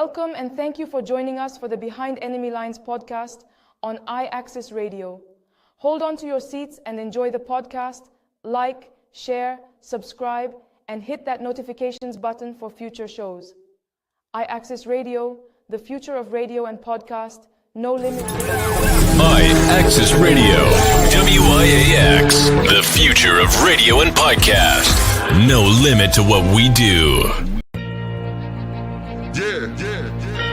Welcome and thank you for joining us for the Behind Enemy Lines podcast on IAXISRADIO. Hold on to your seats and enjoy the podcast. Like, share, subscribe, and hit that notifications button for future shows. IAXISRADIO, the future of radio and podcast, no limit to IAXISRADIO, WIAX, the future of radio and podcast. No limit to what we do. Yeah,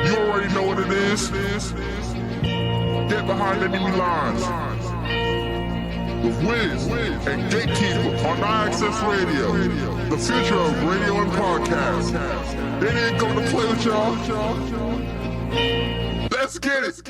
you already know what it is. Get behind enemy lines with Wiz and Gatekeeper on IAXISRADIO, the future of radio and podcast. They ain't gonna play with y'all. Let's get it.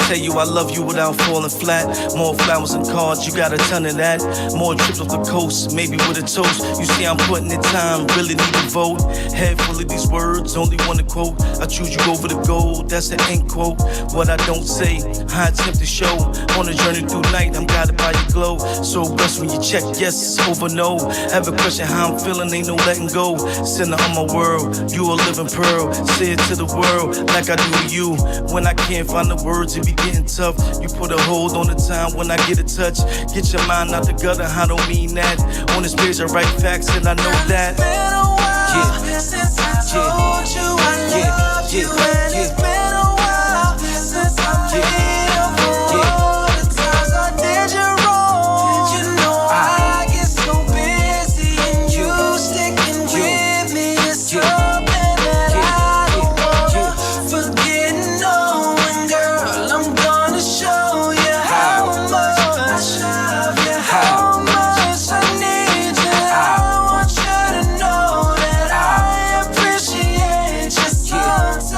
Tell you I love you without falling flat. More flowers and cards, you got a ton of that. More trips off the coast, maybe with a toast. You see I'm putting in time, really need to vote. Head full of these words, only one to quote. I choose you over the gold, that's the end quote. What I don't say, I attempt to show. On a journey through night, I'm guided by your glow. So blessed when you check yes over no. Have a question how I'm feeling, ain't no letting go. Center of my world, you a living pearl. Say it to the world, like I do to you. When I can't find the words, it be getting tough. You put a hold on the time when I get a touch. Get your mind out the gutter, I don't mean that. On this page I write facts and I know that. It's been a while since I told you I love you. And it's been a while since I made up for all the times I did you wrong. You know I get so busy and you sticking with me is something that I don't wanna forget. No, and girl, I'm gonna show you how much I love you, how much I need you. I want you to know that I appreciate you sometimes.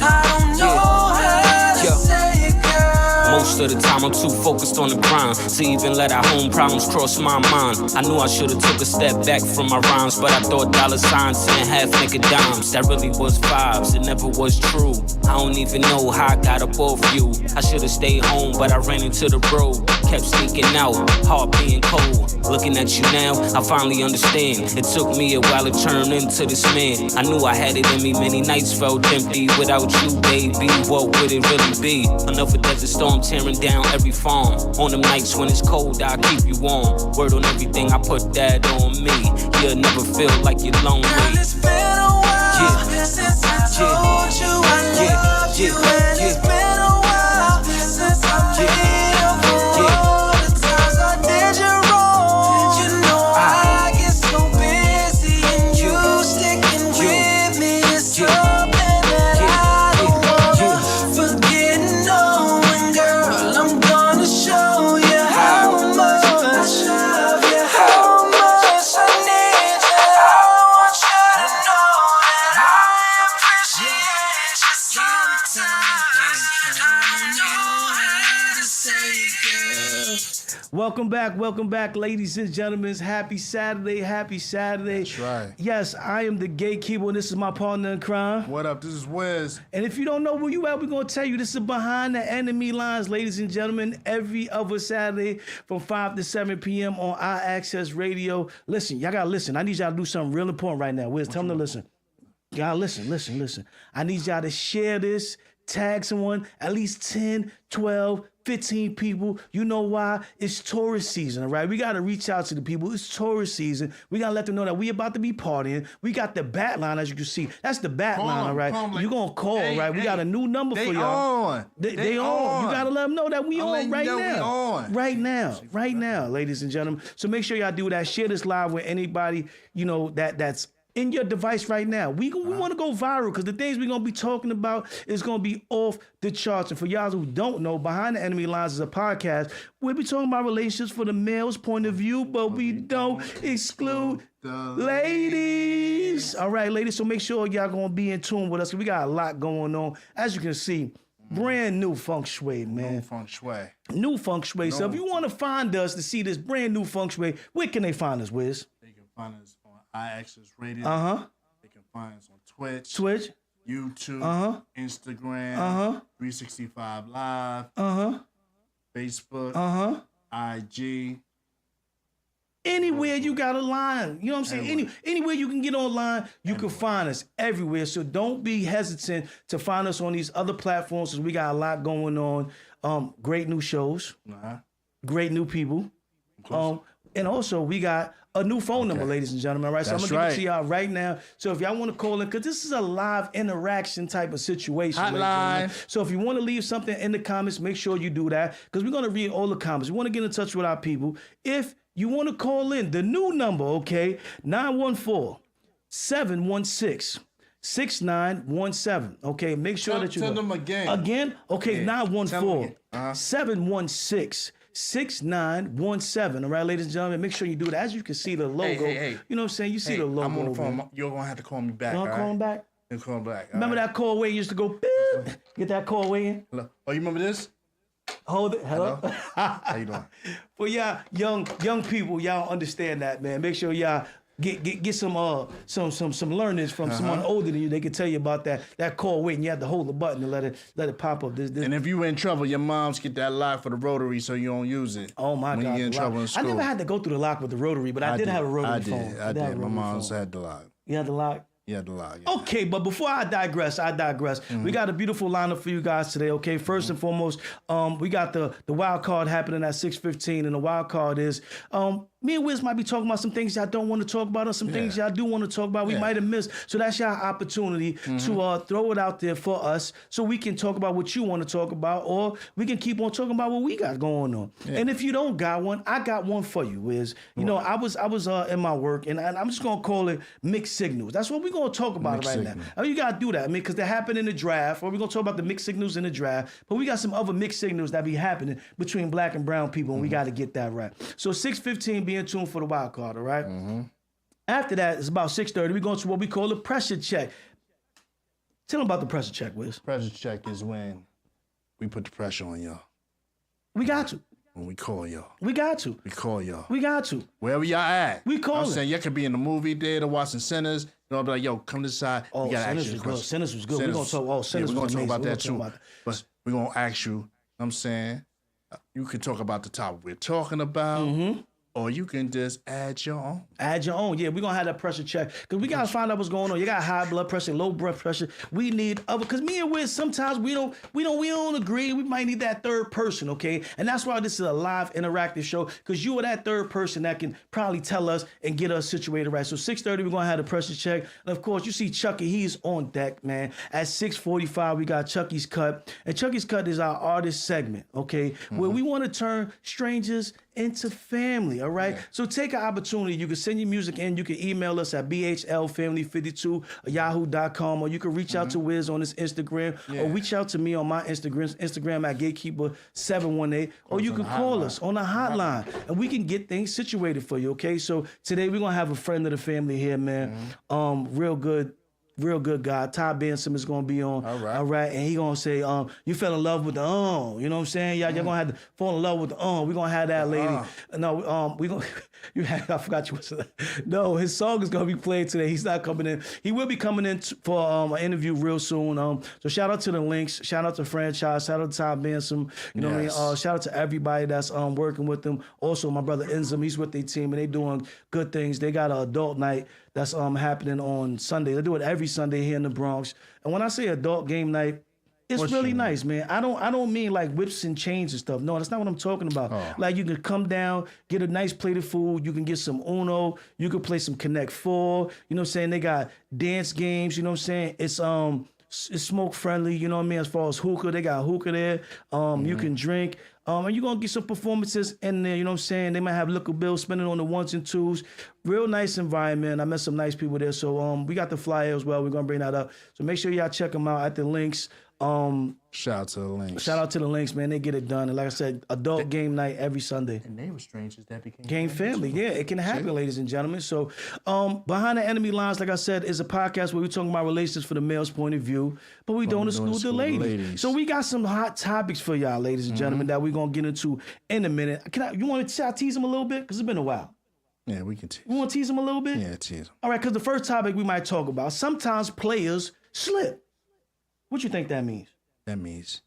I don't know how to say it, girl. Most of the time I'm too focused on the grind to even let our home problems cross my mind. I knew I should've took a step back from my rhymes, but I thought dollar signs and half naked dimes. That really was vibes, it never was true. I don't even know how I got up off you. I should've stayed home, but I ran into the road. Kept sneaking out, heart being cold. Looking at you now, I finally understand. It took me a while to turn into this man. I knew I had it in me, many nights felt empty. Without you, baby, what would it really be? Another desert storm tearing down every farm. On them nights when it's cold, I'll keep you warm. Word on everything, I put that on me. You'll never feel like you're lonely. Girl, it's been a while since I told you I love you. And it's been a while since I made up for all the times I did you wrong. You know I get so busy and you sticking with me is something that I don't wanna forget. No, and girl, I'm gonna show you how much I love you, how much I need you. I want you to know that I appreciate you sometimes. I don't know how to say it, girl. Welcome back, ladies and gentlemen. Happy Saturday. That's right. Yes, I am the gatekeeper, and this is my partner in crime. What up? This is Wiz. And if you don't know where you at, we're going to tell you this is Behind the Enemy Lines, ladies and gentlemen, every other Saturday from 5 to 7 p.m. on IAXISRADIO. Listen, y'all got to listen. I need y'all to do something real important right now. Wiz, tell them to listen. Y'all listen. I need y'all to share this, tag someone, at least 10, 12, 15 people. You know why? It's tourist season, all right? We got to reach out to the people. It's tourist season. We got to let them know that we about to be partying. We got the bat line, as you can see. That's the bat line, all right? You going to call, right? We got a new number for y'all. They on. You got to let them know that we on right now. Right now, ladies and gentlemen. So make sure y'all do that. Share this live with anybody, you know, that's in your device right now. We want to go viral because the things we're going to be talking about is going to be off the charts. And for y'all who don't know, Behind the Enemy Lines is a podcast. We'll be talking about relationships for the male's point of view, but we don't exclude the ladies. All right, ladies, so make sure y'all going to be in tune with us because we got a lot going on. As you can see, brand new feng shui, man. New feng shui. So if you want to find us to see this brand new feng shui, where can they find us, Wiz? They can find us IAXISRADIO. They can find us on Twitch, YouTube, Instagram, 365 Live, Facebook, IG. Anywhere you got a line, you know what I'm saying? Anywhere you can get online, you can find us everywhere. So don't be hesitant to find us on these other platforms because we got a lot going on. Great new shows, great new people. And also we got a new phone number, ladies and gentlemen, right? So I'm gonna give it to y'all right now. So if y'all want to call in, because this is a live interaction type of situation. Hotline. So if you want to leave something in the comments, make sure you do that because we're gonna read all the comments. We want to get in touch with our people. If you want to call in, the new number, 914-716-6917. Okay, make sure that you tell them again. Again? Okay, 914-716-6917. All right, ladies and gentlemen, make sure you do it. As you can see the logo. Hey. You know what I'm saying? You see the logo. I'm on the phone. You're going to have to call me back. You want to call him back? You call him back. Remember that call where you used to go, beep? Get that call waiting? Hello. Oh, you remember this? Hold it. Hello? How you doing? For y'all young people, y'all understand that, man. Make sure y'all get some learnings from someone older than you. They can tell you about that call waiting. You have to hold the button and let it pop up. This. And if you in trouble, your moms get that lock for the rotary so you don't use it. Oh my God! When you get in trouble in school. I never had to go through the lock with the rotary, but I did have a rotary phone. I did. My mom's had the lock. You had the lock? Yeah, the lock. Yeah. Okay, but before I digress. We got a beautiful lineup for you guys today, okay? First and foremost, we got the wild card happening at 6:15, and the wild card is me and Wiz might be talking about some things y'all don't want to talk about or some things y'all do want to talk about we might have missed. So that's your opportunity to throw it out there for us so we can talk about what you want to talk about or we can keep on talking about what we got going on. Yeah. And if you don't got one, I got one for you, Wiz. You know, I was in my work and I'm just going to call it mixed signals. That's what we're going to talk about right now. I mean, you got to do that, I mean, because they happen in the draft, or we're going to talk about the mixed signals in the draft, but we got some other mixed signals that be happening between black and brown people, and we got to get that right. So 6:15, be in tune for the wild card, all right? After that, it's about 6:30. We're going to what we call the pressure check. Tell them about the pressure check, Wiz. Pressure check is when we put the pressure on y'all. We got to. When we call y'all. We got to. We call y'all. We got to. Wherever y'all at. We call I'm saying y'all could be in the movie theater watching Sinners. You know, I'll be like, yo, come to the side. Oh, we gotta Sinners ask you was a good. question. Sinners was good. We're going to talk. Sinners we're was going to talk amazing. about that too. But we're going to ask you, I'm saying, you can talk about the topic we're talking about. Or you can just add your own. Add your own. Yeah, we're going to have that pressure check. Because we got to find out what's going on. You got high blood pressure, low blood pressure. We need other, because me and Wiz, sometimes we don't agree. We might need that third person, okay? And that's why this is a live interactive show, because you are that third person that can probably tell us and get us situated right. So 6:30, we're going to have the pressure check. And of course, you see Chucky, he's on deck, man. At 6:45, we got Chucky's Cut. And Chucky's Cut is our artist segment, okay? Where we want to turn strangers into family, all right? Yeah. So take an opportunity. You can send your music in. You can email us at bhlfamily52@yahoo.com, or you can reach out to Wiz on his Instagram, or reach out to me on my Instagram at gatekeeper718, or you can call us on the hotline, and we can get things situated for you, okay? So today we're going to have a friend of the family here, man. Real good guy. Ty Benson is gonna be on. All right. And he gonna say, you fell in love with the you know what I'm saying? Y'all gonna have to fall in love with the We're gonna have that lady. No, we gonna I forgot you. No, his song is gonna be played today. He's not coming in. He will be coming in for an interview real soon. So shout out to the Links, shout out to Franchise, shout out to Ty Benson. You know what I mean? Shout out to everybody that's working with them. Also, my brother Enzim, he's with their team and they doing good things. They got an adult night that's happening on Sunday. They do it every Sunday here in the Bronx. And when I say adult game night, It's What really you nice, man. I don't mean like whips and chains and stuff. No, that's not what I'm talking about. Oh. Like you can come down, get a nice plate of food. You can get some Uno. You can play some Connect 4. You know what I'm saying? They got dance games. You know what I'm saying? It's smoke friendly. You know what I mean? As far as hookah, they got hookah there. You can drink. And you're going to get some performances in there, you know what I'm saying? They might have liquor bills spending on the ones and twos. Real nice environment. I met some nice people there. So we got the flyer as well. We're going to bring that up. So make sure y'all check them out at the links. Shout out to the links. Shout out to the links, man. They get it done. And like I said, adult game night every Sunday. And they were strangers that became Game family. Yeah, it can happen, ladies and gentlemen. So Behind the Enemy Lines, like I said, is a podcast where we're talking about relations for the male's point of view, but we don't exclude the ladies. So we got some hot topics for y'all, ladies and gentlemen, that we're going to get into in a minute. You want to tease them a little bit? Because it's been a while. Yeah, we can tease. You want to tease them a little bit? Yeah, tease them. All right, because the first topic we might talk about, sometimes players slip. What you think that means? That means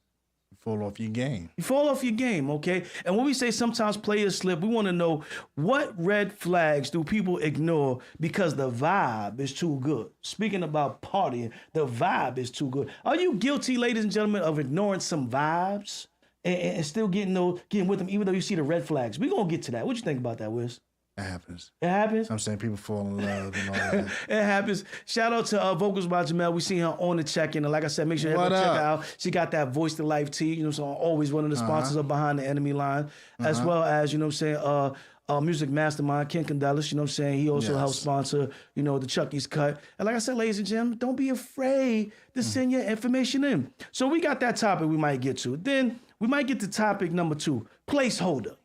you fall off your game. You fall off your game, okay? And when we say sometimes players slip, we want to know what red flags do people ignore because the vibe is too good. Speaking about partying, the vibe is too good. Are you guilty, ladies and gentlemen, of ignoring some vibes and still getting with them, even though you see the red flags? We're going to get to that. What you think about that, Wiz? It happens. It happens? I'm saying people fall in love and all that. It happens. Shout out to Vocals by Jamel. We seen her on the check-in. And like I said, make sure you check her out. She got that Voice to Life tee. You know, so always one of the sponsors of Behind the Enemy Line. As well as, you know what I'm saying, Music Mastermind, Ken Candelas, you know what I'm saying? He also helps sponsor, you know, the Chucky's Cut. And like I said, ladies and gentlemen, don't be afraid to send your information in. So we got that topic we might get to. Then we might get to topic number 2, placeholder.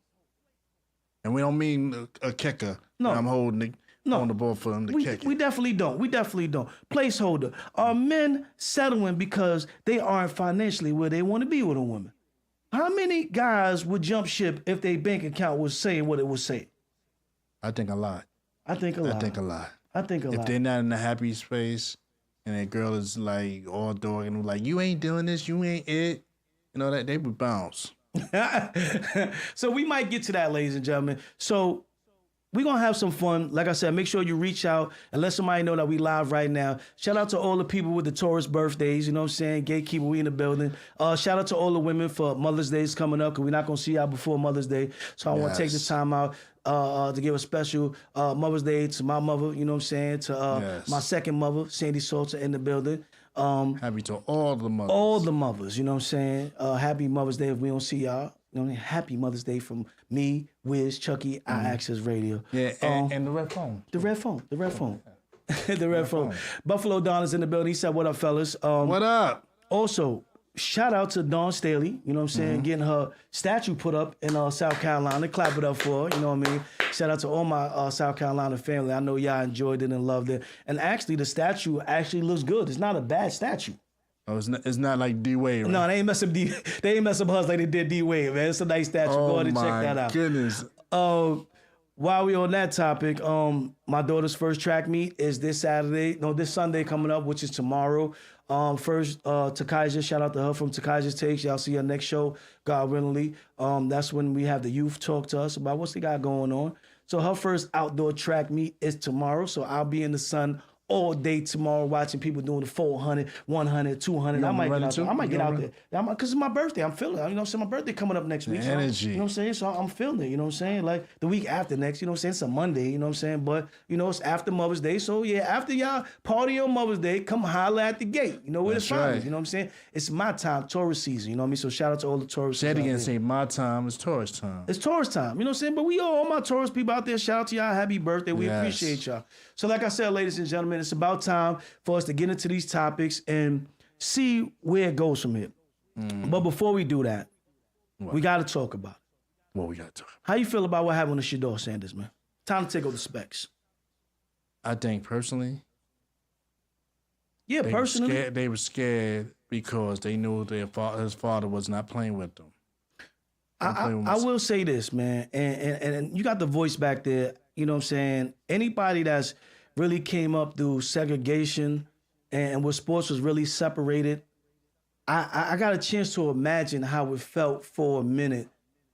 And we don't mean a kicker. No. I'm holding on the ball for them to kick it. We definitely don't. Placeholder. Are men settling because they aren't financially where they want to be with a woman? How many guys would jump ship if their bank account was saying what it was saying? I think a lot. I think a lot. If they're not in a happy space and that girl is like all dogging them, like, you ain't doing this, you ain't it, you know, that they would bounce. So we might get to that, ladies and gentlemen. So we're going to have some fun. Like I said, make sure you reach out and let somebody know that we live right now. Shout out to all the people with the Taurus birthdays. You know what I'm saying? Gatekeeper, we in the building. Shout out to all the women for Mother's Day is coming up because we're not going to see y'all before Mother's Day. So I want to take this time out to give a special Mother's Day to my mother, you know what I'm saying? To my second mother, Sandy Salter, in the building. Happy to all the mothers. All the mothers, you know what I'm saying? Happy Mother's Day if we don't see y'all. You know what I mean? Happy Mother's Day from me, Wiz, Chucky, IAXISRADIO. Yeah, and the red phone. The red phone. The red phone. Buffalo Don is in the building. He said, what up, fellas? What up? Also, shout out to Dawn Staley, you know what I'm saying? Getting her statue put up in South Carolina. Clap it up for her, you know what I mean? Shout out to all my South Carolina family. I know y'all enjoyed it and loved it. And actually, the statue actually looks good. It's not a bad statue. Oh, it's not like D-Wade, right? No, they ain't mess up hers like they did D-Wade, man. It's a nice statue. Go ahead and check that out. Oh, my goodness. While we on that topic, my daughter's first track meet is this Sunday coming up, which is tomorrow. First, Takaija, shout out to her from Takaija's Takes. Y'all see her next show, God willingly. That's when we have the youth talk to us about what's they got going on. So her first outdoor track meet is tomorrow. So I'll be in the sun all day tomorrow watching people doing the 400, 100, 200. I might get out there. Because it's my birthday. I'm feeling it. You know what I'm saying? My birthday coming up next week. So energy. You know what I'm saying? So I'm feeling it. You know what I'm saying? Like the week after next, you know what I'm saying? It's a Monday, you know what I'm saying? But, you know, it's after Mother's Day. So, yeah, after y'all party on Mother's Day, come holler at the gate. You know where to find us. You know what I'm saying? It's my time, Taurus season. You know what I mean? So shout out to all the Taurus. Say it again. Say my time is Taurus time. It's Taurus time. You know what I'm saying? But we all my Taurus people out there, shout out to y'all. Happy birthday. We appreciate y'all. So like I said, ladies and gentlemen, it's about time for us to get into these topics and see where it goes from here. But before we do that, we got to talk about it. What we got to talk about? How you feel about what happened to Shador Sanders, man? Time to take over the specs. I think personally, personally, they were scared because they knew his father was not playing with them. I will say this, man, and you got the voice back there. You know what I'm saying? Anybody that's really came up through segregation and where sports was really separated, I got a chance to imagine how it felt for a minute,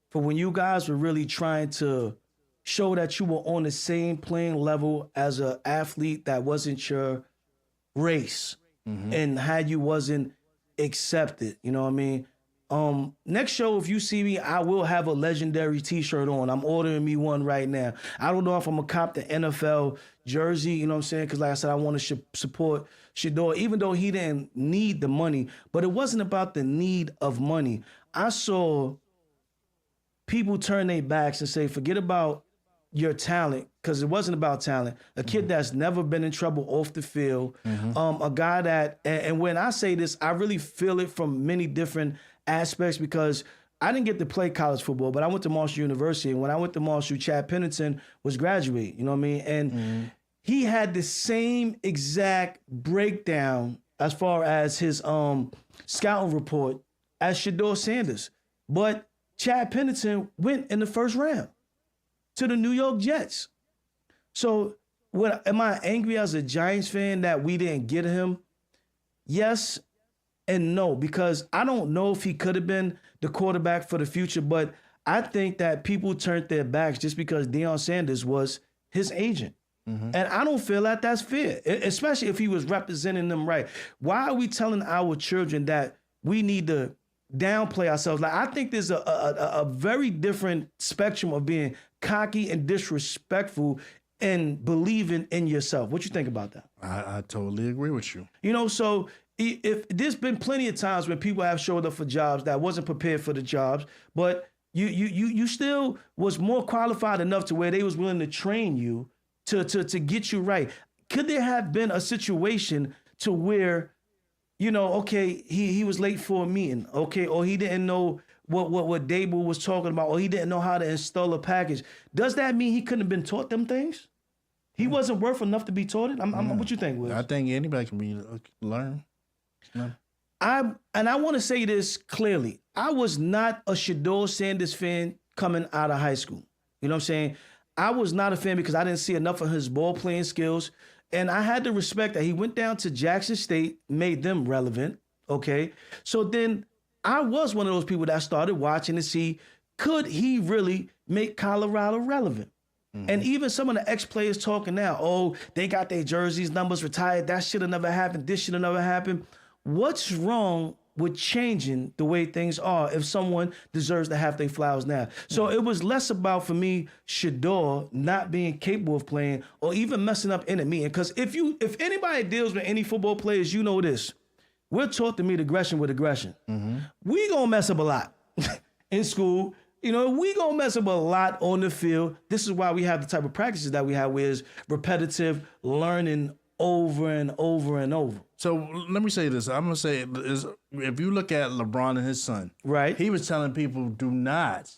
for when you guys were really trying to show that you were on the same playing level as an athlete that wasn't your race, and how you wasn't accept it. You know what I mean? Next show, if you see me, I will have a legendary t-shirt on. I'm ordering me one right now. I don't know if I'm gonna cop the NFL jersey, you know what I'm saying? Because like I said, I want to support Shador, even though he didn't need the money. But it wasn't about the need of money. I saw people turn their backs and say, forget about your talent, because it wasn't about talent. A kid that's never been in trouble off the field, a guy that, and when I say this, I really feel it from many different aspects, because I didn't get to play college football, but I went to Marshall University. And when I went to Marshall, Chad Pennington was graduating, you know what I mean? And he had the same exact breakdown as far as his scouting report as Shador Sanders. But Chad Pennington went in the first round to the New York Jets. So am I angry as a Giants fan that we didn't get him? Yes and no, because I don't know if he could have been the quarterback for the future, but I think that people turned their backs just because Deion Sanders was his agent. And I don't feel that that's fair, especially if he was representing them right. Why are we telling our children that we need to downplay ourselves? Like, I think there's a very different spectrum of being cocky and disrespectful and believing in yourself. What you think about that? I totally agree with you. You know, so if there's been plenty of times when people have showed up for jobs that wasn't prepared for the jobs, but you still was more qualified enough to where they was willing to train you to get you right. Could there have been a situation to where, you know, okay, he was late for a meeting, okay, or he didn't know what Dable was talking about, or he didn't know how to install a package? Does that mean he couldn't have been taught them things? He wasn't worth enough to be taught it? What you think, Wiz? I think anybody can learn. I want to say this clearly. I was not a Shador Sanders fan coming out of high school. You know what I'm saying? I was not a fan because I didn't see enough of his ball playing skills. And I had to respect that he went down to Jackson State, made them relevant, okay? So then I was one of those people that started watching to see, could he really make Colorado relevant? And even some of the ex-players talking now, oh, they got their jerseys, numbers retired, that should have never happened, this should have never happened. What's wrong with changing the way things are if someone deserves to have their flowers now? So it was less about, for me, Shador not being capable of playing or even messing up in a meeting. Because if anybody deals with any football players, you know this. We're taught to meet aggression with aggression. We gonna mess up a lot in school. You know, we gonna mess up a lot on the field. This is why we have the type of practices that we have, where it's repetitive learning over and over and over. So let me say this. I'm going to say, if you look at LeBron and his son, right? He was telling people, do not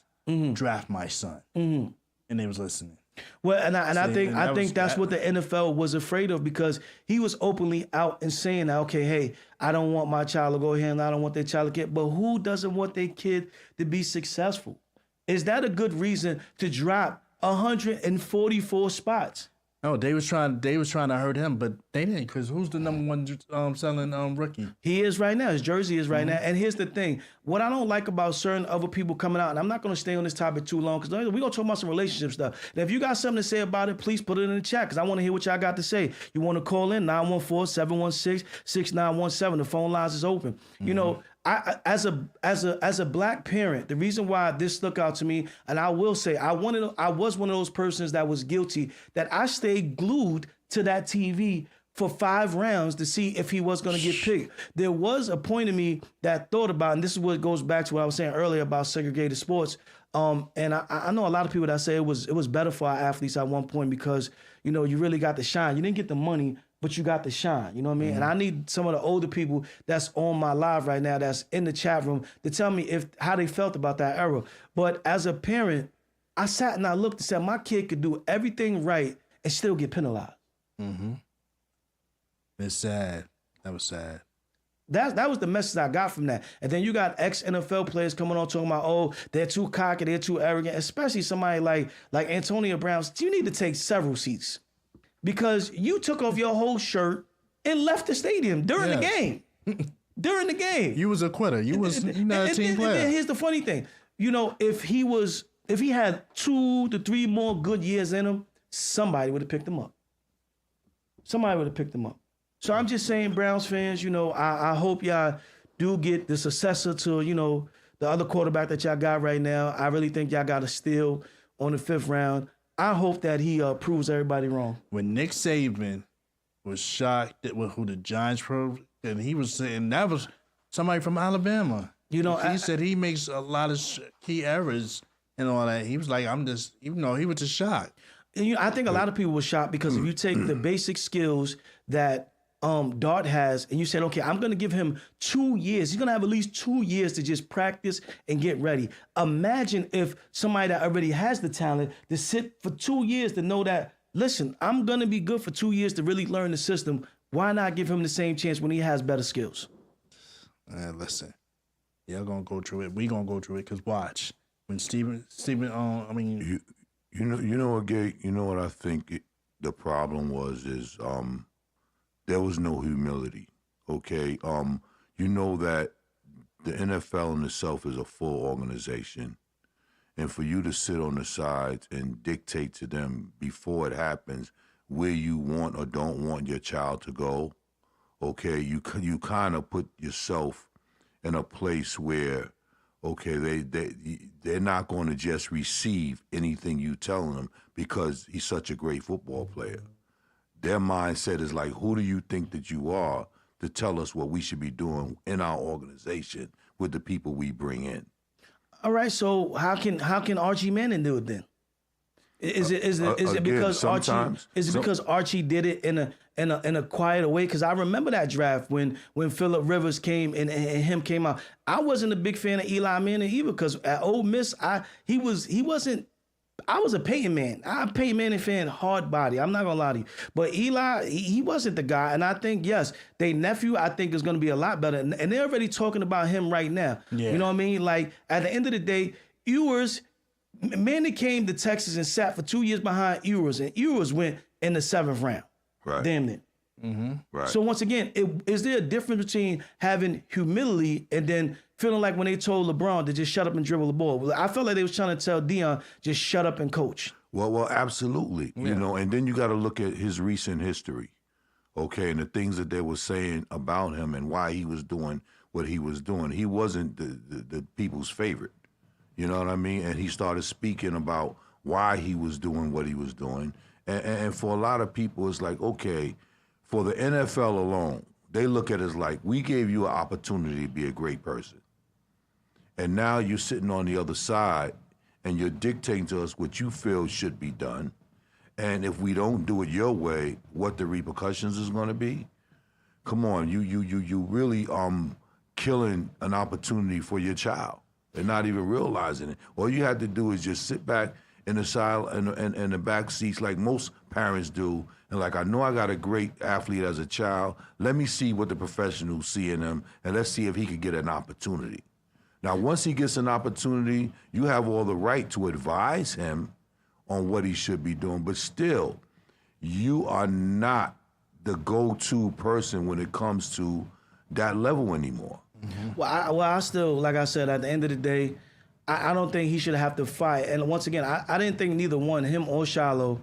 draft my son. And they was listening. Well, I think that's what the NFL was afraid of, because he was openly out and saying, okay, hey, I don't want my child to go here and I don't want their child to get, but who doesn't want their kid to be successful? Is that a good reason to drop 144 spots? No, they was trying to hurt him, but they didn't, because who's the number one selling rookie? He is right now. His jersey is right now. And here's the thing. What I don't like about certain other people coming out, and I'm not going to stay on this topic too long, because we're going to talk about some relationship stuff. And if you got something to say about it, please put it in the chat, because I want to hear what y'all got to say. You want to call in, 914-716-6917. The phone lines is open. You know, I as a black parent, the reason why this stuck out to me, and I will say, I was one of those persons that was guilty, that I stayed glued to that TV for 5 rounds to see if he was going to get picked. There was a point in me that thought about, and this is what goes back to what I was saying earlier about segregated sports. And I know a lot of people that say it was better for our athletes at one point, because, you know, you really got to shine. You didn't get the money, but you got to shine. You know what I mean? And I need some of the older people that's on my live right now, that's in the chat room, to tell me how they felt about that era. But as a parent, I sat and I looked and said, my kid could do everything right and still get penalized. It's sad. That was sad. That was the message I got from that. And then you got ex-NFL players coming on talking about, oh, they're too cocky, they're too arrogant, especially somebody like Antonio Brown. You need to take several seats, because you took off your whole shirt and left the stadium during the game. During the game. You was a quitter. You're not a team player. And here's the funny thing. You know, if he had 2 to 3 more good years in him, somebody would have picked him up. So I'm just saying, Browns fans, you know, I hope y'all do get the successor to, the other quarterback that y'all got right now, I really think y'all got a steal on the 5th round. I hope that he proves everybody wrong. When Nick Saban was shocked at who the Giants proved, and he was saying that was somebody from Alabama. He said he makes a lot of key errors and all that. He was like, he was just shocked. And I think a lot of people were shocked because if you take the basic skills that Dart has, and you said, okay, I'm going to give him 2 years. He's going to have at least 2 years to just practice and get ready. Imagine if somebody that already has the talent to sit for 2 years to know that, listen, I'm going to be good for 2 years to really learn the system. Why not give him the same chance when he has better skills? Listen, y'all going to go through it. We going to go through it because watch. When Steven, You know what, Gay? You know what I think the problem is there was no humility, okay? You know that the NFL in itself is a full organization, and for you to sit on the sides and dictate to them before it happens where you want or don't want your child to go, okay, you kind of put yourself in a place where, okay, they're not going to just receive anything you telling them because he's such a great football player. Their mindset is like, who do you think that you are to tell us what we should be doing in our organization with the people we bring in? All right, so how can Archie Manning do it then? Is it because Archie did it in a quieter way? Because I remember that draft when Phillip Rivers came and him came out. I wasn't a big fan of Eli Manning either because at Ole Miss he wasn't. I was a Peyton man. I'm a Peyton Manning fan, hard body. I'm not gonna lie to you. But Eli, he wasn't the guy. And I think, yes, their nephew, I think, is gonna be a lot better. And they're already talking about him right now. Yeah. You know what I mean? Like, at the end of the day, Manning came to Texas and sat for 2 years behind Ewers, and Ewers went in the 7th round. Right. Damn it. Mm-hmm. Right. So once again, is there a difference between having humility and then feeling like when they told LeBron to just shut up and dribble the ball? I felt like they was trying to tell Deion, just shut up and coach. Well, absolutely. Yeah. And then you got to look at his recent history, okay, and the things that they were saying about him and why he was doing what he was doing. He wasn't the people's favorite, you know what I mean? And he started speaking about why he was doing what he was doing. And for a lot of people, it's like, okay, for the NFL alone, they look at it as like, we gave you an opportunity to be a great person. And now you're sitting on the other side and you're dictating to us what you feel should be done. And if we don't do it your way, what the repercussions is going to be. Come on, you really killing an opportunity for your child and not even realizing it. All you had to do is just sit back in the side in the back seats like most parents do, and like, I know I got a great athlete as a child. Let me see what the professionals see in him, and let's see if he could get an opportunity. Now, once he gets an opportunity, you have all the right to advise him on what he should be doing, but still, you are not the go-to person when it comes to that level anymore. Mm-hmm. Well, I still, like I said, at the end of the day, I don't think he should have to fight. And once again, I didn't think neither one, him or Shiloh,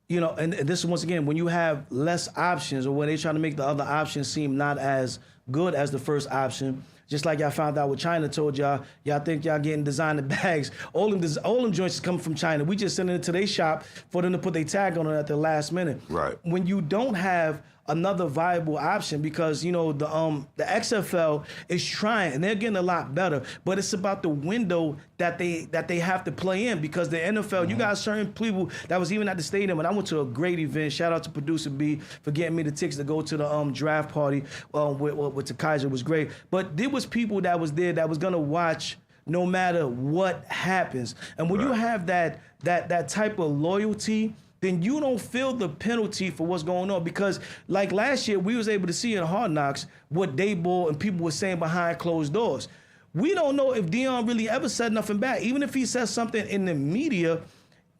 you know, and this is once again, when you have less options or when they try to make the other options seem not as good as the first option, just like y'all found out what China told y'all think y'all getting designer bags. All them joints is coming from China. We just send it to their shop for them to put their tag on it at the last minute. Right. When you don't have another viable option, because you know the XFL is trying and they're getting a lot better, but it's about the window that they have to play in, because the NFL, you got certain people that was even at the stadium, and I went to a great event. Shout out to producer B for getting me the tickets to go to the draft party with the Kaiser. It was great, but there was people that was there that was gonna watch no matter what happens. And when you have that type of loyalty, then you don't feel the penalty for what's going on. Because like last year, we was able to see in Hard Knocks what Daboll and people were saying behind closed doors. We don't know if Deion really ever said nothing back. Even if he says something in the media,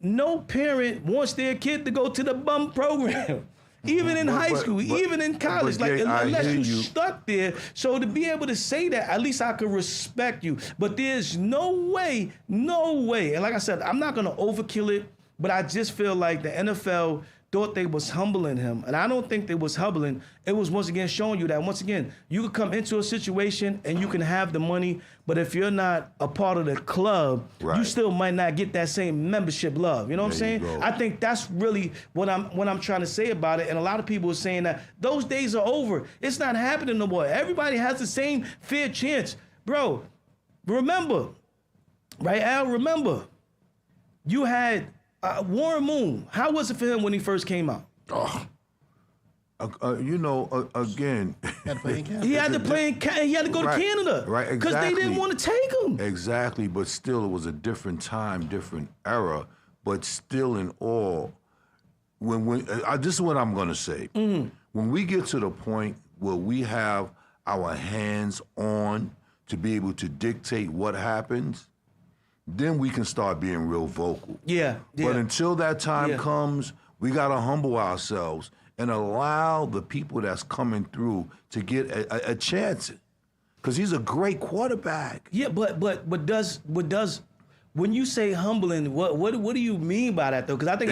no parent wants their kid to go to the bum program. Even in high school, even in college, like unless you stuck there. So to be able to say that, at least I could respect you. But there's no way. And like I said, I'm not gonna overkill it, but I just feel like the NFL thought they was humbling him. And I don't think they was humbling. It was once again showing you that, once again, you could come into a situation and you can have the money, but if you're not a part of the club, you still might not get that same membership love. You know what I'm saying? I think that's really what I'm trying to say about it. And a lot of people are saying that those days are over. It's not happening no more. Everybody has the same fair chance. Bro, remember, right, Al? Remember, you had Warren Moon. How was it for him when he first came out? Again, he had to play in Canada. He had to go to Canada, right? Exactly, because they didn't want to take him. Exactly, but still, it was a different time, different era. But still, in all, this is what I'm gonna say. Mm-hmm. When we get to the point where we have our hands on to be able to dictate what happens, then we can start being real vocal. Yeah. But until that time comes, we got to humble ourselves and allow the people that's coming through to get a chance. Because he's a great quarterback. Yeah, but when you say humbling, what do you mean by that though? Because I think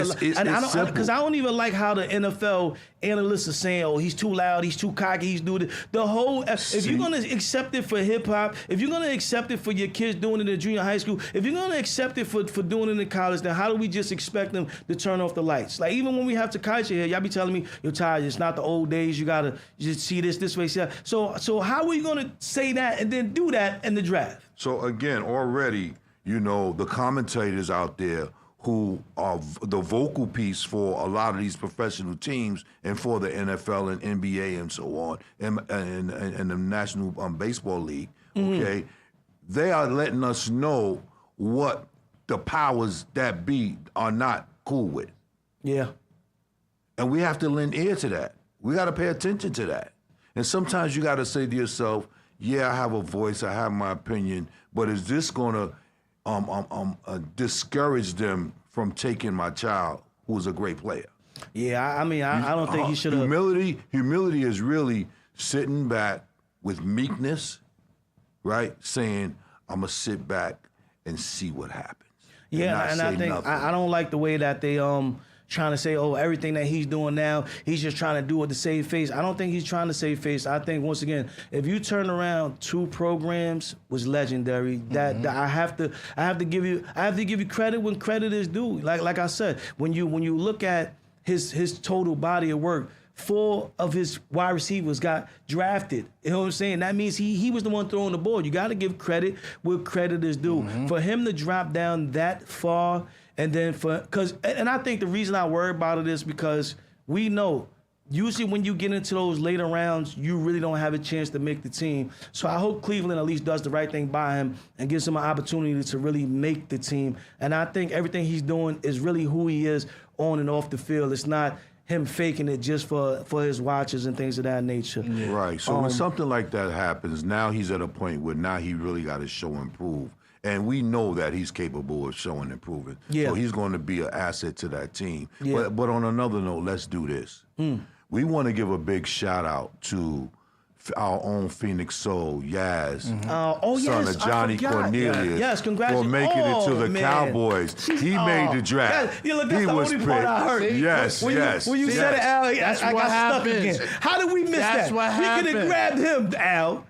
I don't even like how the NFL analysts are saying, "Oh, he's too loud, he's too cocky, he's doing it." The whole if you're gonna accept it for hip hop, if you're gonna accept it for your kids doing it in junior high school, if you're gonna accept it for doing it in college, then how do we just expect them to turn off the lights? Like even when we have Takashi here, y'all be telling me you're tired. It's not the old days. You gotta just see this way. So how are you gonna say that and then do that in the draft? So again, already, the commentators out there who are the vocal piece for a lot of these professional teams and for the NFL and NBA and so on, and the National Baseball League, okay, they are letting us know what the powers that be are not cool with. Yeah. And we have to lend ear to that. We got to pay attention to that. And sometimes you got to say to yourself, yeah, I have a voice, I have my opinion, but is this going to discourage them from taking my child, who is a great player? Yeah, I mean, I don't think he should have. Humility is really sitting back with meekness, right? Saying, I'm going to sit back and see what happens. Yeah, and I think I don't like the way that they trying to say, oh, everything that he's doing now, he's just trying to do it to save face. I don't think he's trying to save face. I think, once again, if you turn around 2 programs, was legendary. That I have to give you credit when credit is due. Like I said, when you look at his total body of work, 4 of his wide receivers got drafted. You know what I'm saying? That means he was the one throwing the ball. You got to give credit where credit is due. For him to drop down that far, and then and I think the reason I worry about it is because we know usually when you get into those later rounds, you really don't have a chance to make the team. So I hope Cleveland at least does the right thing by him and gives him an opportunity to really make the team. And I think everything he's doing is really who he is on and off the field. It's not him faking it just for his watches and things of that nature. Yeah. Right. So when something like that happens, now he's at a point where now he really got to show and prove. And we know that he's capable of showing and improving. Yeah. So he's going to be an asset to that team. Yeah. But on another note, let's do this. We want to give a big shout out to our own Phoenix Soul, Yaz, son of Johnny Cornelius, yes, congratulations, for making it to the Cowboys. He made the draft. That's the only part I heard. Yes, when you said it, Al, I got stuck again. How did we miss that? We could have grabbed him, Al.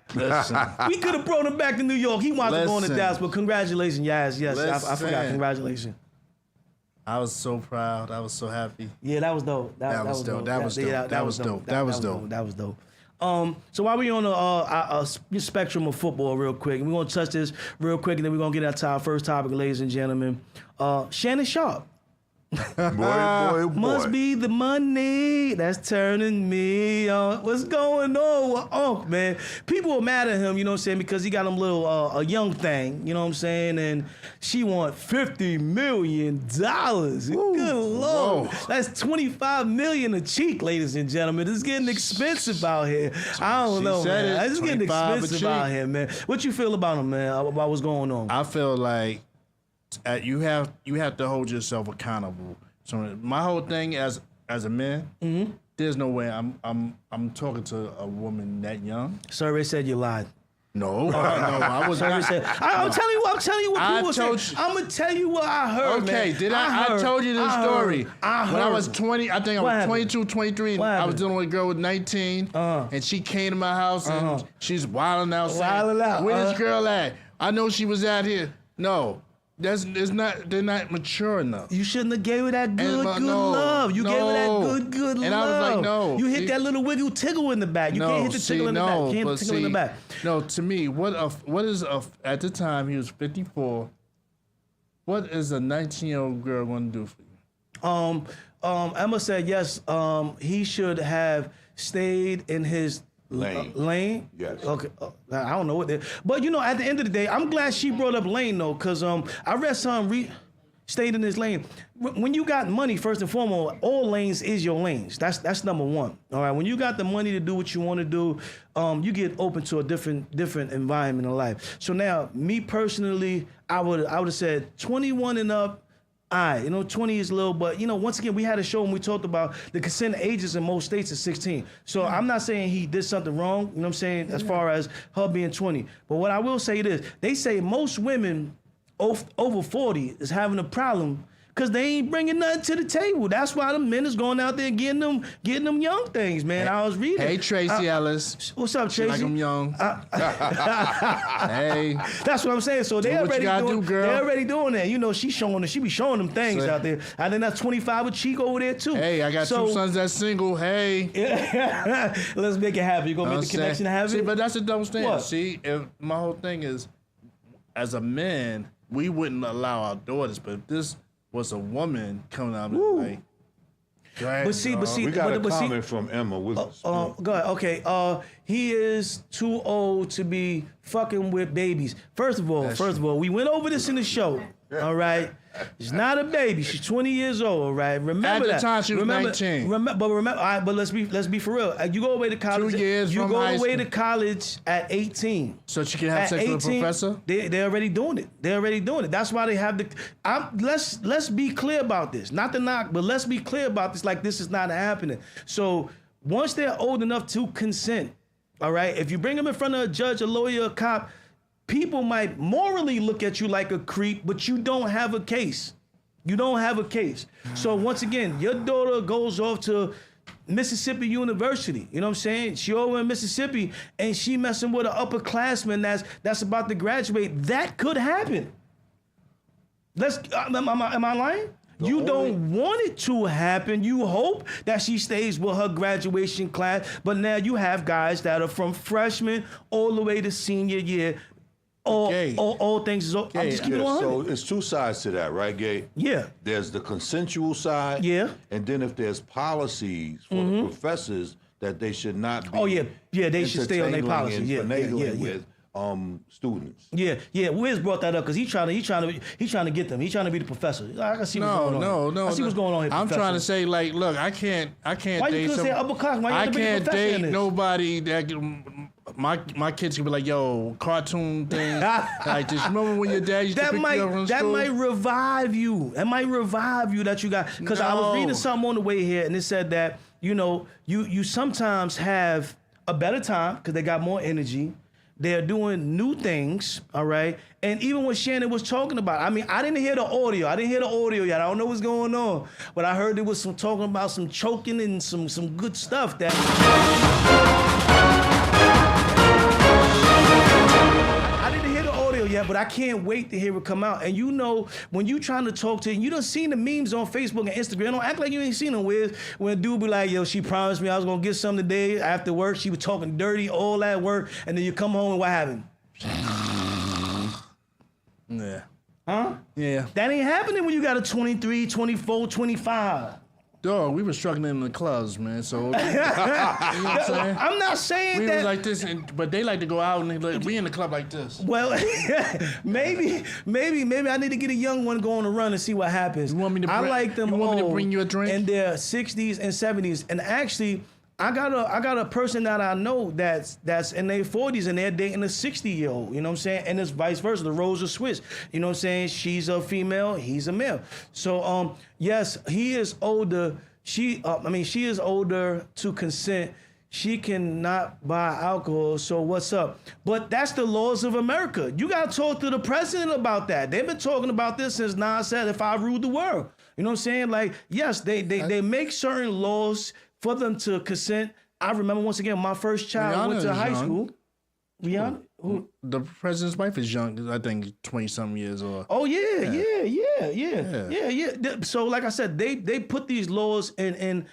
We could have brought him back to New York. He wanted to go to Dallas, but congratulations, Yaz. Yes, I forgot. Congratulations. I was so proud. I was so happy. Yeah, that was dope. That was dope. That was dope. That was dope. So while we on a spectrum of football real quick, and we're going to touch this real quick, and then we're going to get into our first topic, ladies and gentlemen. Shannon Sharp. boy. Must be the money that's turning me on. What's going on with Unc, man? People are mad at him, you know what I'm saying, because he got him a young thing, you know what I'm saying, and she want $50 million. Good Lord. Whoa. That's $25 million a cheek, ladies and gentlemen. It's getting expensive out here. I don't know, man. It's getting expensive out here, man. What you feel about him, man, about what's going on? I feel like you have to hold yourself accountable. So my whole thing as a man, there's no way I'm talking to a woman that young. Survey said you lied. No, I was not. I'm telling you what about telling you what people say. I'm gonna tell you what I heard. Okay, man. did I told you this story. When I was 20, I think I was 22, 23, and I was dealing with a girl with 19, and she came to my house and she's wilding out. Where this girl at? I know she was out here. No. They're not mature enough. You shouldn't have gave her that good love. You gave her that good love. And I was like, no. You hit that little wiggle tickle in the back. You can't hit the tickle in the back. You can't hit the tickle in the back. No, to me, what is at the time he was 54. What is a 19-year-old girl going to do for you? Emma said yes. He should have stayed in his lane. Yes. Okay. I don't know what they. But at the end of the day, I'm glad she brought up lane though, cause I read some stayed in his lane. When you got money, first and foremost, all lanes is your lanes. That's number one. All right. When you got the money to do what you want to do, you get open to a different environment in life. So now, me personally, I would have said 21 and up. 20 is little, but once again, we had a show and we talked about the consent ages in most states is 16. So I'm not saying he did something wrong, you know what I'm saying, as far as her being 20. But what I will say is, they say most women over 40 is having a problem because they ain't bringing nothing to the table. That's why the men is going out there getting them young things, man. I was reading. Hey, Tracy Ellis. What's up, Tracy? Like I'm young. Hey. That's what I'm saying. So they already doing. They're already doing that. She be showing them things out there. I think that's 25 with Cheek over there too. Hey, I got two sons that's single. Hey. Let's make it happen. You gonna make the connection happen? See, but that's a double standard. What? See, my whole thing is, as a man, we wouldn't allow our daughters, but if this was a woman coming out and like, but see, we got a comment from Emma. Go ahead. Okay. He is too old to be fucking with babies. First of all, we went over this in the show. All right. She's not a baby. She's 20 years old. All right. Remember that. At the time, she was 19. Remember. All right. But let's be for real. You go away to college. 2 years You from go high away school. to college at 18. So she can have sex with a professor? They're already doing it. That's why they have the. Let's be clear about this. Not to knock, but let's be clear about this. Like this is not happening. So once they're old enough to consent, all right. If you bring them in front of a judge, a lawyer, a cop, people might morally look at you like a creep, but you don't have a case. You don't have a case. So once again, your daughter goes off to Mississippi University. You know what I'm saying? She over in Mississippi and she messing with an upperclassman that's about to graduate. That could happen. Am I lying? You don't want it to happen. You hope that she stays with her graduation class, but now you have guys that are from freshman all the way to senior year. All things is okay. I'm just keeping it 100. So it's two sides to that, right, Gay? Yeah. There's the consensual side. Yeah. And then if there's policies for the professors that they should not be. Oh yeah, they should stay on their policy. Yeah. With students. Yeah. Wiz brought that up because he's trying to get them. He's trying to be the professor. I can see what's going on. No. I see what's going on here. I'm trying to say, like, look, I can't. Why date you couldn't say upper class? Why you I have to be can't the professor in date this? nobody that. My kids can be like, yo, cartoon thing. Like, just remember when your dad used to pick you up from school? That might revive you. That might revive you that you got. Because I was reading something on the way here, and it said that, you sometimes have a better time because they got more energy. They're doing new things, all right? And even what Shannon was talking about, I mean, I didn't hear the audio. Yet. I don't know what's going on. But I heard there was some talking about some choking and some good stuff I didn't hear the audio yet, but I can't wait to hear it come out. And when you trying to talk to, and you done seen the memes on Facebook and Instagram, don't act like you ain't seen them with when a dude be like, yo, she promised me I was gonna get something today after work. She was talking dirty, all that work, and then you come home and what happened? Yeah. Huh? Yeah. That ain't happening when you got a 23, 24, 25. Dog, we were struggling in the clubs, man. So, you know what I'm saying? I'm not saying we that. Was like this, but they like to go out and we in the club like this. Well, maybe I need to get a young one going to run and see what happens. You want me to? I like them. You want me to old bring you a drink? In their 60s and 70s, and actually, I got a person that I know that's in their 40s and they're dating a 60-year-old. You know what I'm saying? And it's vice versa. The roles are switched. You know what I'm saying? She's a female. He's a male. So yes, he is older. She is older to consent. she cannot buy alcohol, so what's up? But that's the laws of America. You got to talk to the president about that. They've been talking about this since Nas said, if I ruled the world. You know what I'm saying? Like, yes, they make certain laws for them to consent. I remember, once again, my first child went to high school. Rihanna? Who? The president's wife is young, I think 20-something years old. Oh, yeah. So, like I said, they put these laws in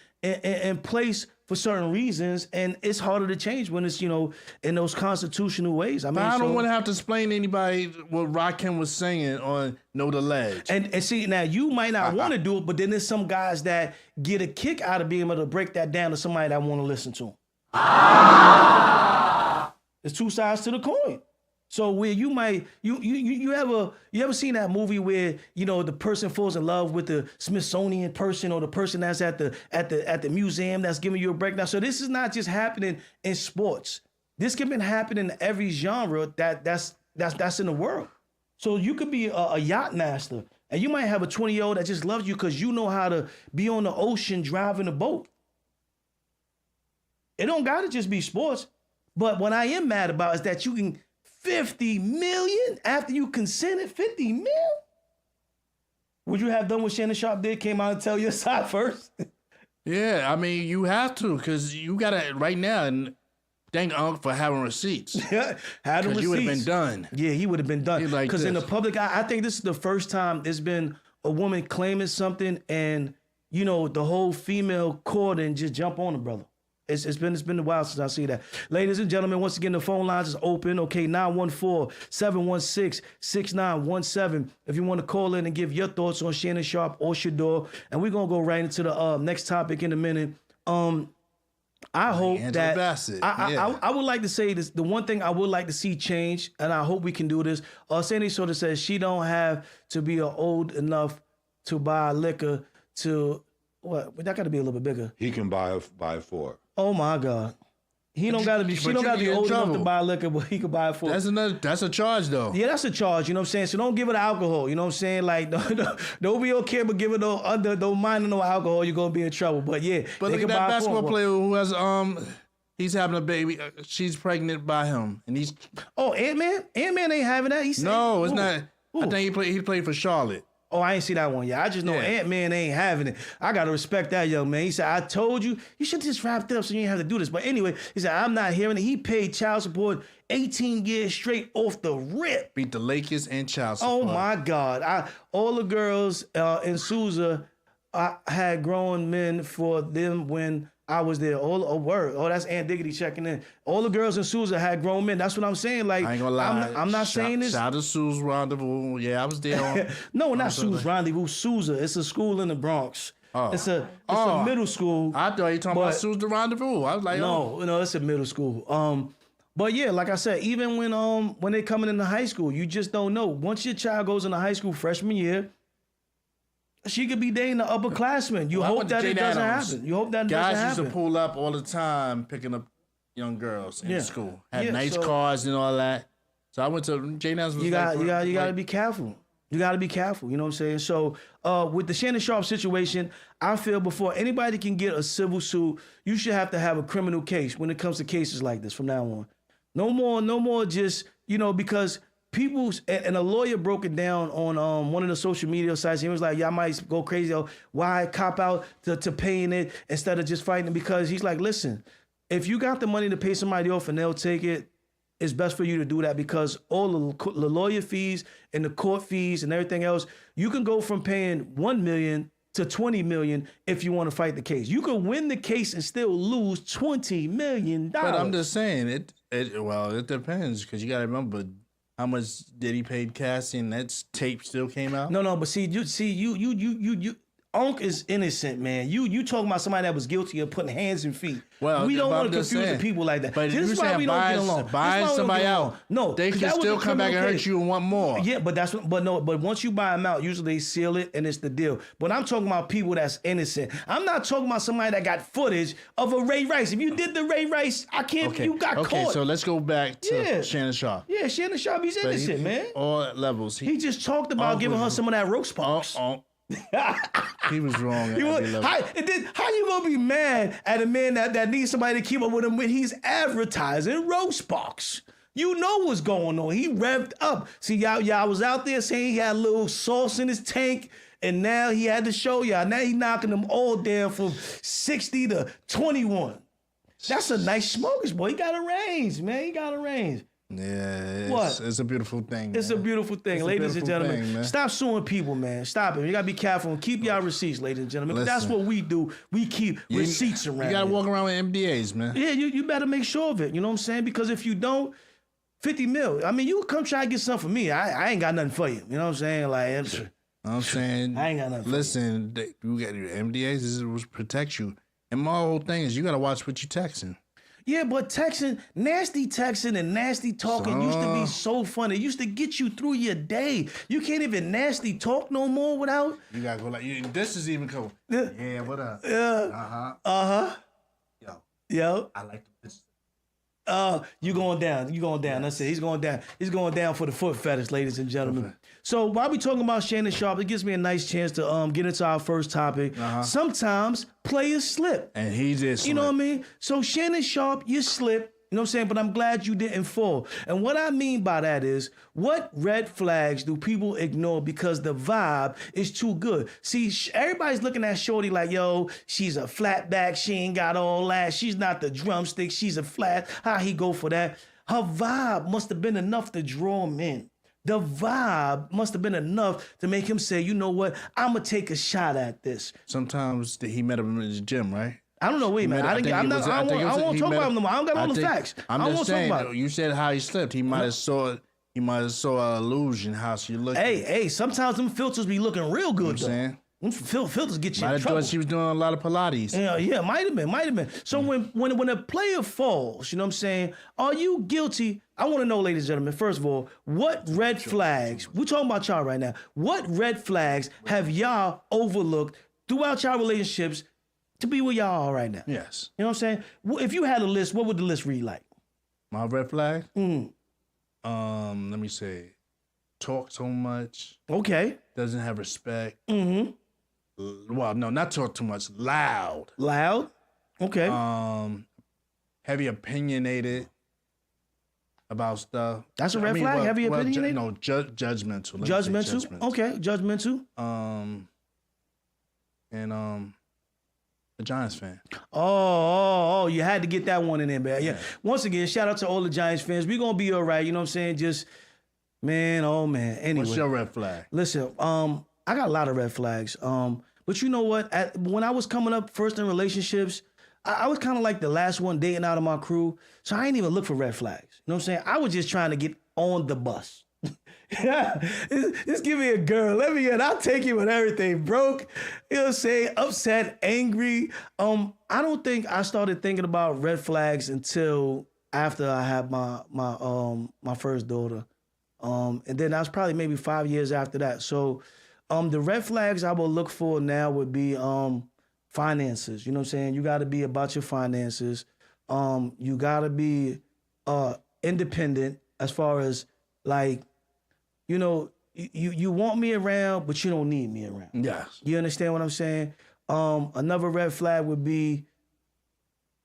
place for certain reasons, and it's harder to change when it's, in those constitutional ways. I mean, I don't want to have to explain to anybody what Rakim was saying on Know the Ledge. And see, now you might not want to do it, but then there's some guys that get a kick out of being able to break that down to somebody that want to listen to them. There's two sides to the coin. So where you might you ever seen that movie where the person falls in love with the Smithsonian person or the person that's at the museum that's giving you a breakdown. So this is not just happening in sports. This can be happening in every genre that's in the world. So you could be a yacht master and you might have a 20-year-old that just loves you because you know how to be on the ocean driving a boat. It don't gotta just be sports. But what I am mad about is that you can 50 million after you consented. 50 mil? Would you have done what Shannon Sharp did? Came out and tell your side first? Yeah, I mean, you have to, because you got to, right now, and thank Unc for having receipts. Yeah, had receipts. You would have been done. Yeah, he would have been done. Because like in the public eye, I think this is the first time there's been a woman claiming something and, the whole female court and just jump on the brother. It's been a while since I see that. Ladies and gentlemen, once again, the phone lines is open. Okay, 914-716-6917. If you want to call in and give your thoughts on Shannon Sharp or Shador. And we're going to go right into the next topic in a minute. I hope that I would like to say this. The one thing I would like to see change, and I hope we can do this. Sandy sort of says she don't have to be old enough to buy liquor to what? That got to be a little bit bigger. He can buy for. Oh my God. He don't gotta be. She don't gotta be old enough to buy liquor, but he could buy it for. That's a charge though. Yeah, that's a charge. You know what I'm saying? So don't give it alcohol. You know what I'm saying? Like don't be okay, but give it don't mind no alcohol. You're gonna be in trouble. But yeah, but look at that basketball player who has he's having a baby. She's pregnant by him, and he's Ant-Man. Ant-Man ain't having that. It's not. I think he played for Charlotte. Oh, I ain't see that one yet. I just know Ant-Man ain't having it. I got to respect that young man. He said, I told you, you should just wrap it up so you ain't have to do this. But anyway, he said, I'm not hearing it. He paid child support 18 years straight off the rip. Beat the Lakers and child support. Oh, my God. All the girls in Sousa, I had grown men for them when I was there. That's Aunt Diggity checking in. All the girls in Sousa had grown men. That's what I'm saying. Like, I ain't gonna lie. I'm not saying this. Shout out to Sue's Rendezvous. Yeah, I was there. No, not Sue's Rendezvous. Sousa. It's a school in the Bronx. Oh. It's a middle school. I thought you talking about Sue's the Rendezvous. I was like, no, it's a middle school. But yeah, like I said, even when they're coming into high school, you just don't know. Once your child goes into high school freshman year, she could be dating the upperclassmen. You hope that it doesn't happen. You hope that doesn't happen. Guys used to pull up all the time picking up young girls in school. Had nice cars and all that. So I went to Jane Adams. You got to be careful. You got to be careful. You know what I'm saying? So with the Shannon Sharp situation, I feel before anybody can get a civil suit, you should have to have a criminal case when it comes to cases like this from now on. No more just, because people, and a lawyer broke it down on one of the social media sites. He was like, I might go crazy. Why cop out to paying it instead of just fighting it? Because he's like, listen, if you got the money to pay somebody off and they'll take it, it's best for you to do that because all the lawyer fees and the court fees and everything else, you can go from paying $1 million to $20 million if you want to fight the case. You can win the case and still lose $20 million. But I'm just saying, it depends because you got to remember, how much did he pay Cassie and that tape still came out? No, but you Unc is innocent, man. You talking about somebody that was guilty of putting hands and feet. Well, we don't want to confuse the people like that. But this is why we don't get along. Buying somebody out, no, they can still come back and hurt you and want more. Yeah, but once you buy them out, usually they seal it and it's the deal. But I'm talking about people that's innocent. I'm not talking about somebody that got footage of a Ray Rice. If you did the Ray Rice, I can't. Okay. You got caught. Okay, so let's go back to Shannon Sharp. Yeah, Shannon Sharp, he's innocent, man. All levels. He just talked about giving her some of that roast sparks. He was wrong. And then how you gonna be mad at a man that needs somebody to keep up with him when he's advertising roast box? You know what's going on. He revved up. See, y'all was out there saying he had a little sauce in his tank, and now he had to show y'all. Now he knocking them all down from 60 to 21. That's a nice smorgasbord. He got a range, man. He got a range. Yeah, it's a beautiful thing. It's a beautiful thing, ladies and gentlemen. Thing, stop suing people, man. Stop it. You gotta be careful and keep y'all receipts, ladies and gentlemen. Listen, that's what we do. We keep receipts around. You gotta walk around with MDAs, man. Yeah, you better make sure of it. You know what I'm saying? Because if you don't, 50 mil. I mean, you come try to get something for me. I ain't got nothing for you. You know what I'm saying? Like, I'm saying, I ain't got nothing. Listen, you got your MDAs. This is what protect you. And my whole thing is you gotta watch what you texting. Yeah, but nasty texting and nasty talking used to be so funny. It used to get you through your day. You can't even nasty talk no more without. You gotta go like, this is even cool. Yeah, what up? Yeah. Yo. I like this. You going down. That's it. He's going down. He's going down for the foot fetish, ladies and gentlemen. Okay. So while we talking about Shannon Sharpe, it gives me a nice chance to get into our first topic. Sometimes players slip. And he did slip. You know what I mean? So Shannon Sharpe, you slip. You know what I'm saying? But I'm glad you didn't fall. And what I mean by that is, what red flags do people ignore because the vibe is too good? See, everybody's looking at Shorty like, yo, she's a flat back. She ain't got all that. She's not the drumstick. She's a flat. How he go for that? Her vibe must have been enough to draw him in. The vibe must have been enough to make him say, you know what? I'm going to take a shot at this. Sometimes he met him in the gym, right? I don't know. Wait, man. I don't want to talk about him no more. I don't got all the facts. I'm just saying. You said how he slipped. He might have saw an illusion how she looked. Hey. Sometimes them filters be looking real good. You know what I'm saying? Filters get you in trouble. She was doing a lot of Pilates. Yeah, might have been. So when a player falls, you know what I'm saying? Are you guilty? I want to know, ladies and gentlemen. First of all, what red flags? We're talking about y'all right now. What red flags have y'all overlooked throughout y'all relationships to be where y'all are right now? Yes. You know what I'm saying? If you had a list, what would the list read like? My red flag? Let me say, talk so much. Okay. Doesn't have respect. Mm-hmm. Well, no, not talk too much. Loud. Okay. Heavy opinionated about stuff. That's a red flag. Heavy opinionated. No, judgmental. Judgmental. Okay, judgmental. And a Giants fan. Oh, you had to get that one in there, man. Yeah. Once again, shout out to all the Giants fans. We're gonna be all right. You know what I'm saying? Just, man, oh man. Anyway. What's your red flag? Listen, I got a lot of red flags. But you know what? When I was coming up first in relationships, I was kind of like the last one dating out of my crew. So I ain't even look for red flags. You know what I'm saying? I was just trying to get on the bus. Just give me a girl. Let me in. I'll take you with everything. Broke, you know what I'm saying? Upset, angry. I don't think I started thinking about red flags until after I had my first daughter. And then that was probably maybe 5 years after that. So the red flags I will look for now would be finances. You know what I'm saying? You got to be about your finances. You got to be independent as far as like, you know, you want me around, but you don't need me around. Yes. You understand what I'm saying? Another red flag would be,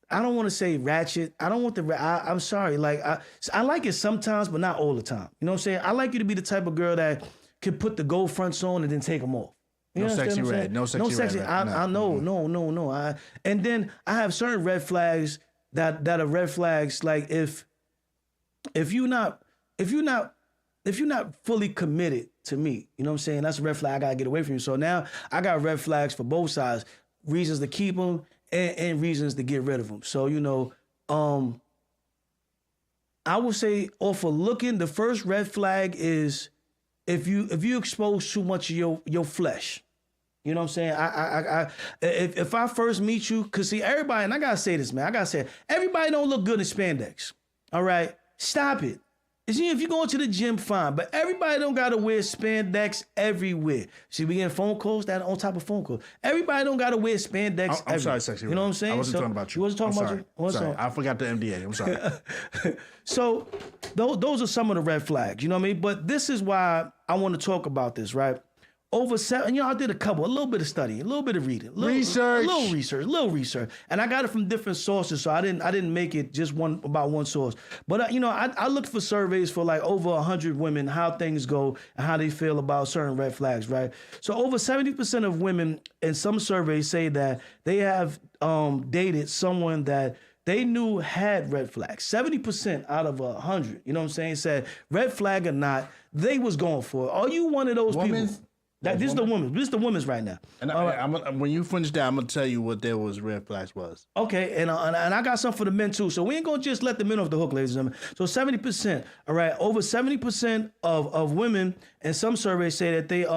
I don't want to say ratchet. I don't want I'm sorry. Like, I like it sometimes, but not all the time. You know what I'm saying? I like you to be the type of girl that could put the gold fronts on and then take them off. You no sexy red. No sexy red. I know. No. And then I have certain red flags that are red flags. Like if you're not fully committed to me, you know what I'm saying? That's a red flag. I gotta get away from you. So now I got red flags for both sides, reasons to keep them and reasons to get rid of them. So, you know, I would say off of looking, the first red flag is if you expose too much of your flesh. You know what I'm saying? If I first meet you, cause see everybody, and I gotta say this, man, everybody don't look good in spandex. All right, stop it. If you going to the gym, fine, but everybody don't gotta wear spandex everywhere. See, we getting phone calls that on top of phone calls. Everybody don't gotta wear spandex. I'm sorry, sexy. You know what I'm saying? I wasn't talking about you. You wasn't talking about you. Sorry, I forgot the MDA. I'm sorry. So those are some of the red flags. You know what I mean? But this is why I want to talk about this, right? over 7, I did a little bit of studying, a little bit of reading, a little research, and I got it from different sources. So I didn't make it just one source. But I looked for surveys for like over 100 women, how things go and how they feel about certain red flags, right? So over 70% of women in some surveys say that they have dated someone that they knew had red flags. 70% out of 100, you know what I'm saying, said red flag or not, they was going for it. Are you one of those people? This is the women. This is the women's right now. And when you finish that, I'm gonna tell you what there was red flags was. Okay, and I got something for the men too. So we ain't gonna just let the men off the hook, ladies and gentlemen. So 70%, all right, over 70% of women in some surveys say that they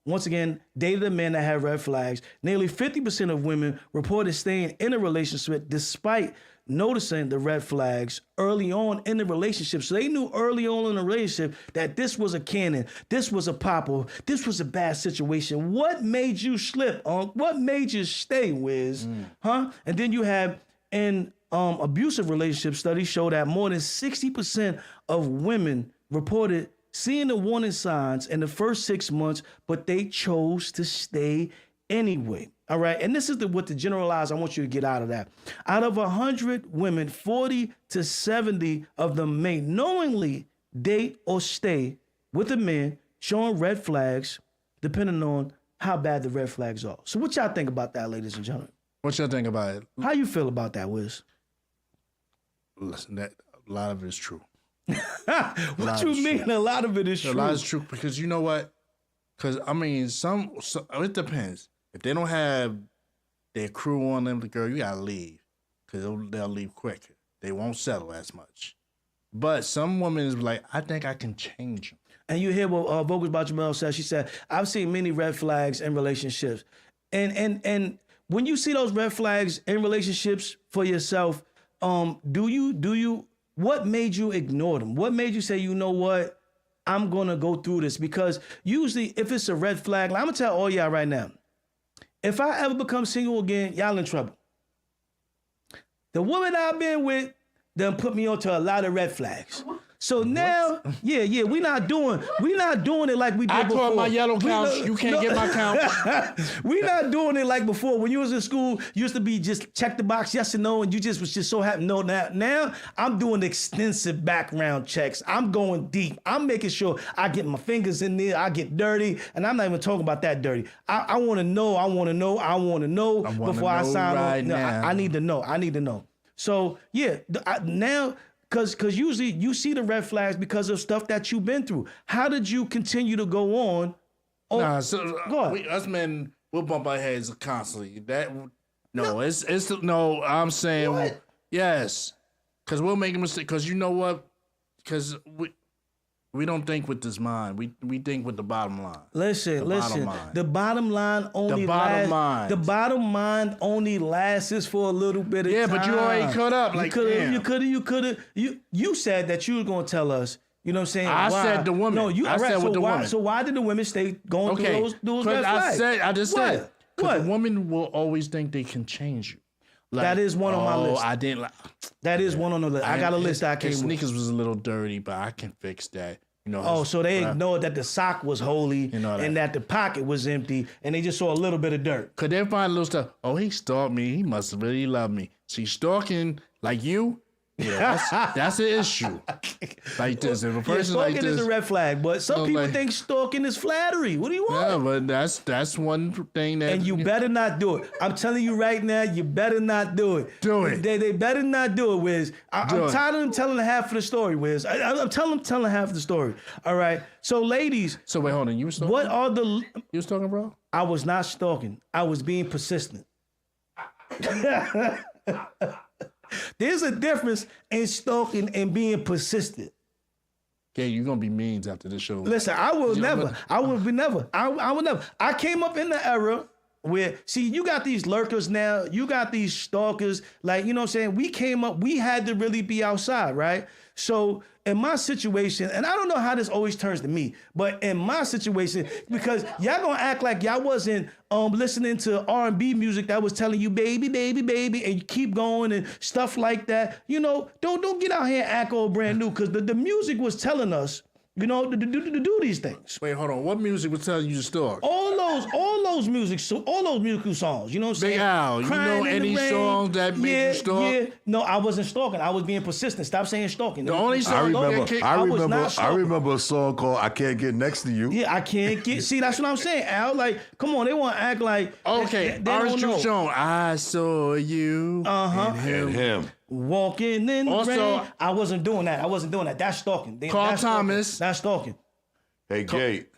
once again dated a man that had red flags. Nearly 50% of women reported staying in a relationship despite noticing the red flags early on in the relationship. So they knew early on in the relationship that this was a cannon, this was a popper, this was a bad situation. What made you slip, What made you stay, Wiz? Huh? And then you have in abusive relationship studies show that more than 60% of women reported seeing the warning signs in the first 6 months, but they chose to stay anyway. All right, and this is what the generalized I want you to get out of that. Out of 100 women, 40 to 70 of them may knowingly date or stay with a man showing red flags, depending on how bad the red flags are. So what y'all think about that, ladies and gentlemen? What y'all think about it? How you feel about that, Wiz? Listen, a lot of it is true. What you mean a lot of it is true? A lot is true because you know what? Because, I mean, some it depends. If they don't have their crew on them, the girl, you gotta leave because they'll leave quick. They won't settle as much. But some women is like, I think I can change them. And you hear what Vocals by Jamel said. She said, I've seen many red flags in relationships. And when you see those red flags in relationships for yourself, do you what made you ignore them? What made you say, you know what? I'm gonna go through this? Because usually if it's a red flag, like, I'm gonna tell all y'all right now, if I ever become single again, y'all in trouble. The woman I've been with done put me onto a lot of red flags. So now, we not doing it like we did before. I tore my yellow couch. You can't get my couch. We not doing it like before. When you was in school, you used to be just check the box, yes or no, and you just was just so happy. No, now I'm doing extensive background checks. I'm going deep. I'm making sure I get my fingers in there. I get dirty, and I'm not even talking about that dirty. I want to know. Before I sign on. No, I need to know. So now. Because usually you see the red flags because of stuff that you've been through. How did you continue to go on? Go ahead. Us men, we'll bump our heads constantly. I'm saying, what? Yes. Because we'll make a mistake. Because you know what? Because we don't think with this mind. We think with the bottom line. Listen. The bottom line only lasts for a little bit of time. Yeah, but you already cut up. You said that you were gonna tell us. You know what I'm saying? I said the woman. No, I said with the woman. So why did the women stay going through those red flags? I just said. Because the woman will always think they can change you. Like, that is one on my list. I didn't like. That is one on the list. I got a list I came with. Sneakers was a little dirty, but I can fix that. So they ignored that the sock was holy and that the pocket was empty, and they just saw a little bit of dirt. Could they find a little stuff? Oh, he stalked me. He must really love me. See, stalking like you, that's an issue. Like this. If a person like this, stalking is a red flag, but some people think stalking is flattery. What do you want? Yeah, but that's one thing that. And you better not do it. I'm telling you right now, you better not do it. Do it. They better not do it, Wiz. I'm tired of them telling half of the story, Wiz. I'm telling half of the story. All right. So, ladies. So wait, hold on. You were stalking? What are the? You were stalking, bro? I was not stalking. I was being persistent. There's a difference in stalking and being persistent. Okay, you're gonna be means after this show. Listen, I will never. I would never. I came up in the era where, see, you got these lurkers now, you got these stalkers, like, you know what I'm saying? We had to really be outside, right? So in my situation, and I don't know how this always turns to me, but in my situation, because y'all gonna act like y'all wasn't listening to R&B music that was telling you baby, baby, baby, and you keep going and stuff like that. Don't get out here and act all brand new, because the music was telling us You know, to do these things. Wait, hold on. What music was telling you to stalk? All those musical songs. You know what I'm saying? Big Al, you Crying know in the any Rain. song that made you stalk? Yeah. No, I wasn't stalking. I was being persistent. Stop saying stalking. The only song I remember a song called "I Can't Get Next to You." Yeah, I can't get. See, that's what I'm saying, Al. Like, come on, they want to act like. Okay, Orange Juice Jones. I saw you. And him. Walking in the Also, rain. I wasn't doing that. That's stalking. Carl Thomas. That's stalking. Hey, Gate.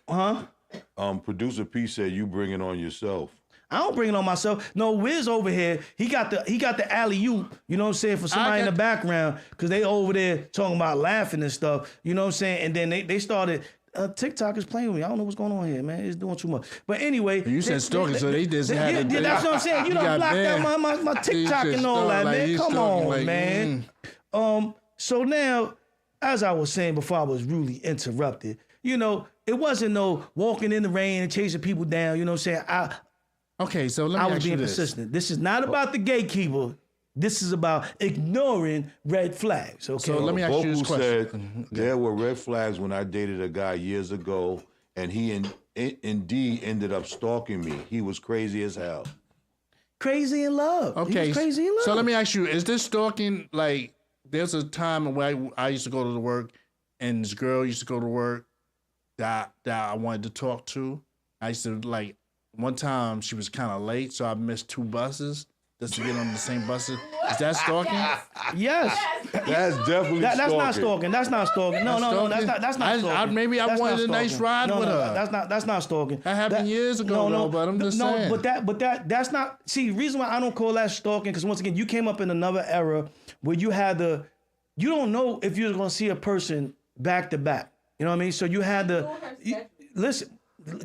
Producer P said you bring it on yourself. I don't bring it on myself. No, Wiz over here, he got the alley-oop, you know what I'm saying, for somebody in the background, because they over there talking about laughing and stuff, you know what I'm saying? And then they started, TikTok is playing with me. I don't know what's going on here, man. It's doing too much. But anyway. You said stalking, so they just had yeah, that's what I'm saying. You don't block out my TikTok and all that, man. Come on, man. So now, as I was saying before I was rudely interrupted, you know, it wasn't no walking in the rain and chasing people down, you know what I'm saying? Okay, so let me I was being persistent. This is not about the gatekeeper. This is about ignoring red flags. Okay. So let me ask you this question. Said there were red flags when I dated a guy years ago, and he indeed ended up stalking me. He was crazy as hell. Crazy in love. Okay. He was crazy in love. So let me ask you: is this stalking like? There's a time when I used to go to work, and this girl used to go to work that I wanted to talk to. I used to like. One time she was kind of late, so I missed 2 buses just to get on the same buses. Is that stalking? Yes. That's definitely that's stalking. not stalking. That's not stalking. No, that's not stalking. Maybe I wanted a nice ride with her. That's not stalking. That happened years ago, but I'm just saying. That's not. See, the reason why I don't call that stalking, because once again, you came up in another era where you don't know if you're going to see a person back to back. You know what I mean? So you had to listen.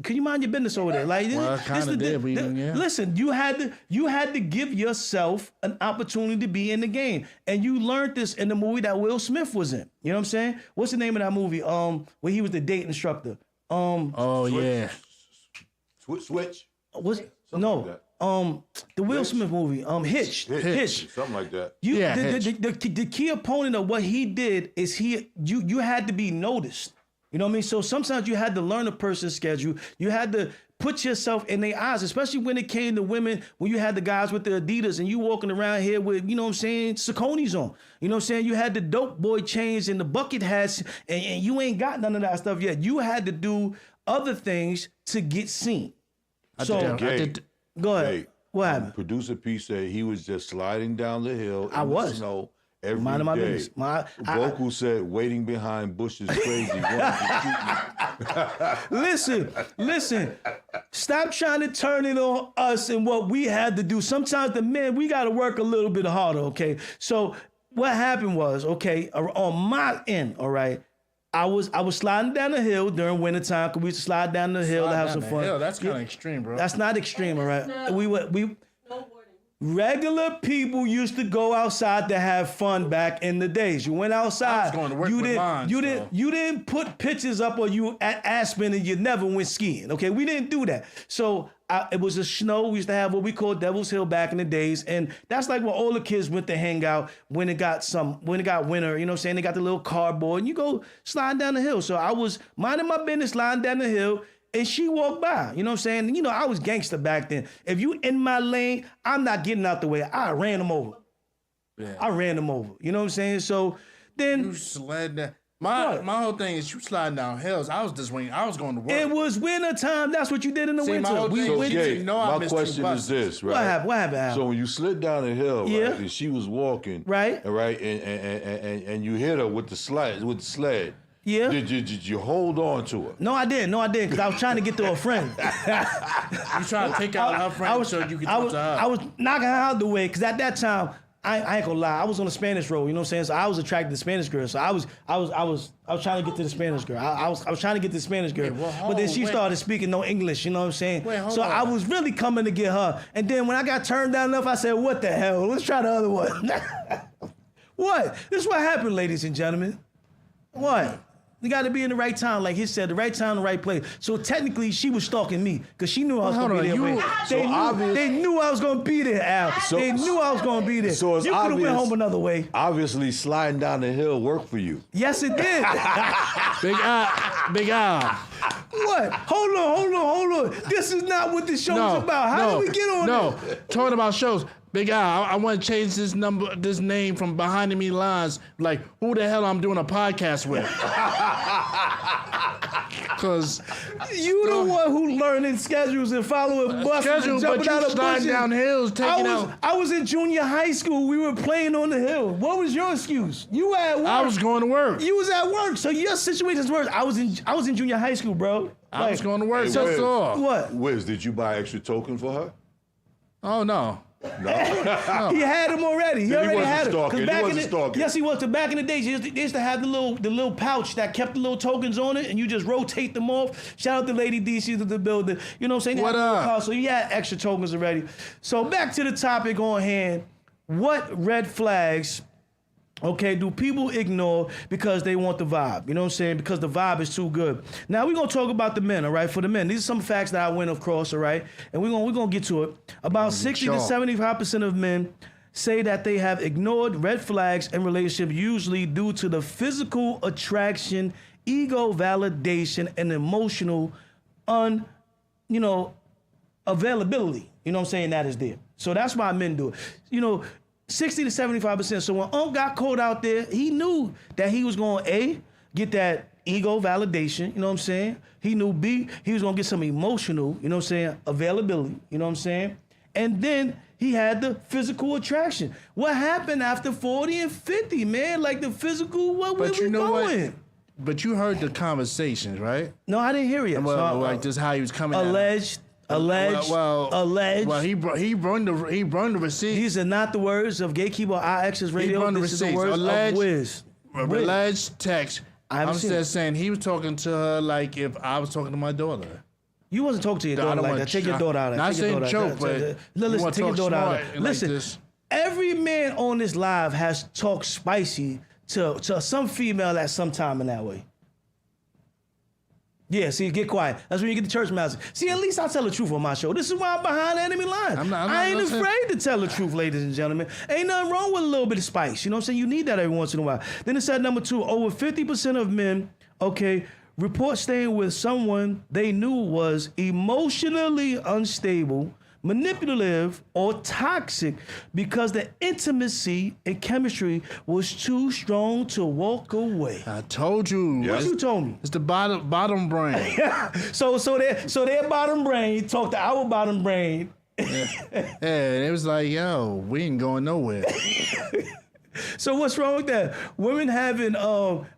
Can you mind your business over there? Like, well, I kind of did. Listen, you had to give yourself an opportunity to be in the game, and you learned this in the movie that Will Smith was in. You know what I'm saying? What's the name of that movie? Where he was the date instructor. Yeah. Switch. The Will Smith movie. Hitch. Something like that. The key opponent of what he did is you had to be noticed. You know what I mean? So sometimes you had to learn a person's schedule. You had to put yourself in their eyes, especially when it came to women, when you had the guys with the Adidas and you walking around here with, you know what I'm saying, Sauconys on. You know what I'm saying? You had the dope boy chains and the bucket hats, and you ain't got none of that stuff yet. You had to do other things to get seen. Go ahead. What happened? Producer P said he was just sliding down the hill in the snow. Every Mind my day. business. ROKU said waiting behind bushes crazy. Listen. Stop trying to turn it on us and what we had to do. Sometimes the men, we got to work a little bit harder, okay? So what happened was, okay, on my end, all right, I was sliding down the hill during wintertime because we used to slide down the hill to have some fun. That's kind of extreme, bro. That's not extreme, all right? Regular people used to go outside to have fun back in the days. You went outside. I was going to work with mine. You didn't put pictures up or you at Aspen and you never went skiing. Okay, we didn't do that. So it was a snow. We used to have what we called Devil's Hill back in the days, and that's like where all the kids went to hang out when it got winter. You know what I'm saying? They got the little cardboard and you go sliding down the hill. So I was minding my business, sliding down the hill. And she walked by, you know what I'm saying? You know, I was gangster back then. If you in my lane, I'm not getting out the way. I ran them over. Yeah. I ran them over. You know what I'm saying? So then you slid down. My whole thing is you sliding down hills. I was just waiting. I was going to work. It was winter time. That's what you did in the winter. My question is this, right? What happened? So when you slid down the hill, right, and she was walking, right, and you hit her with the sled. Yeah. Did you hold on to her? No, I didn't, because I was trying to get to a friend. You trying to take out her friend so you could talk to her? I was knocking her out the way, because at that time, I ain't gonna lie, I was on the Spanish road, you know what I'm saying? So I was attracted to Spanish girls. So I was trying to get to the Spanish girl. I was trying to get to the Spanish girl. But then she started speaking no English, you know what I'm saying? So I was really coming to get her. And then when I got turned down enough, I said, what the hell? Let's try the other one. What? This is what happened, ladies and gentlemen. What? You got to be in the right time, like he said, the right time, the right place. So technically, she was stalking me because she knew I was going to be there. They knew I was going to be there, Al. They knew I was going to be there. So it's you could have went home another way. Obviously, sliding down the hill worked for you. Yes, it did. Big Al. What? Hold on. This is not what the show is about. How did we get on this? No, talking about shows. Big Al, I want to change this name from Behind Enemy Lines. Like, who the hell I'm doing a podcast with? Because you the one who learning schedules and following buses and jumping out of bushes. Down hills, I was in junior high school. We were playing on the hill. What was your excuse? You at work. I was going to work. You was at work, so your situation's worse. I was in junior high school, bro. I was going to work. Hey, That's all. What? Wiz, did you buy extra token for her? Oh no. No. He had him already. He already had him. Stalking. He wasn't stalking. Yes, he was. Back in the days, they used to have the little pouch that kept the little tokens on it, and you just rotate them off. Shout out to Lady D, she's in the building. You know what I'm saying? What up? So you had extra tokens already. So back to the topic on hand. What red flags, okay, do people ignore because they want the vibe? You know what I'm saying? Because the vibe is too good. Now we're gonna talk about the men, all right? For the men, these are some facts that I went across, all right? And we're gonna get to it. About 60 to 75% of men say that they have ignored red flags in relationships, usually due to the physical attraction, ego validation, and emotional availability. You know what I'm saying? That is there. So that's why men do it. 60 to 75%. So when got caught out there, he knew that he was going to get that ego validation, you know what I'm saying? He knew B, he was going to get some emotional, you know what I'm saying, availability, you know what I'm saying? And then he had the physical attraction. What happened after 40 and 50, man? Like the physical, where we going? What? But you heard the conversations, right? No, I didn't hear it. Well, like just how he was coming alleged. Alleged. Well, he burned the receipts. These are not the words of Gatekeeper IAXISRADIO. He burned the receipts. Is the words of Wiz. Alleged text. I'm just saying he was talking to her like if I was talking to my daughter. You wasn't talking to your daughter like that. Take your daughter out of it. Not saying joke, but listen, take your daughter out of it. Listen, like every man on this live has talked spicy to some female at some time in that way. Yeah, see, get quiet. That's when you get the church mouse. See, at least I tell the truth on my show. This is why I'm behind the enemy lines. I ain't afraid to tell the truth, ladies and gentlemen. Ain't nothing wrong with a little bit of spice. You know what I'm saying? You need that every once in a while. Then it said number 2, over 50% of men, report staying with someone they knew was emotionally unstable, manipulative, or toxic because the intimacy and chemistry was too strong to walk away. I told you. What you told me? It's the bottom brain. So their bottom brain talked to our bottom brain. Yeah, and it was like, yo, we ain't going nowhere. So what's wrong with that? Women having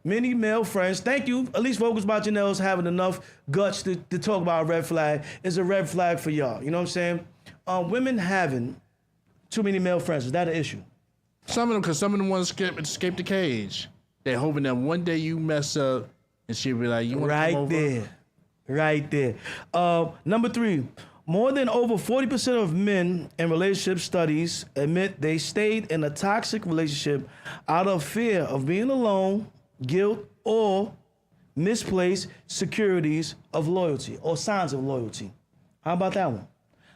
many male friends. Thank you. At least Vocals by Janelle's having enough guts to talk about a red flag is a red flag for y'all. You know what I'm saying? Women having too many male friends, is that an issue? Some of them, because some of them want to escape the cage. They're hoping that one day you mess up and she'll be like, you want to come over? Right there. Number 3, more than over 40% of men in relationship studies admit they stayed in a toxic relationship out of fear of being alone, guilt, or misplaced securities of loyalty or signs of loyalty. How about that one?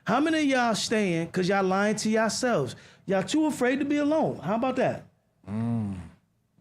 How many of y'all staying because y'all lying to yourselves? Y'all too afraid to be alone. How about that?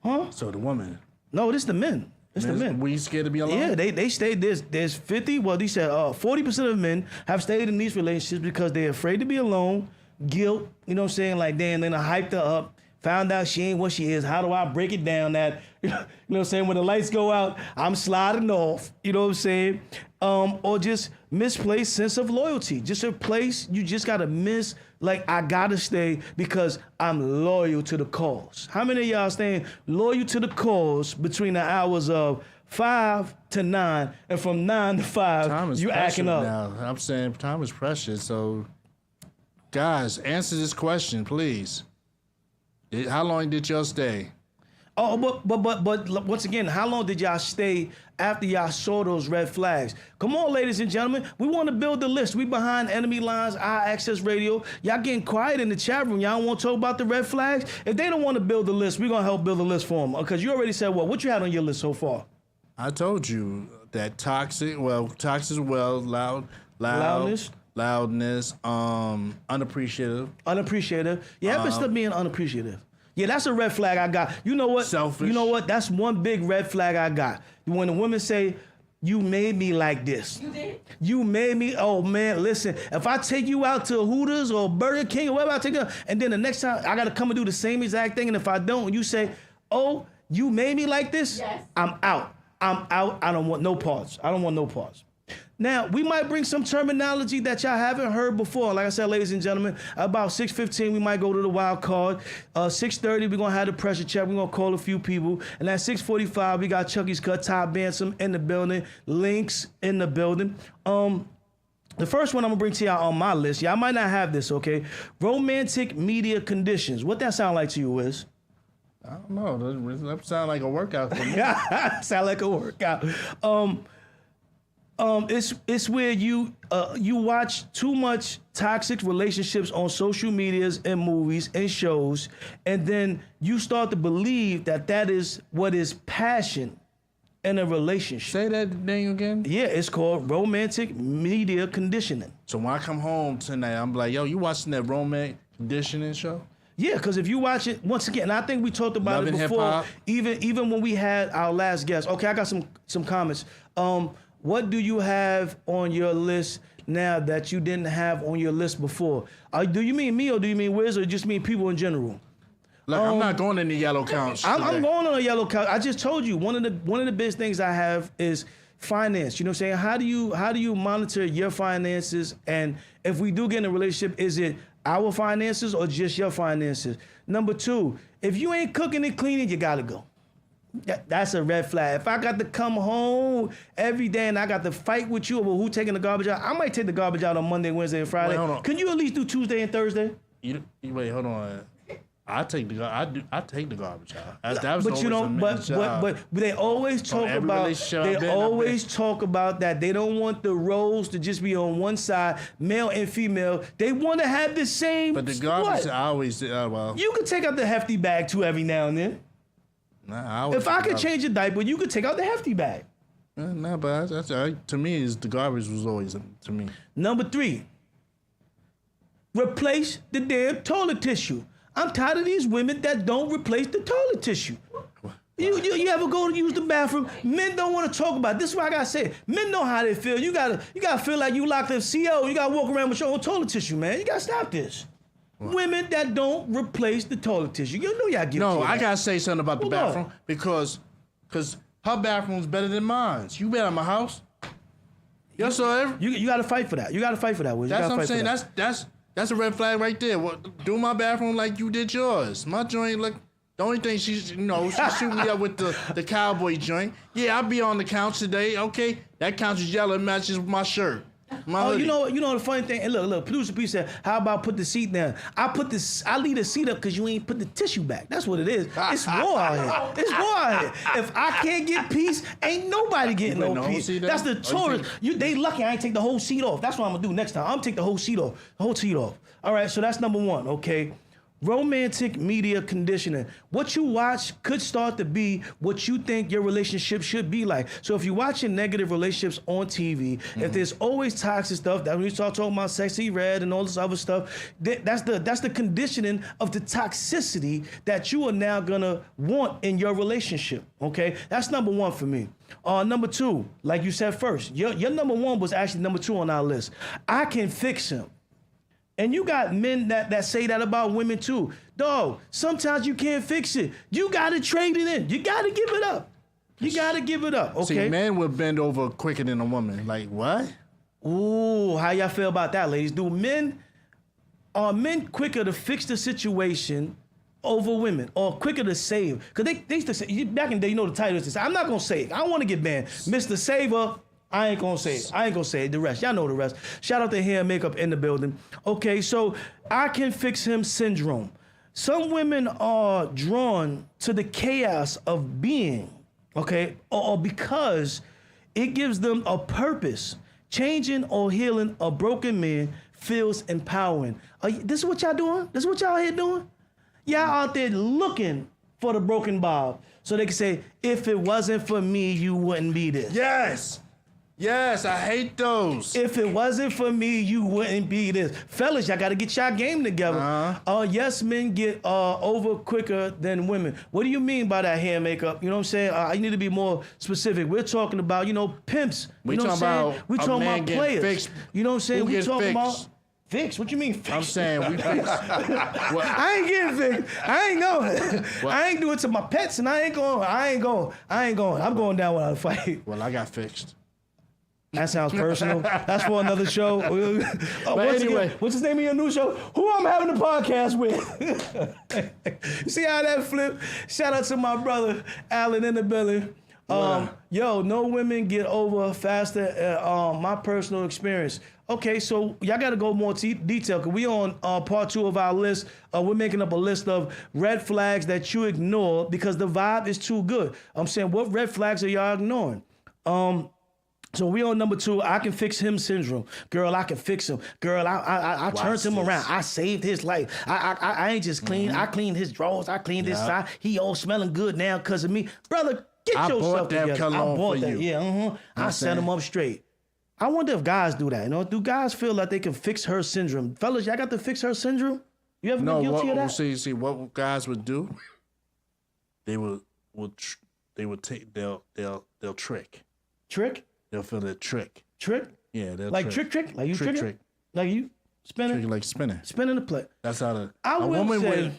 Huh? So the woman. No, this the men. It's the men. We scared to be alone? Yeah, they stayed. There's 50. Well, they said 40% of men have stayed in these relationships because they're afraid to be alone, guilt. You know what I'm saying? Like, damn, then I hyped her up, found out she ain't what she is. How do I break it down? That you know what I'm saying? When the lights go out, I'm sliding off. You know what I'm saying? Or just misplaced sense of loyalty. Just a place you just gotta miss. Like, I gotta stay because I'm loyal to the cause. How many of y'all staying loyal to the cause between the hours of 5 to 9, and from 9 to 5, you acting up? Now. I'm saying time is precious, so guys, answer this question, please. How long did y'all stay? Oh, but once again, how long did y'all stay after y'all saw those red flags? Come on, ladies and gentlemen. We want to build the list. We behind Enemy Lines, IAXISRADIO. Y'all getting quiet in the chat room. Y'all don't want to talk about the red flags? If they don't want to build the list, we're going to help build the list for them. Because you already said what you had on your list so far? I told you that toxic, loudness, unappreciative. Yeah, but still being unappreciative. Yeah, that's a red flag I got. You know what? Selfish. You know what? That's one big red flag I got. When the women say, you made me like this. You did? You made me, oh man, listen, if I take you out to Hooters or Burger King or wherever I take you, and then the next time I gotta come and do the same exact thing, and if I don't, you say, oh, you made me like this? Yes. I'm out. I don't want no parts. Now, we might bring some terminology that y'all haven't heard before. Like I said, ladies and gentlemen, about 6:15, we might go to the wild card. 6:30, we're going to have the pressure check. We're going to call a few people. And at 6:45, we got Chucky's Cut, Ty Bansom in the building, Links in the building. The first one I'm going to bring to y'all on my list, y'all might not have this, okay? Romantic media conditions. What that sound like to you, Wiz? I don't know. That sounds like a workout for me. Sound like a workout. It's where you watch too much toxic relationships on social medias and movies and shows, and then you start to believe that is what is passion in a relationship. Say that name again. Yeah, it's called romantic media conditioning. So when I come home tonight, I'm like, yo, you watching that romantic conditioning show? Yeah, because if you watch it, once again, and I think we talked about Love it and before, hip-hop. even when we had our last guest. Okay, I got some comments. What do you have on your list now that you didn't have on your list before? Do you mean me or do you mean Wiz or just mean people in general? Look, I'm not going in the yellow couch. I'm going on a yellow couch. I just told you one of the biggest things I have is finance. You know what I'm saying? How do you monitor your finances? And if we do get in a relationship, is it our finances or just your finances? Number two, if you ain't cooking and cleaning, you gotta go. That's a red flag. If I got to come home every day and I got to fight with you over who taking the garbage out, I might take the garbage out on Monday, Wednesday, and Friday. Wait, hold on. Can you at least do Tuesday and Thursday? Wait, hold on. I take the garbage out. That was But you don't. But they always talk about. They always talk about that. They don't want the roles to just be on one side, male and female. They want to have the same. But the garbage, I always You can take out the hefty bag too every now and then. Nah, if I could change a diaper, you could take out the hefty bag. Nah, but that's to me is the garbage was always to me. Number 3, replace the damn toilet tissue. I'm tired of these women that don't replace the toilet tissue. You ever go to use the bathroom? Men don't want to talk about it. This is what I gotta say. Men know how they feel. You gotta feel like you locked in CO. You gotta walk around with your own toilet tissue, man. You gotta stop this. Women that don't replace the toilet tissue. You know y'all get No, I gotta say something about the bathroom because her bathroom's better than mine. You been at my house. You gotta fight for that. You gotta fight for that. Wiz. That's what I'm saying. That's a red flag right there. Do my bathroom like you did yours. My joint look. The only thing she shoot me up with the cowboy joint. Yeah, I'll be on the couch today. Okay, that couch is yellow. It matches with my shirt. You know the funny thing. And look, producer P said, "How about put the seat down?" I leave the seat up because you ain't put the tissue back. That's what it is. It's war out here. It's war out here. If I can't get peace, ain't nobody getting no peace. That's the tourist. They lucky I ain't take the whole seat off. That's what I'm gonna do next time. I'm gonna take the whole seat off. All right, so that's number 1. Okay. Romantic media conditioning. What you watch could start to be what you think your relationship should be like. So if you're watching negative relationships on TV, if there's always toxic stuff, that when you start talking about Sexy Red and all this other stuff, that's the conditioning of the toxicity that you are now gonna want in your relationship. Okay, that's number 1 for me. Number 2, like you said first, your number 1 was actually number 2 on our list. I can fix him. And you got men that say that about women too. Dog, sometimes you can't fix it. You gotta trade it in. You gotta give it up. Okay. See, men will bend over quicker than a woman. Like what? Ooh, how y'all feel about that, ladies? Are men quicker to fix the situation over women, or quicker to save? Because they used to say, back in the day, you know the title is to say, I'm not gonna say it. I don't want to get banned. Mr. Saver. I ain't gonna say it. The rest. Y'all know the rest. Shout out to Hair and Makeup in the building. Okay, so I can fix him syndrome. Some women are drawn to the chaos of being, okay, or because it gives them a purpose. Changing or healing a broken man feels empowering. This is what y'all doing? This is what y'all here doing? Y'all out there looking for the broken Bob. So they can say, if it wasn't for me, you wouldn't be this. Yes. Yes, I hate those. If it wasn't for me, you wouldn't be this. Fellas, y'all got to get y'all game together. Yes, men get over quicker than women. What do you mean by that hair makeup? You know what I'm saying? I need to be more specific. We're talking about, pimps. We you know talking what I'm saying? about We a talking man about getting players. fixed. You know what I'm saying? Who We gets talking fixed? about fix. What you mean fix? I'm saying we fix. I ain't getting fixed. I ain't going. I ain't doing it to my pets, and I ain't going. I'm going down without a fight. Well, I got fixed. That sounds personal. That's for another show. Anyway. What's his name in your new show? Who I'm having a podcast with? See how that flip? Shout out to my brother, Alan, in the building. No women get over faster. My personal experience. Okay, so y'all got to go more detail because we on part 2 of our list. We're making up a list of red flags that you ignore because the vibe is too good. I'm saying, what red flags are y'all ignoring? So we on number 2, I can fix him syndrome. Girl, I can fix him. Girl, I turned him around. I saved his life. I ain't just clean. I cleaned his drawers. I cleaned his side. He all smelling good now because of me. Brother, get yourself together. I bought that. Yeah, I set him up straight. I wonder if guys do that. Do guys feel like they can fix her syndrome? Fellas, y'all got the fix her syndrome? You ever been guilty of that? See, what guys would do? They'll trick. Trick? They'll feel that trick. Trick? Yeah, they'll like trick. Trick? Like you trick? Like you spinning? Trick like spinning. Spinning the plate. That's how a woman would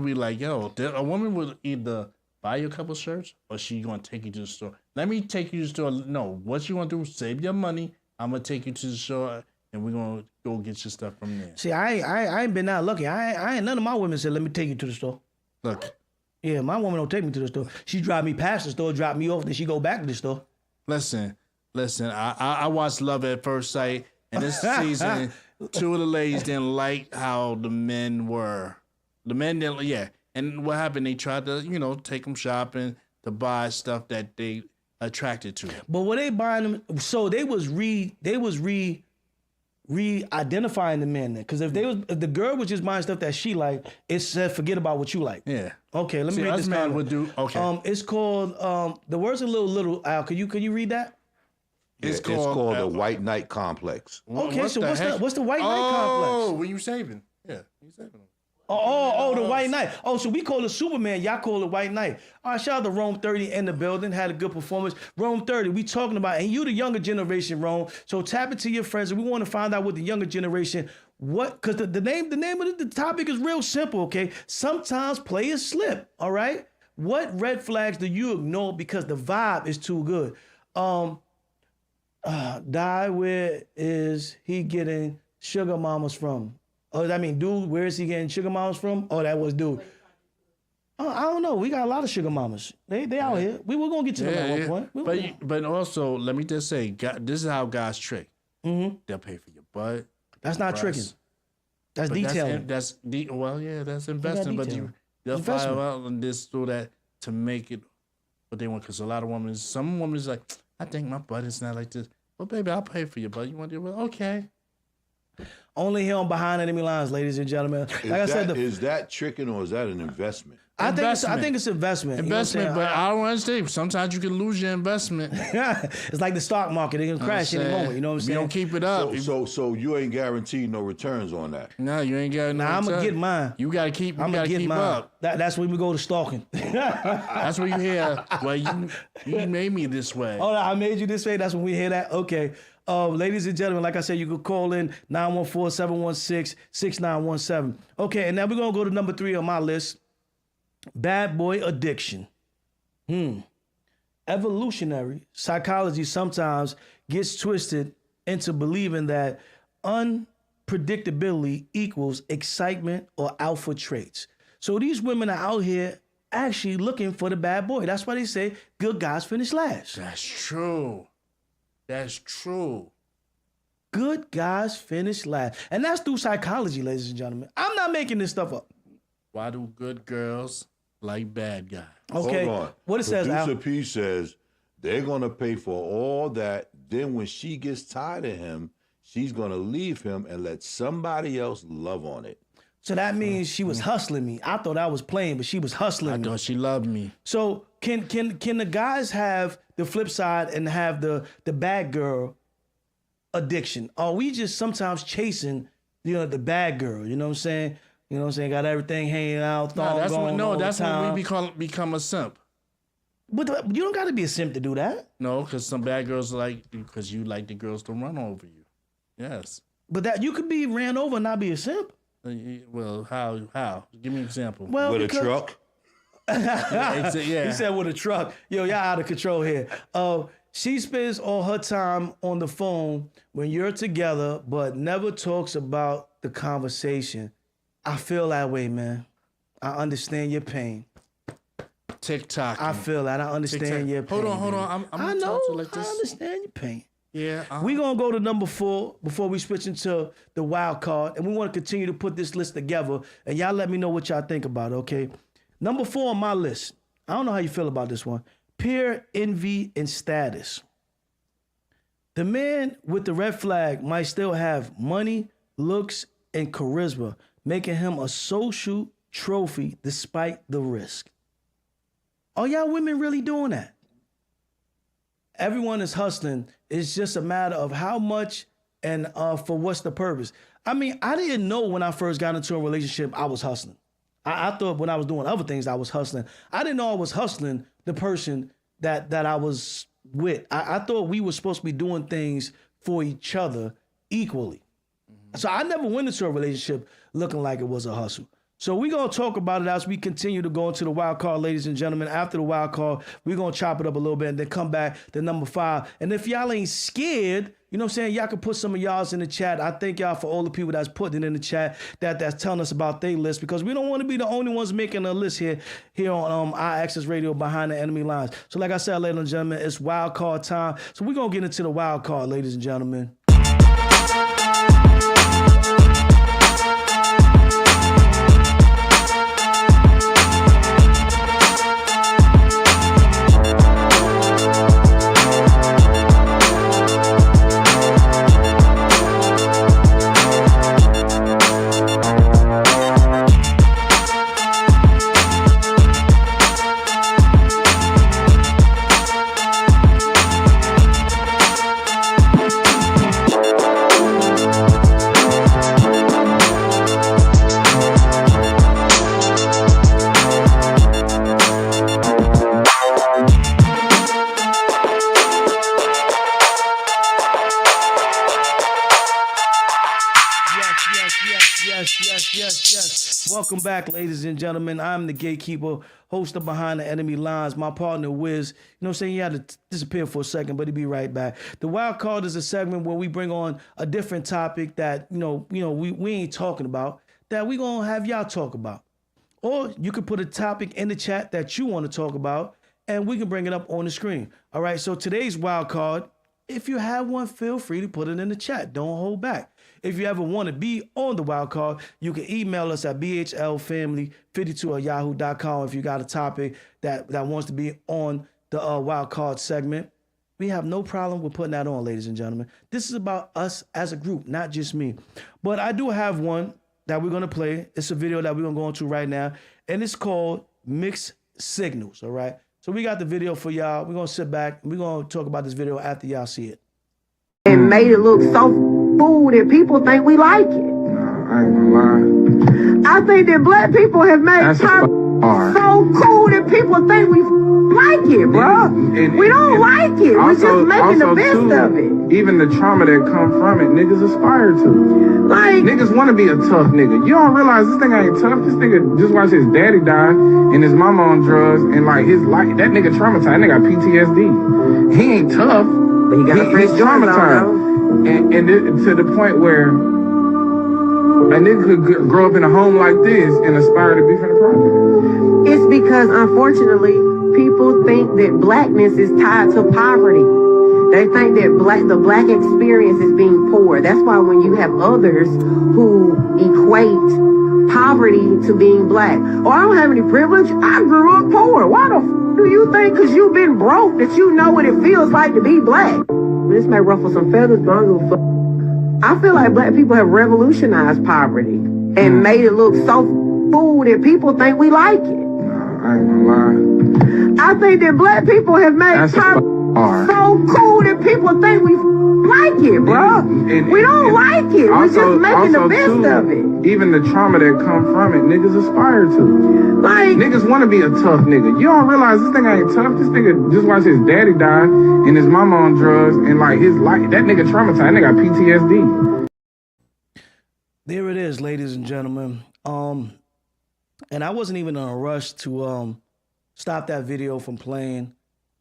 be like, a woman would either buy you a couple shirts or she gonna take you to the store. Let me take you to the store. No, what you gonna do? Save your money. I'm gonna take you to the store and we're gonna go get your stuff from there. See, I ain't been that lucky. I ain't none of my women said, let me take you to the store. Look. Yeah, my woman don't take me to the store. She drive me past the store, drop me off, then she go back to the store. Listen, I watched Love at First Sight, and this season, 2 of the ladies didn't like how the men were. The men didn't, yeah. And what happened? They tried to, take them shopping to buy stuff that they attracted to. But were they buying them? So they was re-identifying the men then. Because if the girl was just buying stuff that she liked, it said forget about what you like. Yeah. Okay, let me read this. Man would do. Okay. It's called the word's a little. Al, can you read that? Yeah, it's called the White Knight Complex. Okay, what's the White Knight Complex? Oh, when you saving? Yeah, you saving them. The White Knight. Oh, so we call it Superman. Y'all call it White Knight. All right, shout out to Rome 30 in the building. Had a good performance. Rome 30, we talking about, and you the younger generation, Rome. So tap into your friends, and we want to find out what the younger generation, because the name of the topic is real simple, okay? Sometimes players slip, all right? What red flags do you ignore because the vibe is too good? Where is he getting sugar mamas from? Oh, I mean, dude, where is he getting sugar mamas from? Oh, that was dude. I don't know. We got a lot of sugar mamas. They out here. We were gonna get to them at one point. But also, let me just say, this is how guys trick. Mm-hmm. They'll pay for your butt. That's not tricking. That's detailing. That's investing. But they'll file out on this so that to make it what they want. Because a lot of women, some women is like, I think my butt is not like this. Well, baby, I'll pay for your butt. You want to do it? Okay. Only here on Behind Enemy Lines, ladies and gentlemen. Is that tricking or is that an investment? I think it's investment. Investment, but I don't understand. Sometimes you can lose your investment. It's like the stock market; it can crash any moment. You know what I'm saying? You don't keep it up. So you ain't guaranteed no returns on that. No, you ain't got no. I'm gonna get mine. You gotta keep. I'm gonna keep up. That's when we go to stalking. That's when you hear. Well, you made me this way. Oh, I made you this way. That's when we hear that. Okay. Ladies and gentlemen, like I said, you could call in 914-716-6917. Okay, and now we're going to go to number 3 on my list. Bad boy addiction. Evolutionary psychology sometimes gets twisted into believing that unpredictability equals excitement or alpha traits. So these women are out here actually looking for the bad boy. That's why they say good guys finish last. That's true. That's true. Good guys finish last. And that's through psychology, ladies and gentlemen. I'm not making this stuff up. Why do good girls like bad guys? Okay. Hold on. What it says, Al? Producer P says they're going to pay for all that. Then when she gets tired of him, she's going to leave him and let somebody else love on it. So that means she was hustling me. I thought I was playing, but she was hustling me. I thought she loved me. So can the guys have the flip side and have the bad girl addiction? Are we just sometimes chasing, the bad girl? You know what I'm saying? You know what I'm saying? Got everything hanging out, That's time. when we become a simp. But you don't got to be a simp to do that. No, because some bad girls because you like the girls to run over you. Yes. But that you could be ran over and not be a simp. Well, how? Give me an example. Well, With a truck? Yeah. He said with a truck. Yo, y'all out of control here. She spends all her time on the phone when you're together, but never talks about the conversation. I feel that way, man. I understand your pain. TikTok. I feel that. I understand your pain. Hold on. I know. I understand your pain. Yeah. We're going to go to number 4 before we switch into the wild card. And we want to continue to put this list together. And y'all let me know what y'all think about it, okay? Number 4 on my list. I don't know how you feel about this one. Peer envy and status. The man with the red flag might still have money, looks, and charisma, making him a social trophy despite the risk. Are y'all women really doing that? Everyone is hustling. It's just a matter of how much and for what's the purpose. I mean, I didn't know when I first got into a relationship I was hustling. I thought when I was doing other things I was hustling. I didn't know I was hustling the person that I was with. I thought we were supposed to be doing things for each other equally. So I never went into a relationship looking like it was a hustle. So we're going to talk about it as we continue to go into the wild card, ladies and gentlemen. After the wild card, we're going to chop it up a little bit and then come back to number 5. And if y'all ain't scared, you know what I'm saying, y'all can put some of y'all's in the chat. I thank y'all for all the people that's putting it in the chat that's telling us about their list, because we don't want to be the only ones making a list here on IAXISRADIO Behind the Enemy Lines. So like I said, ladies and gentlemen, it's wild card time. So we're going to get into the wild card, ladies and gentlemen. Yes. Welcome back, ladies and gentlemen. I'm the gatekeeper, host of Behind the Enemy Lines. My partner, Wiz. You know what I'm saying? He had to disappear for a second, but he'll be right back. The Wild Card is a segment where we bring on a different topic that, we ain't talking about, that we gonna have y'all talk about. Or you could put a topic in the chat that you want to talk about, and we can bring it up on the screen. All right, so today's Wild Card, if you have one, feel free to put it in the chat. Don't hold back. If you ever want to be on the wild card, you can email us at bhlfamily52@yahoo.com if you got a topic that wants to be on the wild card segment. We have no problem with putting that on, ladies and gentlemen. This is about us as a group, not just me. But I do have one that we're going to play. It's a video that we're going to go into right now, and it's called Mixed Signals, all right? So we got the video for y'all. We're going to sit back, and we're going to talk about this video after y'all see it. And made it look so cool that people think we like it. Nah, I ain't gonna lie. I think that black people have made pop so cool that people think we like it, bro. We don't like it. We're just making the best of it. Even the trauma that come from it, niggas aspire to. Like, niggas want to be a tough nigga. You don't realize this nigga ain't tough. This nigga just watched his daddy die and his mama on drugs, and like his life, that nigga traumatized. That nigga got PTSD. He ain't tough. But he got he's traumatized. And to the point where a nigga could grow up in a home like this and aspire to be from the project. It's because, unfortunately, people think that blackness is tied to poverty. They think that the black experience is being poor. That's why when you have others who equate poverty to being black, or I don't have any privilege, I grew up poor. Why the f do you think because you've been broke that you know what it feels like to be black? This may ruffle some feathers, but I don't give a fuck. I feel like black people have revolutionized poverty. and made it look so cool that people think we like it. I ain't gonna lie. I think that black people have made pop so cool that people think we like it, bro. We don't like it. We're just making the best of it. Even the trauma that come from it, niggas aspire to. Like, niggas want to be a tough nigga. You don't realize this nigga ain't tough. This nigga just watched his daddy die and his mama on drugs and like his life. That nigga traumatized. That nigga got PTSD. There it is, ladies and gentlemen. And I wasn't even in a rush to stop that video from playing.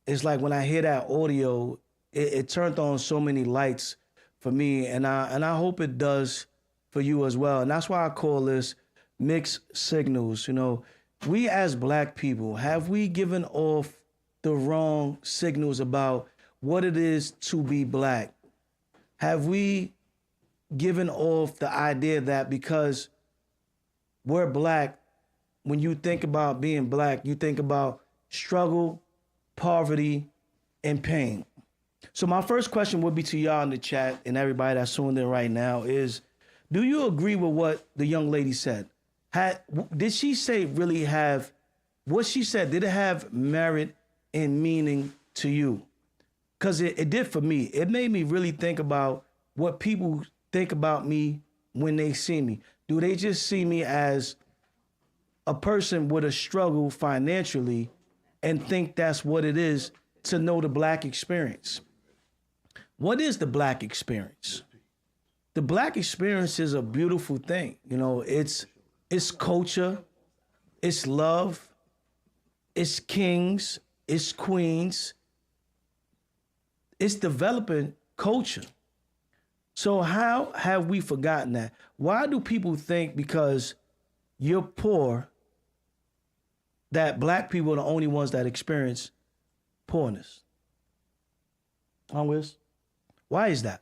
It's like when I hear that audio, it turned on so many lights for me, and I hope it does for you as well. And that's why I call this mixed signals. You know, we as black people, have we given off the wrong signals about what it is to be black? Have we given off the idea that because we're black, when you think about being black, you think about struggle, poverty, and pain? So my first question would be to y'all in the chat and everybody that's tuned in right now is, do you agree with what the young lady said? Did she say really have, what she said, did it have merit and meaning to you? Because it did for me. It made me really think about what people think about me when they see me. Do they just see me as a person with a struggle financially and think that's what it is to know the black experience? What is the black experience? The black experience is a beautiful thing. You know, it's culture, it's love, it's kings, it's queens, it's developing culture. So how have we forgotten that? Why do people think because you're poor that black people are the only ones that experience poorness? Why is that?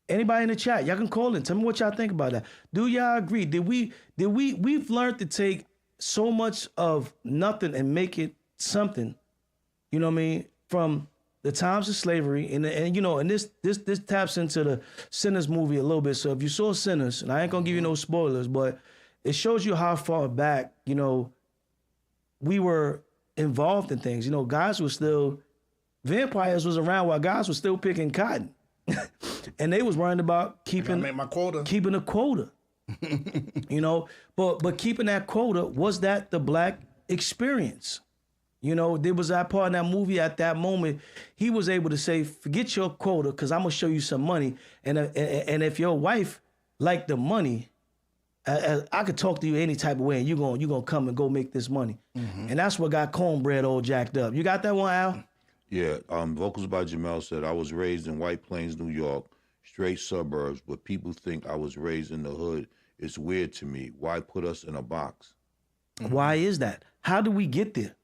Anybody in the chat, y'all can call in. Tell me what y'all think about that. Do y'all agree? We've learned to take so much of nothing and make it something, you know what I mean, from the times of slavery, and you know, and this taps into the Sinners movie a little bit. So if you saw Sinners, and I ain't gonna give you no spoilers, but it shows you how far back, you know, we were involved in things. You know, guys were still, vampires was around while guys were still picking cotton. And they was worrying about keeping a quota. You know, but keeping that quota, was that the black experience? You know, there was that part in that movie at that moment, he was able to say, forget your quota, because I'm going to show you some money. And if your wife liked the money, I could talk to you any type of way, and you're gonna come and go make this money. Mm-hmm. And that's what got Cornbread all jacked up. You got that one, Al? Yeah, vocals by Jamel said, I was raised in White Plains, New York, straight suburbs, but people think I was raised in the hood. It's weird to me. Why put us in a box? Why is that? How do we get there?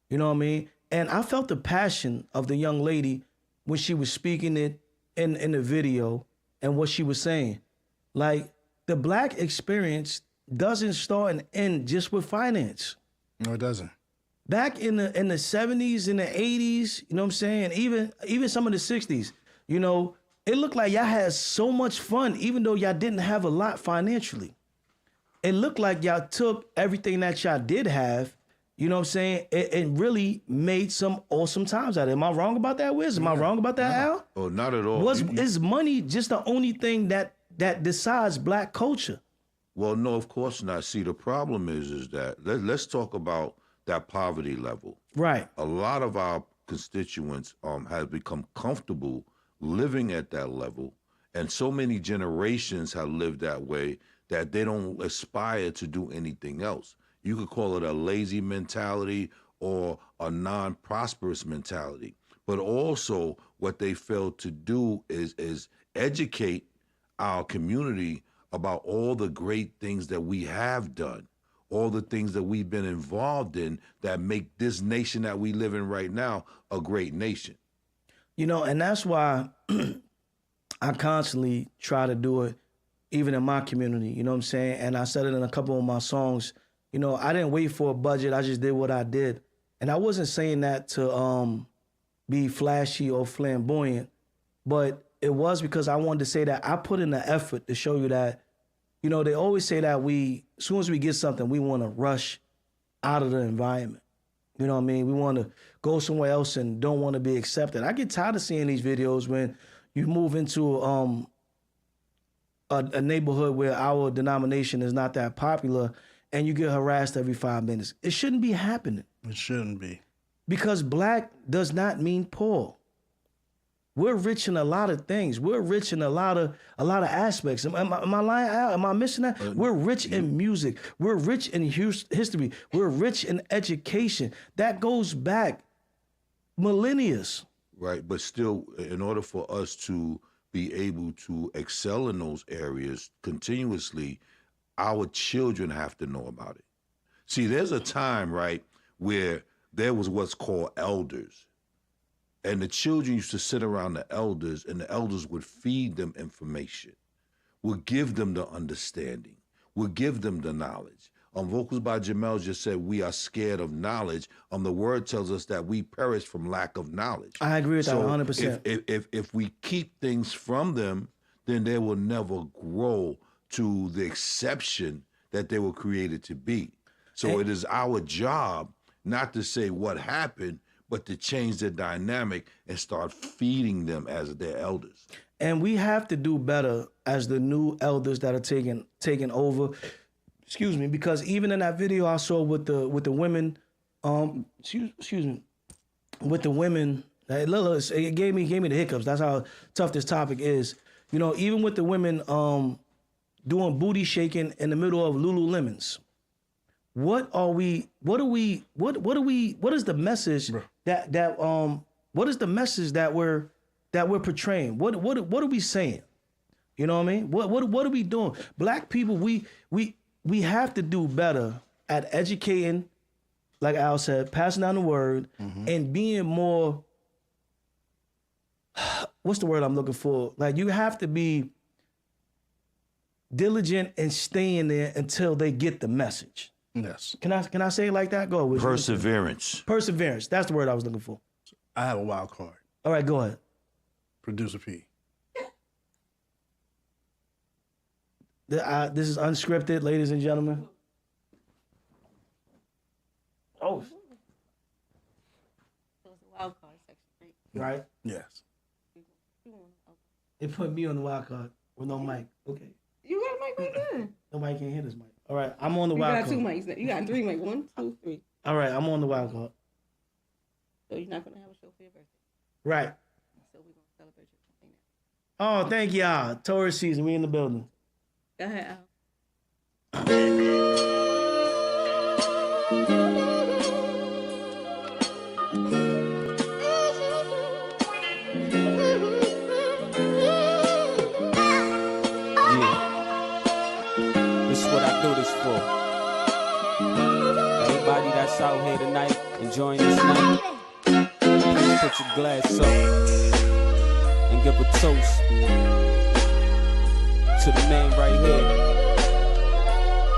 You know what I mean? And I felt the passion of the young lady when she was speaking it in the video and what she was saying. Like, the black experience doesn't start and end just with finance. No, it doesn't. Back in the 70s, in the 80s, you know what I'm saying? Even some of the 60s, you know, it looked like y'all had so much fun, even though y'all didn't have a lot financially. It looked like y'all took everything that y'all did have, you know what I'm saying, and really made some awesome times out of it. Am I wrong about that, Wiz? Am I wrong about that, Al? Oh, not at all. Is money just the only thing that decides black culture? Well, no, of course not. See, the problem is that let's talk about that poverty level. Right. A lot of our constituents have become comfortable living at that level, and so many generations have lived that way that they don't aspire to do anything else. You could call it a lazy mentality or a non-prosperous mentality. But also what they fail to do is educate our community about all the great things that we have done, all the things that we've been involved in that make this nation that we live in right now a great nation. You know, and that's why I constantly try to do it, even in my community, you know what I'm saying? And I said it in a couple of my songs. You know, I didn't wait for a budget. I just did what I did. And I wasn't saying that to be flashy or flamboyant, but it was because I wanted to say that I put in the effort to show you that, you know, they always say that as soon as we get something, we want to rush out of the environment. You know what I mean? We want to go somewhere else and don't want to be accepted. I get tired of seeing these videos when you move into a neighborhood where our denomination is not that popular and you get harassed every 5 minutes. It shouldn't be happening. It shouldn't be. Because black does not mean poor. We're rich in a lot of things. We're rich in a lot of aspects. Am I lying out? Am I missing that? We're rich in music. We're rich in history. We're rich in education. That goes back millennia. Right, but still, in order for us to be able to excel in those areas continuously, our children have to know about it. See, there's a time, right, where there was what's called elders. And the children used to sit around the elders, and the elders would feed them information, would give them the understanding, would give them the knowledge. Vocals by Jamel just said, we are scared of knowledge. The word tells us that we perish from lack of knowledge. I agree with that 100%. If we keep things from them, then they will never grow to the exception that they were created to be. So it is our job not to say what happened, but to change the dynamic and start feeding them as their elders. And we have to do better as the new elders that are taking over. Excuse me, because even in that video I saw with the women, excuse me, with the women, it gave me the hiccups. That's how tough this topic is. You know, even with the women doing booty shaking in the middle of Lululemons. What is the message what is the message that we're portraying? What are we saying? You know what I mean? What are we doing? Black people, we have to do better at educating, like Al said, passing down the word, and being more, what's the word I'm looking for? Like, you have to be diligent and staying there until they get the message. Yes. Can I say it like that? Go ahead. Perseverance. Perseverance. That's the word I was looking for. I have a wild card. All right, go ahead. Producer P. This is unscripted, ladies and gentlemen. Oh. So it's a wild card section, right? Yes. They put me on the wild card with no mic. Okay. You got a mic right there. Nobody can hear this mic. All right, I'm on the wild card. You got 2 mics. You got 3 mics. 1, 2, 3. All right, I'm on the wild card. So you're not going to have a show for your birthday. Right. So we're going to celebrate your birthday now. Oh, thank y'all. Taurus season. We in the building. Go ahead, Al. Everybody that's out here tonight, enjoying this night, please put your glass up and give a toast to the man right here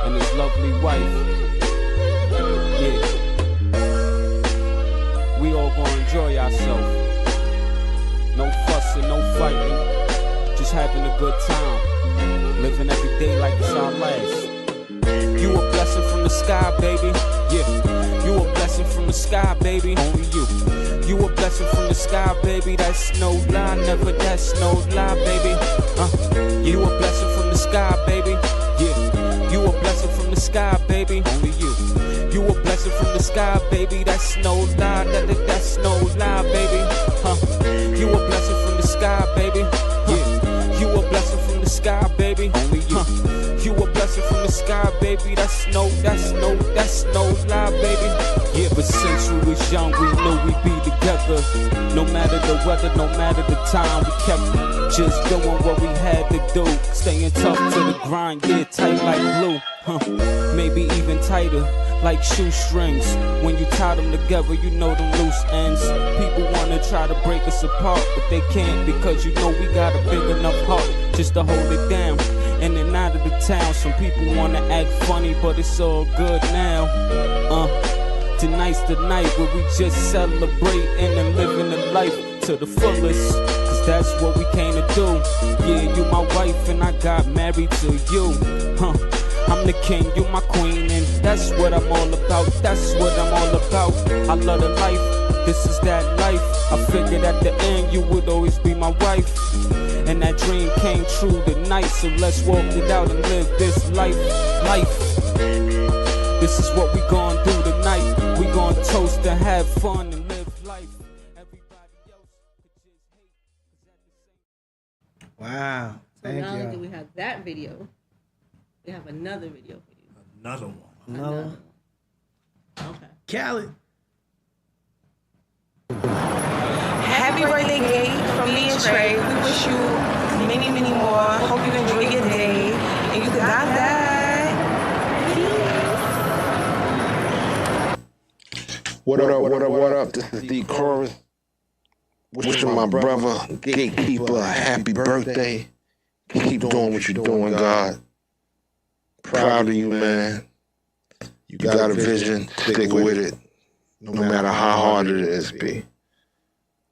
and his lovely wife. Yeah, we all gonna enjoy ourselves. No fussing, no fighting, just having a good time, living every day like it's our last. You a blessing from the sky, baby. Yeah, you a blessing from the sky, baby. Only you. You a blessing from the sky, baby. That's no lie, never that's no lie, baby. You a blessing from the sky, baby. Yeah, you a blessing from the sky, baby. Only you. You a blessing from the sky, baby. That's no lie, that's no lie, baby. You a blessing from the sky, baby. Yeah, you a blessing from the sky, baby. Only you. You a blessing from the sky, baby. That's no lie, baby. Yeah, but since we was young, we knew we'd be together. No matter the weather, no matter the time, we kept just doing what we had to do. Staying tough to the grind, yeah, tight like glue. Maybe even tighter, like shoestrings. When you tie them together, you know them loose ends. People wanna try to break us apart, but they can't because you know we got a big enough heart just to hold it down. In and out of the town, some people wanna act funny, but it's all good now. Tonight's the night where we just celebrating and living the life to the fullest. Cause that's what we came to do. Yeah, you my wife and I got married to you. I'm the king, you my queen, and that's what I'm all about. That's what I'm all about. I love the life, this is that life. I figured at the end you would always be my wife, and that dream came true tonight. So let's walk it out and live this life. This is what we gon' do tonight. We gon' toast and have fun and live life. Everybody else could just hate. Wow. So Thank not only you. do we have that video, we have another video for you. Another one. No. Okay. Khaled. Happy birthday, Gay, from me and Trey. We wish you many, many more. Hope you enjoy your day. And you got that. What up? This is D. Chorus. Wishing my brother, Gatekeeper, a happy birthday. Keep doing what you're doing, God. Proud of you, man. You got a vision, stick with it. No matter how hard it is, B.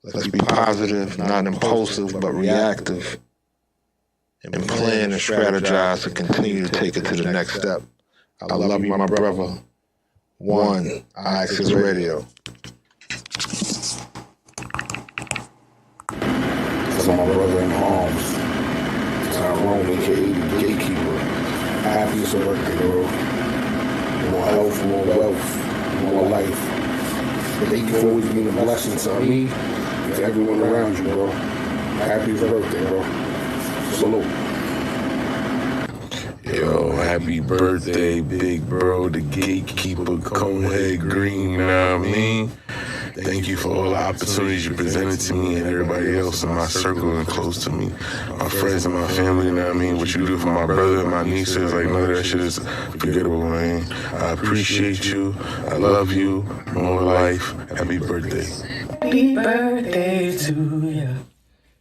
Let's be positive, not impulsive, but reactive. And plan and strategize to continue to take it to the next step. I love you, my brother. One, IAXISRADIO. That's my brother in arms, Tyrone, aka the Gatekeeper. Happiest birthday, bro. More health, more wealth, more life. Thank you for always being a blessing to me and to everyone around you, bro. Happiest birthday, bro. Salute. Yo, happy birthday, big bro, the Gatekeeper, Conehead Green, you know what I mean? Thank you for all the opportunities you presented to me and everybody else in my circle and close to me. My friends and my family, you know what I mean? What you do for my brother and my nieces, like none of that shit is forgettable, man. I appreciate you. I love you. More life. Happy birthday. Happy birthday to you.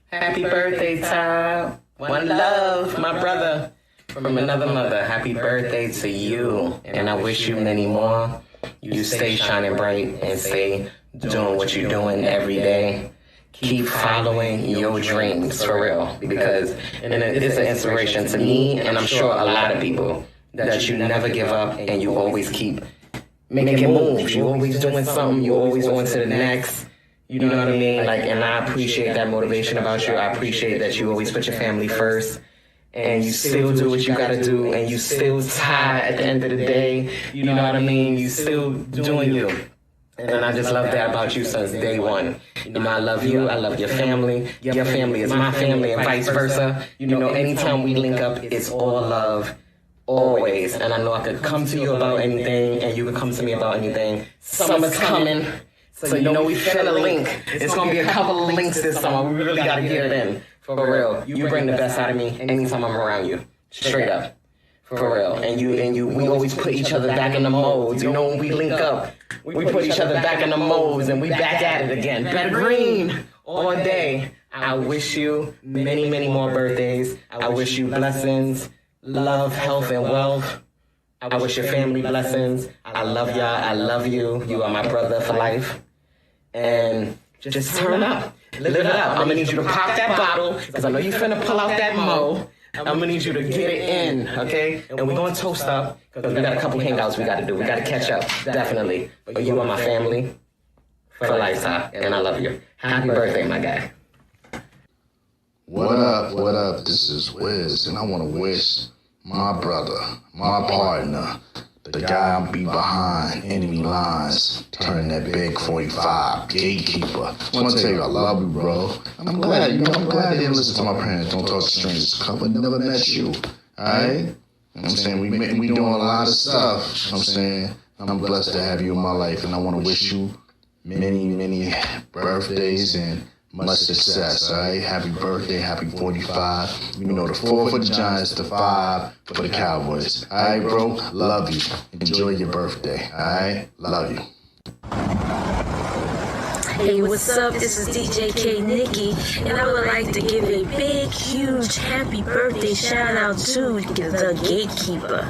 Happy birthday, Ty. One love, my brother. From another mother, happy birthday to you. And I wish you many more. You stay shining bright and stay doing what you're doing every day. Keep following your dreams, for real. Because it's an inspiration to me, and I'm sure a lot of people, that you never give up and you always keep making moves. You're always doing something. You're always on to the next. You know what I mean? Like, and I appreciate that motivation about you. I appreciate that you always put your family first. And you still do what you gotta do, and you still tie at the end of the day. You know what I mean? You still doing you. And I just love that about you since day one. You know, I love you, I love your family. Your family is my family, and vice versa. You know, anytime we link up, it's all love, always. And I know I could come to you about anything, and you could come to me about anything. Summer's coming, so you know we finna link. It's gonna be a couple of links this summer. We really gotta get it in. For real, you bring the best out of me anytime I'm around you. Straight up. For real. And we always put each other back in the molds. You know, when we link up, we put each other back in the molds and we back at it again. Better green all day. I wish you many, many more birthdays. I wish you blessings, love, health, and wealth. I wish your family blessings. I love y'all. I love you. You are my brother for life. And just turn up. Live it up. I'm gonna need you to pop that bottle, because I know you finna pull out that mo. I'm gonna need you to get it in, okay? And we're gonna toast up, because we got a couple hangouts we gotta do. We gotta catch up, definitely. But you are my family for lifetime, and I love you. Happy birthday, my guy. What up? This is Wiz, and I want to wish my brother, my partner, the guy I'm be behind enemy lines, turning that big 45, Gatekeeper. I want to tell you I love you, bro. I'm glad, I'm glad I didn't listen to my parents, don't talk to strangers, I never met you, alright? You know what I'm saying? We doing a lot of stuff, you know what I'm saying? I'm blessed to have you in my life, and I want to wish you many, many birthdays and much success, all right? Happy birthday, happy 45. You know, the 4 for the Giants, the 5 for the Cowboys. All right, bro? Love you. Enjoy your birthday, all right? Love you. Hey, what's up? This is DJ K Nikki, and I would like to give a big, huge happy birthday shout out to the Gatekeeper.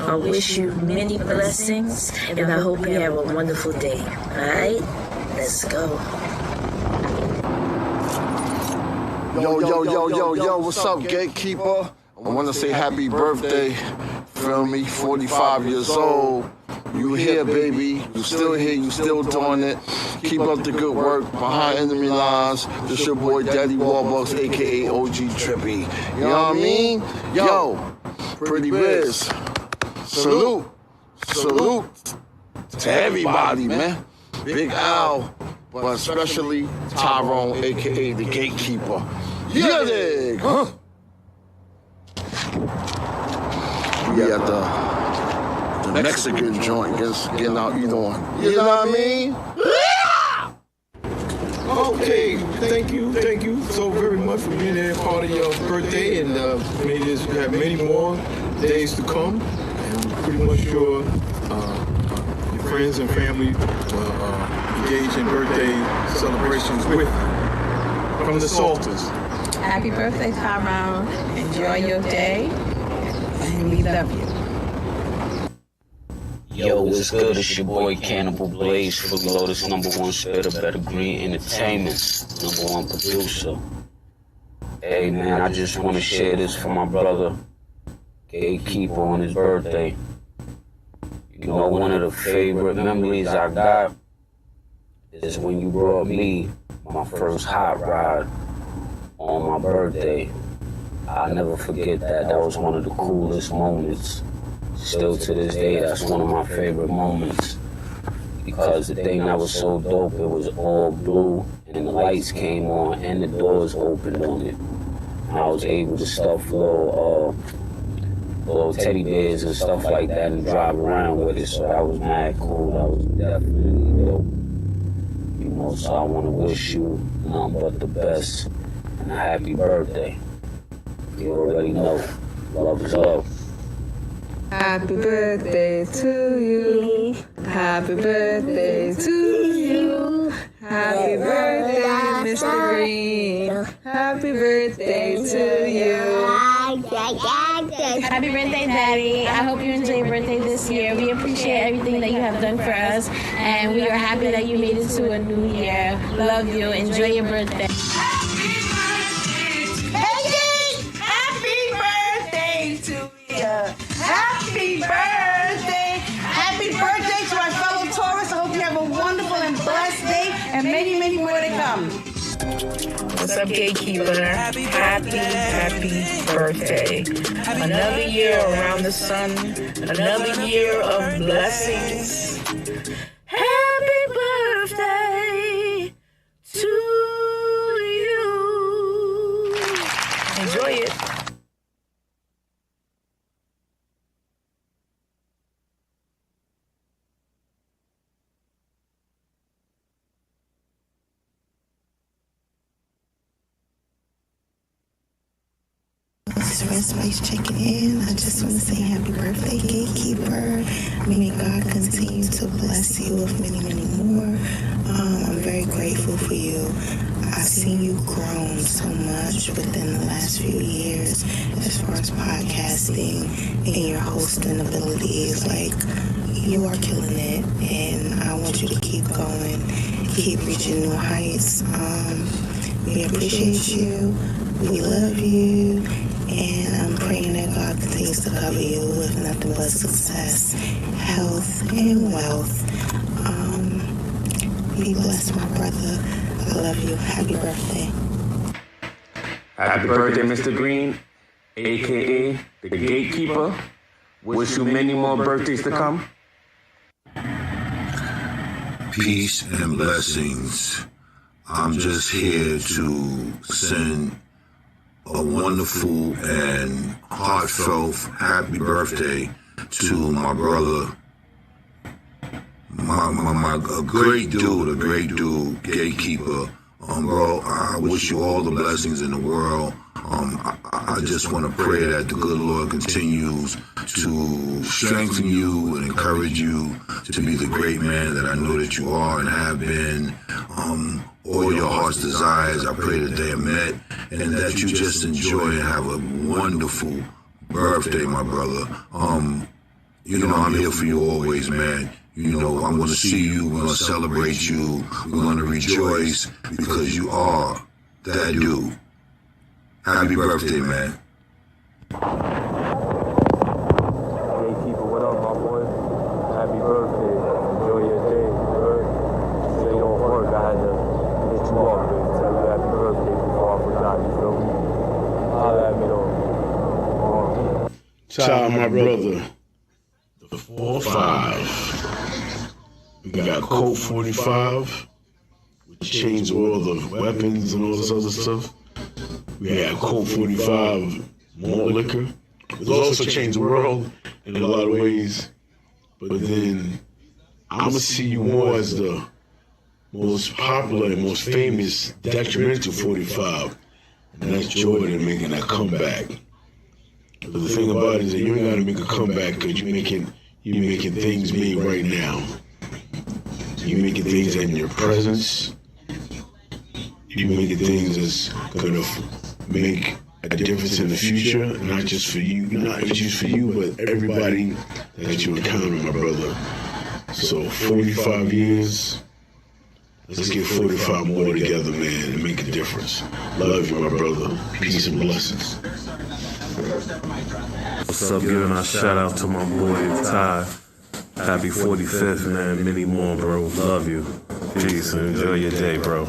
I wish you many blessings, and I hope you have a wonderful day. All right? Let's go. Yo, what's up, gatekeeper? I want to say happy birthday. Feel me? 45 years old. You here, baby. You still here. You still doing it. Keep up the good work. Behind enemy lines. This your boy, Daddy Warbucks, a.k.a. OG Trippy. You know what I mean? Yo, Pretty Riz. Salute to everybody, man. Big Al, but especially Tyrone, a.k.a. the Gatekeeper. Yeah, dig, huh? We at the Mexican joint, getting out eat on. You know what I mean? Okay, thank you so very much for being there, part of your birthday, and may you have many more days to come. And I'm pretty much sure your friends and family engage in birthday celebrations with from the Salters. Happy birthday, Tyrone. Enjoy your day, and we love you. Yo, what's good? It's your boy Cannibal Blaze, Fully Lotus, #1 spitter, Better Green Entertainment, #1 producer. Hey man, I just want to share this for my brother, Gatekeeper, on his birthday. You know, one of the favorite memories I got is when you brought me my first hot ride on my birthday. I'll never forget that. That was one of the coolest moments. Still to this day, that's one of my favorite moments. Because the thing that was so dope, it was all blue, and the lights came on, and the doors opened on it. And I was able to stuff little teddy bears and stuff like that and drive around with it. So that was mad cool. That was definitely dope. You know, so I want to wish you nothing but the best and a happy birthday. You already know. Love is love. Happy birthday to you. Happy birthday to you. Happy birthday, Mr. Green. Happy birthday to you. Happy birthday, Daddy. I hope you enjoy your birthday this year. We appreciate everything that you have done for us, and we are happy that you made it to a new year. Love you. Enjoy your birthday. Happy birthday! Happy birthday to our fellow Taurus. I hope you have a wonderful and blessed day and many, many more to come. What's up, Gatekeeper? Happy birthday. Another year around the sun. Another year of blessings. Happy birthday to you. Enjoy it. This is Spice checking in. I just want to say happy birthday, Gatekeeper. May God continue to bless you with many, many more. I'm very grateful for you. I've seen you grown so much within the last few years as far as podcasting and your hosting abilities. Like, you are killing it, and I want you to keep going, keep reaching new heights. We appreciate you. We love you. And I'm praying that God continues to cover you with nothing but success, health, and wealth. Be blessed, my brother. I love you. Happy birthday. Happy birthday, Mr. Green, a.k.a. the Gatekeeper. Wish you many more birthdays to come. Peace and blessings. I'm just here to send a wonderful and heartfelt happy birthday to my brother, a great dude, Gatekeeper. Bro, I wish you all the blessings in the world. I just want to pray that the good Lord continues to strengthen you and encourage you to be the great man that I know that you are and have been. All your heart's desires, I pray that they are met and that you just enjoy and have a wonderful birthday, my brother. You know, I'm here for you always, man. You know, I'm going to see you, we're going to celebrate you, we're going to rejoice because you are that dude. Happy birthday, man. Gatekeeper, what up, my boy? Happy birthday. Enjoy your day, bird. Say don't work, I had to hit you up and tell you happy birthday before I forgot, you feel me? Holla at me though. Child, my brother, the 4-5. We got Colt 45, which changed all the weapons and all this other stuff. We had Colt 45, malt liquor. It's also changed the world in a lot of ways. But then I'm going to see you more as the most popular and most famous detrimental 45. And that's Jordan making that comeback. But the thing about it is that you ain't got to make a comeback because you're making things made right now. You're making things in your presence. You're making things that's going to make a difference in the future, not just for you, but everybody that you encounter, my brother. So 45 years, let's get 45 more together, man, and make a difference. Love you, my brother. Peace and blessings. What's up? Giving a shout out to my boy Ty. Happy 45th, man. Many more, bro. Love you. Peace and enjoy your day, bro.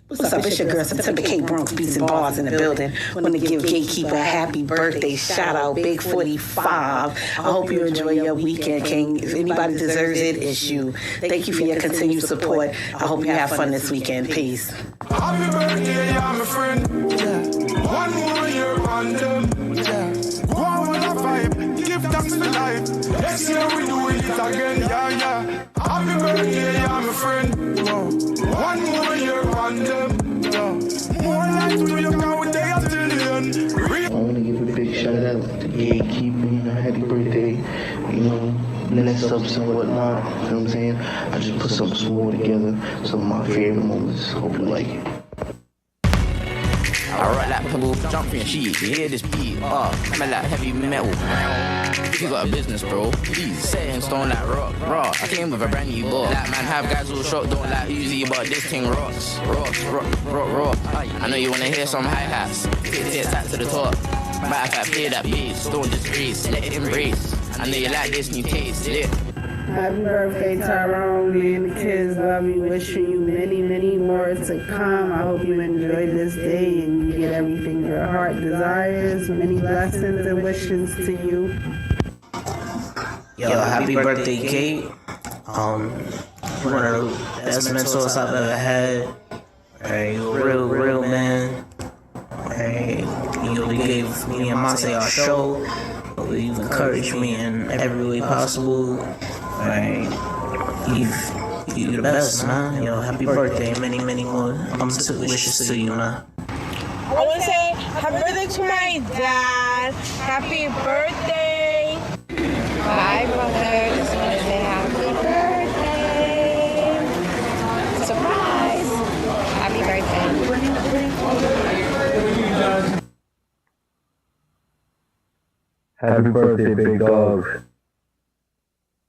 What's up? It's your girl, September K. Bronx Beats and Bars in the building. Want to give Gatekeeper a happy birthday. Shout out, Big 45. I hope you enjoy your weekend, King. If anybody deserves it, it's you. Thank you for your continued support. I hope you have fun this weekend. Peace. Happy birthday, yeah, my friend. Yeah. One more year on them. Yeah. Go on with a vibe. Give thanks for life. Next year we do it again. Yeah, yeah. Happy birthday, yeah, my friend. Whoa. One more year on them. Yeah. More life to you now with the afternoon. I want to give a big shout out to Gatekeeper. Happy birthday. Bless ups and whatnot. You know what I'm saying? I just put something small together. Some of my favorite moments. Hope you like it. I rock like pebble, jump in sheet, you hear this beat, smell like heavy metal. If you got a business, bro, please, set in stone like rock. I came with a brand new ball. Like man, have guys all shocked, don't like Uzi, but this thing rocks. Rock. I know you wanna hear some hi-hats, hit that to the top. But if I play that bass, don't disgrace, let it embrace. I know you like this new taste, lit. Happy birthday, Tyrone. Me and the kids love you. Wishing you many, many more to come. I hope you enjoy this day and you get everything your heart desires. Many blessings and wishes to you. Yo, happy birthday, Kate. One of the best mentors I've ever had. You're a real man. You gave me and Monte our show. You've encouraged me in every way possible. You're the best, man. Yo, happy birthday, many, many more. Wishes to you, man. I want to say happy birthday to my dad. Happy birthday. Hi, brother. Just want to say happy birthday. Surprise. Happy birthday. Happy birthday, big dog.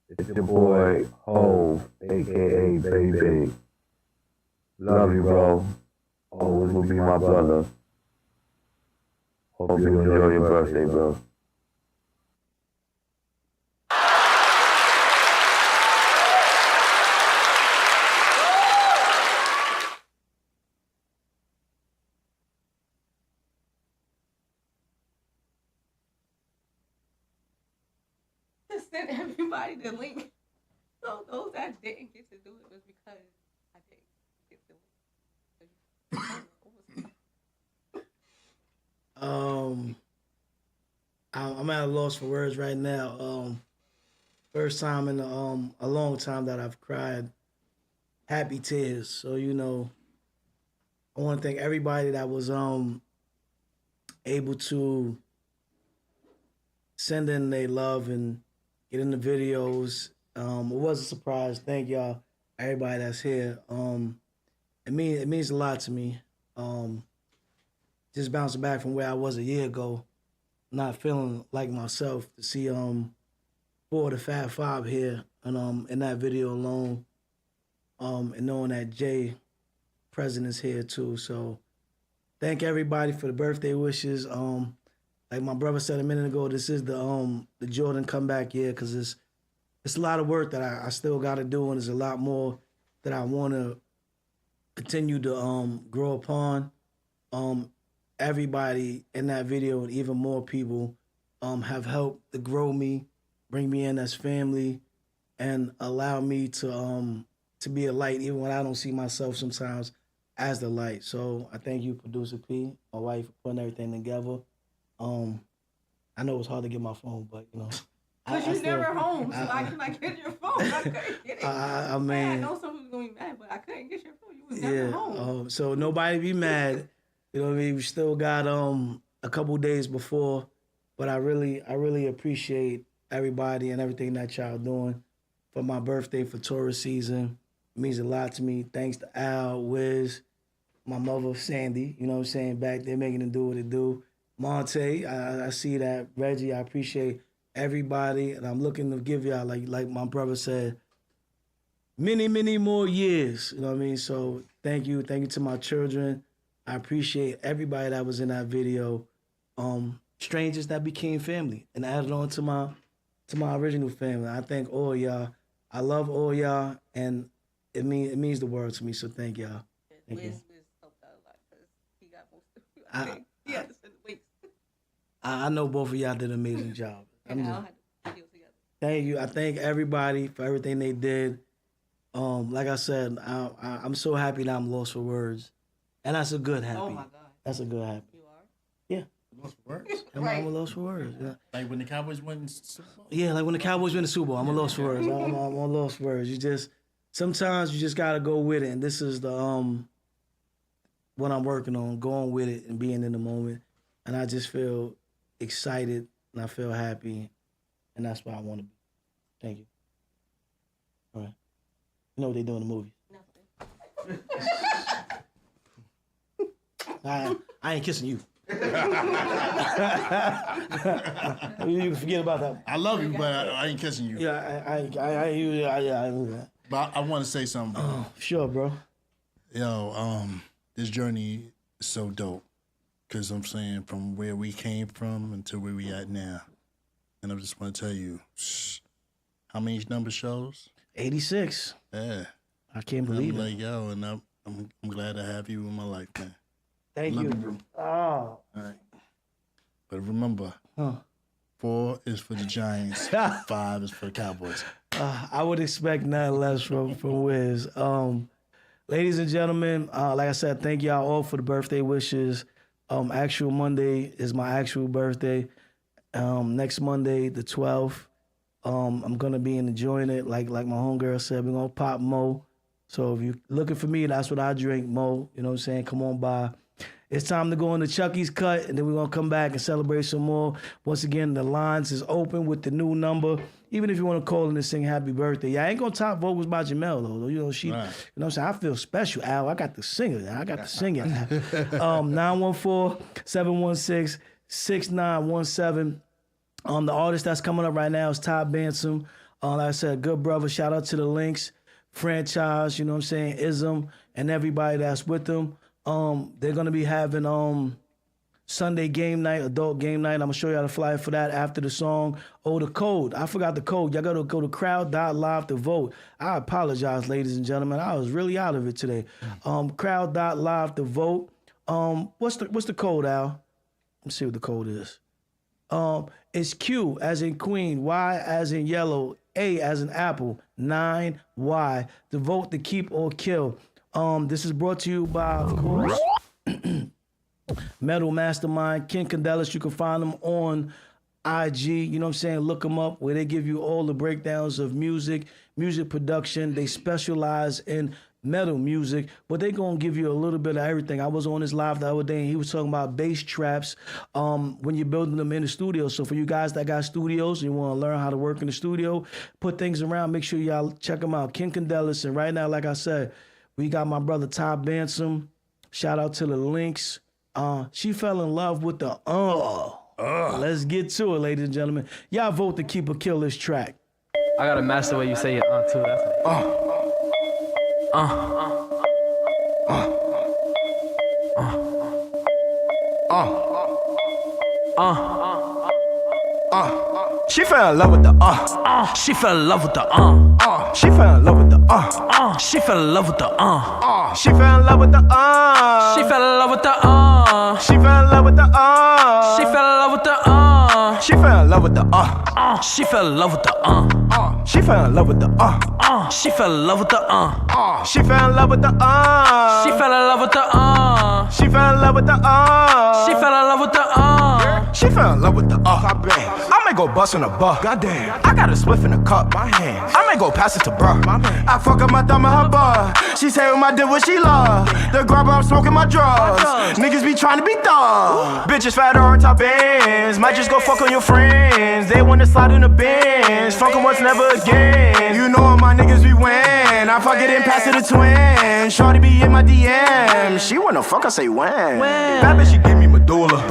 It's your boy, Hove, a.k.a. Baby. Love you, bro. Always will be my brother. Hope you enjoy your birthday, bro. Send everybody the link. So those that didn't get to do it was because I didn't get the link. I'm at a loss for words right now. First time in a long time that I've cried happy tears. So I want to thank everybody that was able to send in their love and get in the videos. It was a surprise. Thank y'all, everybody that's here. It means a lot to me. Just bouncing back from where I was a year ago, not feeling like myself, to see 4 of the Fab 5 here and in that video alone. and knowing that Jay, President, is here too. So thank everybody for the birthday wishes. Like my brother said a minute ago, this is the Jordan comeback year because it's a lot of work that I still got to do, and there's a lot more that I want to continue to grow upon. Everybody in that video and even more people have helped to grow me, bring me in as family, and allow me to be a light even when I don't see myself sometimes as the light. So I thank you, Producer P, my wife, for putting everything together. I know it's hard to get my phone, but you know. Because you're never home, so I can like get your phone. I couldn't get it. I mean, I know someone was going to be mad, but I couldn't get your phone. You was never home. So nobody be mad. You know what I mean? We still got a couple days before, but I really appreciate everybody and everything that y'all doing for my birthday, for tourist season. It means a lot to me. Thanks to Al, Wiz, my mother, Sandy, you know what I'm saying, back there making it do what it do. Monte, I see that. Reggie, I appreciate everybody, and I'm looking to give y'all, like my brother said, many, many more years. You know what I mean? So thank you to my children. I appreciate everybody that was in that video. Strangers that became family and added on to my original family. I thank all y'all. I love all y'all, and it means the world to me. So thank y'all. Thank you. Wiz helped out a lot because he got most of it. He had to send the links. I know both of y'all did an amazing job. Thank you. I thank everybody for everything they did. Like I said, I'm so happy that I'm lost for words, and that's a good happy. Oh my God. That's a good happy. You are? Yeah. Lost for words. I'm a lost for words. Yeah. Like when the Cowboys win the Super Bowl. Yeah, like when the Cowboys win the Super Bowl, I'm a lost for words. I'm a lost for words. Sometimes you just gotta go with it, and this is the what I'm working on, going with it and being in the moment, and I just feel excited and I feel happy, and that's where I want to be. Thank you. All right. You know what they do in the movies? Nothing. I ain't kissing you. You can forget about that. I love you, but I ain't kissing you. Yeah, I knew that. But I want to say something. Sure, bro. Yo, this journey is so dope. Because I'm saying from where we came from until where we at now. And I just want to tell you, how many number shows? 86. Yeah. I can't believe it. Like, yo, and I'm glad to have you in my life, man. Thank Love you. bro. Oh. All right. But remember, 4 is for the Giants, 5 is for the Cowboys. I would expect nothing less from Wiz. Ladies and gentlemen, like I said, thank y'all all for the birthday wishes. Actual Monday is my actual birthday. Next Monday, the 12th, I'm gonna be enjoying it. Like my homegirl said, we're gonna pop Mo. So if you're looking for me, that's what I drink, Mo. You know what I'm saying? Come on by. It's time to go into Chucky's cut, and then we're gonna come back and celebrate some more. Once again, the lines is open with the new number. Even if you want to call in and sing happy birthday. Yeah, I ain't gonna top vocals by Jamel though. You know, she, right. You know what I'm saying? I feel special, Al. I got the singer. I got the singer. 914-716-6917. The artist that's coming up right now is Todd Bansom. Like I said, good brother. Shout out to the Links franchise, you know what I'm saying, Ism, and everybody that's with them. They're gonna be having Sunday game night, adult game night. I'm gonna show y'all the flyer for that after the song. Oh, the code. I forgot the code. Y'all gotta go to crowd.live to vote. I apologize, ladies and gentlemen. I was really out of it today. Crowd.live to vote. What's the code, Al? Let's see what the code is. It's Q as in Queen, Y as in yellow, A as in apple, 9Y. To vote to keep or kill. This is brought to you by, of course, Metal Mastermind, Ken Candelas. You can find them on IG, you know what I'm saying? Look them up where they give you all the breakdowns of music production. They specialize in metal music, but they gonna give you a little bit of everything. I was on his live the other day and he was talking about bass traps when you're building them in the studio. So for you guys that got studios and you wanna learn how to work in the studio, put things around, make sure y'all check them out. Ken Candelas, and right now, like I said, we got my brother Todd Bansom. Shout out to the Links. She fell in love with the Let's get to it, ladies and gentlemen. Y'all vote to keep or kill this track. I gotta match the way you say it too. That's She fell in love with the she fell in love with the she fell in love with the she fell in love with the she fell in love with the she fell in love with the she fell in love with the she fell in love with the she fell in love with the she fell in love with the she fell in love with the she fell in love with the she fell in love with the she fell in love with the she fell in love with the she fell in love with the she fell in love with the I may go bust in a buck. Goddamn. I got a spliff in a cup. My hands. I may go pass it to bruh. My man. I fuck up my thumb in her butt. She say with my dick what she love. The grubber, I'm smoking my drugs. Niggas be trying to be thug. Bitches fat or top ends. Might just go fuck on your friends. They wanna slide in the bins. Fuck 'em once, never again. You know all my niggas be win. I fuck it and pass it to twin. Shorty be in my DM. She wanna fuck, I say when. Bad bitch, she give me medulla.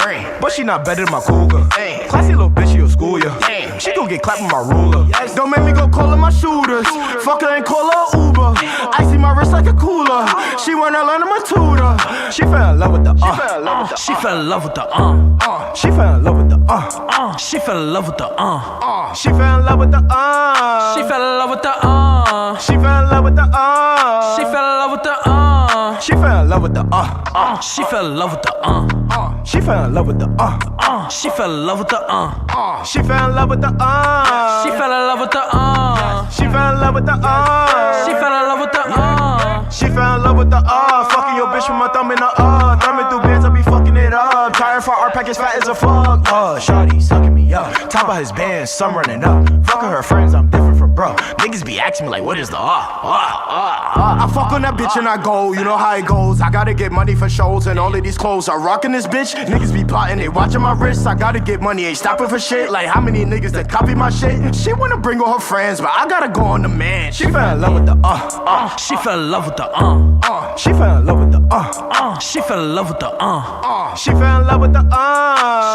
But she not better than my cougar. Classy little bitch, she'll school ya. She gon' get clapped with my ruler. Don't make me go call her my shooters. Fuck her and call her Uber. I see my wrist like a cooler. She wanna learn my tutor. She fell in love with the she fell in love with the she fell in love with the she fell in love with the she fell in love with the she fell in love with the she fell in love with the she fell in love with the she fell in love with the she fell in love with the she fell in love with the she fell in love with the she fell in love with the she fell in love with the she fell in love with the she fell in love with the she fell in love with the fucking your bitch with my thumb in the thumbing through bands, I be fucking it up. Tired for our package fat as a fuck. Shawty sucking me up. Top of his band, some running up. Fucking her friends, I'm different from bro. Niggas be asking me like, what is the I fuck on that bitch and I go, you know how it goes. I gotta get money for shows and all of these clothes are rocking this bitch. Niggas be plotting, they watching my wrists. I gotta get money, ain't stopping for shit. Like how many niggas that copy my shit? She wanna bring all her friends, but I gotta go on the man. She fell in love with the she fell in love with the she fell in love with the she fell in love with the she fell in love with the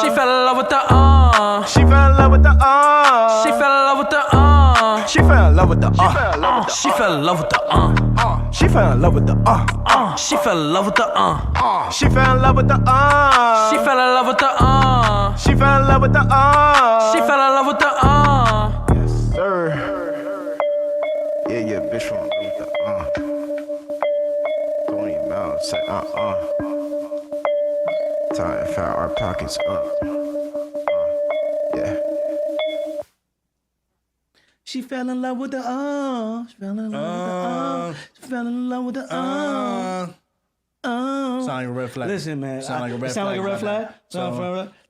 she fell in love with the she fell in love with the she fell in love with the she fell in love with the she fell in love with the she fell in love with the she fell in love with the she fell in love with the she fell in love with the she fell in love with the she fell in love with the yes sir. Yeah, bitch from with the Tony Mouth say Time fat our pockets up. Yeah. She fell in love with the she fell in love with the she fell in love with the Sound like a red flag. Listen, man. Sound like a red sound flag. Like a red flag?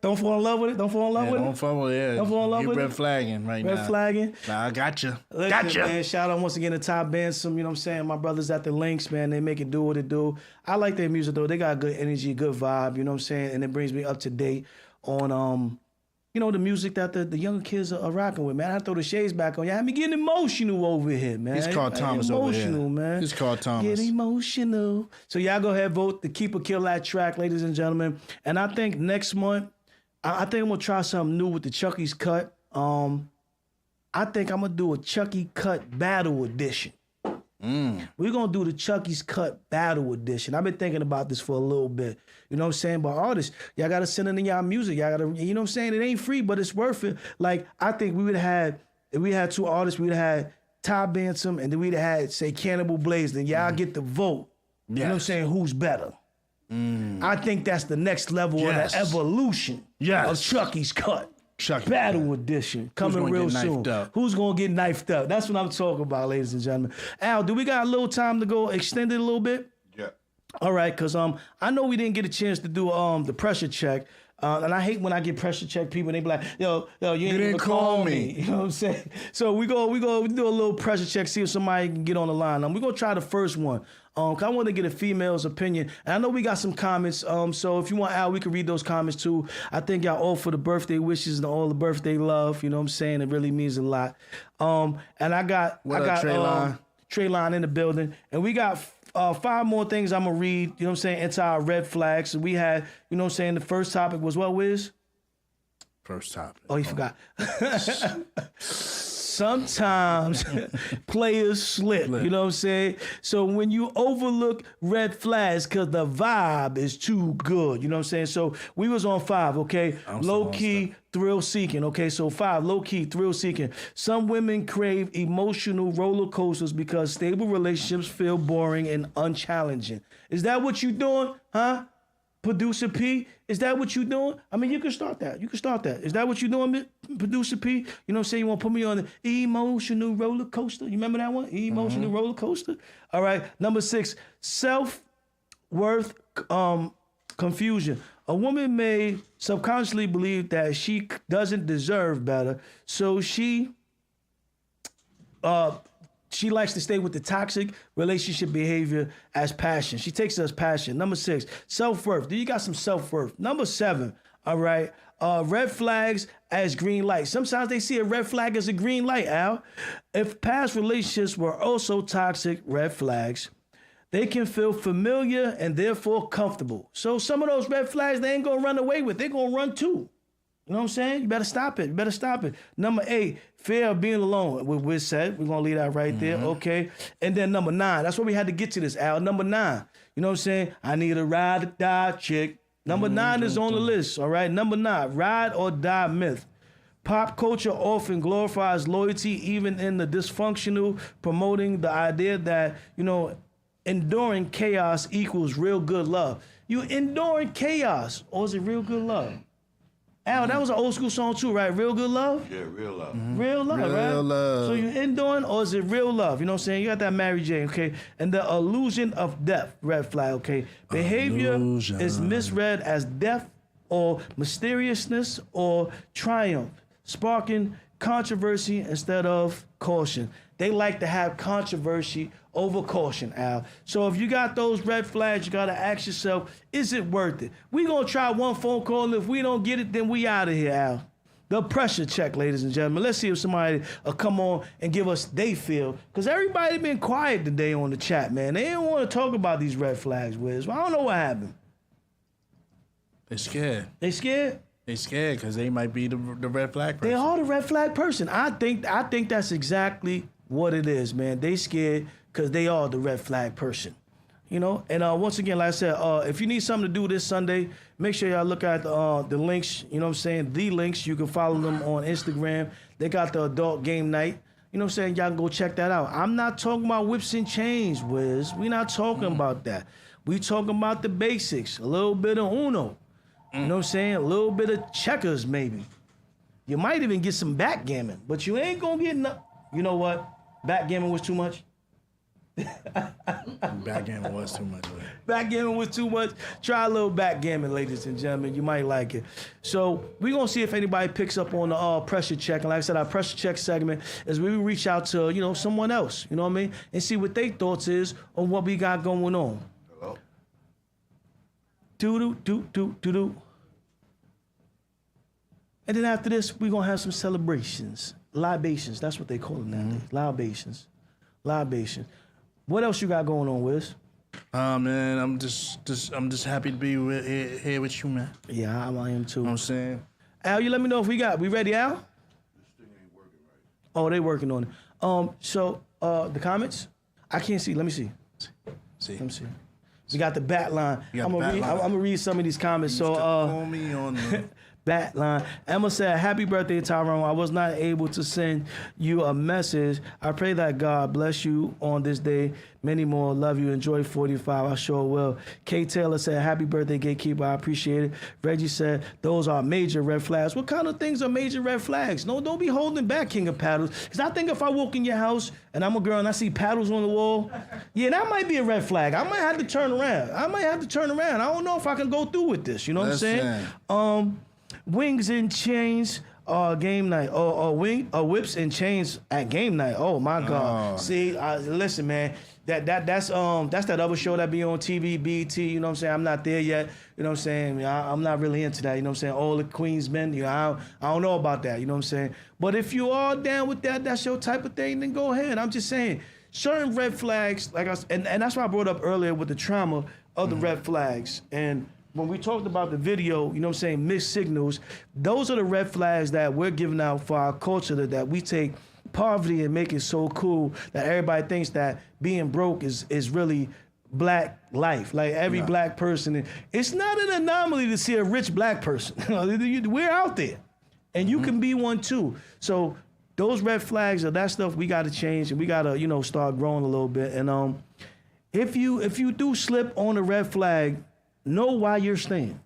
Don't fall in love with it. Don't fall in love with it. Don't fall with it. Don't fall in love with it. Red flagging right now. Red flagging. Nah, I got you. Listen, Gotcha. Man, shout out once again to Top Bansom. You know what I'm saying? My brothers at the Links, man. They make it do what it do. I like their music though. They got good energy, good vibe. You know what I'm saying? And it brings me up to date on you know, the music that the younger kids are rocking with, man. I throw the shades back on. Y'all had me getting emotional over here, man. He's called Thomas over here. Emotional, man. He's called Thomas. Get emotional. So y'all go ahead, vote to keep or kill that track, ladies and gentlemen. And I think next month, I think I'm going to try something new with the Chucky's Cut. I think I'm going to do a Chucky Cut Battle Edition. We're going to do the Chucky's Cut Battle Edition. I've been thinking about this for a little bit. You know what I'm saying? But artists, y'all got to send in y'all music. Y'all got to, you know what I'm saying? It ain't free, but it's worth it. Like, I think we would have had, if we had two artists, we would have had Ty Bansom and then we'd have had, say, Cannibal Blaze. Then y'all get to vote. Yes. You know what I'm saying? Who's better? I think that's the next level of the evolution of Chucky's Cut. Battle Edition coming real soon. Who's gonna get knifed up? That's what I'm talking about, ladies and gentlemen. Al, do we got a little time to go extend it a little bit? Yeah. All right, cause I know we didn't get a chance to do the pressure check. And I hate when I get pressure check people and they be like, yo, you didn't call me. You know what I'm saying? So we do a little pressure check, see if somebody can get on the line. We're gonna try the first one. Cause I want to get a female's opinion. And I know we got some comments. So if you want Al, we can read those comments too. I thank y'all all for the birthday wishes and all the birthday love. You know what I'm saying? It really means a lot. And I got Traylon in the building. And we got 5 more things I'm gonna read, you know what I'm saying, into our red flags. So we had, you know what I'm saying, the first topic was what, Wiz? First topic. Oh, you forgot. sometimes players slip. You know what I'm saying? So when you overlook red flags because the vibe is too good, you know what I'm saying? So we was on 5, okay? Low-key thrill-seeking, okay? So 5, low-key thrill-seeking. Some women crave emotional roller coasters because stable relationships feel boring and unchallenging. Is that what you doing, huh? Producer P, is that what you doing? I mean, you can start that. Is that what you doing, Producer P? You know what I'm saying? You want to put me on the emotional roller coaster? You remember that one? Emotional roller coaster? All right. Number 6, self-worth confusion. A woman may subconsciously believe that she doesn't deserve better, so she likes to stay with the toxic relationship behavior as passion. She takes it as passion. Number 6, self-worth. Do you got some self-worth? Number 7, all right, red flags as green lights. Sometimes they see a red flag as a green light, Al. If past relationships were also toxic red flags, they can feel familiar and therefore comfortable. So some of those red flags, they ain't gonna run away with. They're gonna run too. You know what I'm saying? You better stop it. Number 8, fear of being alone. What we said, we're gonna leave that right there, okay? And then number 9, that's why we had to get to this, Al. Number 9, you know what I'm saying? I need a ride or die chick. Number 9 is on the list, all right? Number 9, ride or die myth. Pop culture often glorifies loyalty even in the dysfunctional, promoting the idea that, you know, enduring chaos equals real good love. You enduring chaos, or is it real good love? Al, that was an old school song too, right? Real Good Love? Yeah, real love. Real love, right? Real love. So you enduring or is it real love? You know what I'm saying? You got that Mary Jane, okay? And the illusion of death, red flag, okay? Behavior is misread as death or mysteriousness or triumph, sparking controversy instead of caution. They like to have controversy over caution, Al. So if you got those red flags, you gotta ask yourself, is it worth it? We gonna try one phone call, and if we don't get it, then we out of here, Al. The pressure check, ladies and gentlemen. Let's see if somebody will come on and give us they feel. Because everybody been quiet today on the chat, man. They didn't want to talk about these red flags, Wiz. I don't know what happened. They scared. They scared? They scared because they might be the red flag person. They are the red flag person. I think that's exactly what it is, man. They scared because they are the red flag person. You know, and once again, like I said, if you need something to do this Sunday, make sure y'all look at the links, you know what I'm saying? The links, you can follow them on Instagram. They got the adult game night. You know what I'm saying? Y'all can go check that out. I'm not talking about whips and chains, Wiz. We not talking about that. We talking about the basics, a little bit of Uno. You know what I'm saying? A little bit of checkers, maybe. You might even get some backgammon, but you ain't gonna get nothing. You know what? Backgammon was too much. Backgammon was too much. Backgammon was too much. Try a little backgammon, ladies and gentlemen. You might like it. So we're going to see if anybody picks up on the pressure check. And like I said, our pressure check segment is we reach out to, you know, someone else, you know what I mean? And see what their thoughts is on what we got going on. Hello? Do-do. And then after this, we're going to have some celebrations. Libations. That's what they call them nowadays. Libation. What else you got going on, Wiz? Man, I'm just happy to be here with you, man. Yeah, I am too. You know what I'm saying? Al, you let me know if we ready, Al? This thing ain't working right. Oh, they working on it. So the comments? I can't see. Let me see. Let me see. We got the bat line. I'm gonna read some of these comments. So call me on the bat line. Emma said, "Happy birthday, Tyrone. I was not able to send you a message. I pray that God bless you on this day. Many more. Love you. Enjoy 45. I sure will." Kay Taylor said, "Happy birthday, Gatekeeper. I appreciate it." Reggie said, "Those are major red flags." What kind of things are major red flags? No, don't be holding back, King of Paddles. Because I think if I walk in your house and I'm a girl and I see paddles on the wall, yeah, that might be a red flag. I might have to turn around. I don't know if I can go through with this. You know what I'm saying? Wings and chains game night. Whips and chains at game night. Oh my God. See, listen, man. That's that other show that be on TV, BET. You know what I'm saying? I'm not there yet. You know what I'm saying? I'm not really into that. You know what I'm saying? All the Queens men. You know, I don't know about that. You know what I'm saying? But if you are down with that's your type of thing, then go ahead. I'm just saying, certain red flags, like and that's why I brought up earlier with the trauma of the red flags. And when we talked about the video, you know what I'm saying, mixed signals, those are the red flags that we're giving out for our culture that we take poverty and make it so cool that everybody thinks that being broke is really black life. Like every black person, it's not an anomaly to see a rich black person. We're out there, and you can be one too. So those red flags or that stuff, we got to change, and we got to start growing a little bit. And if you do slip on a red flag, know why you're staying.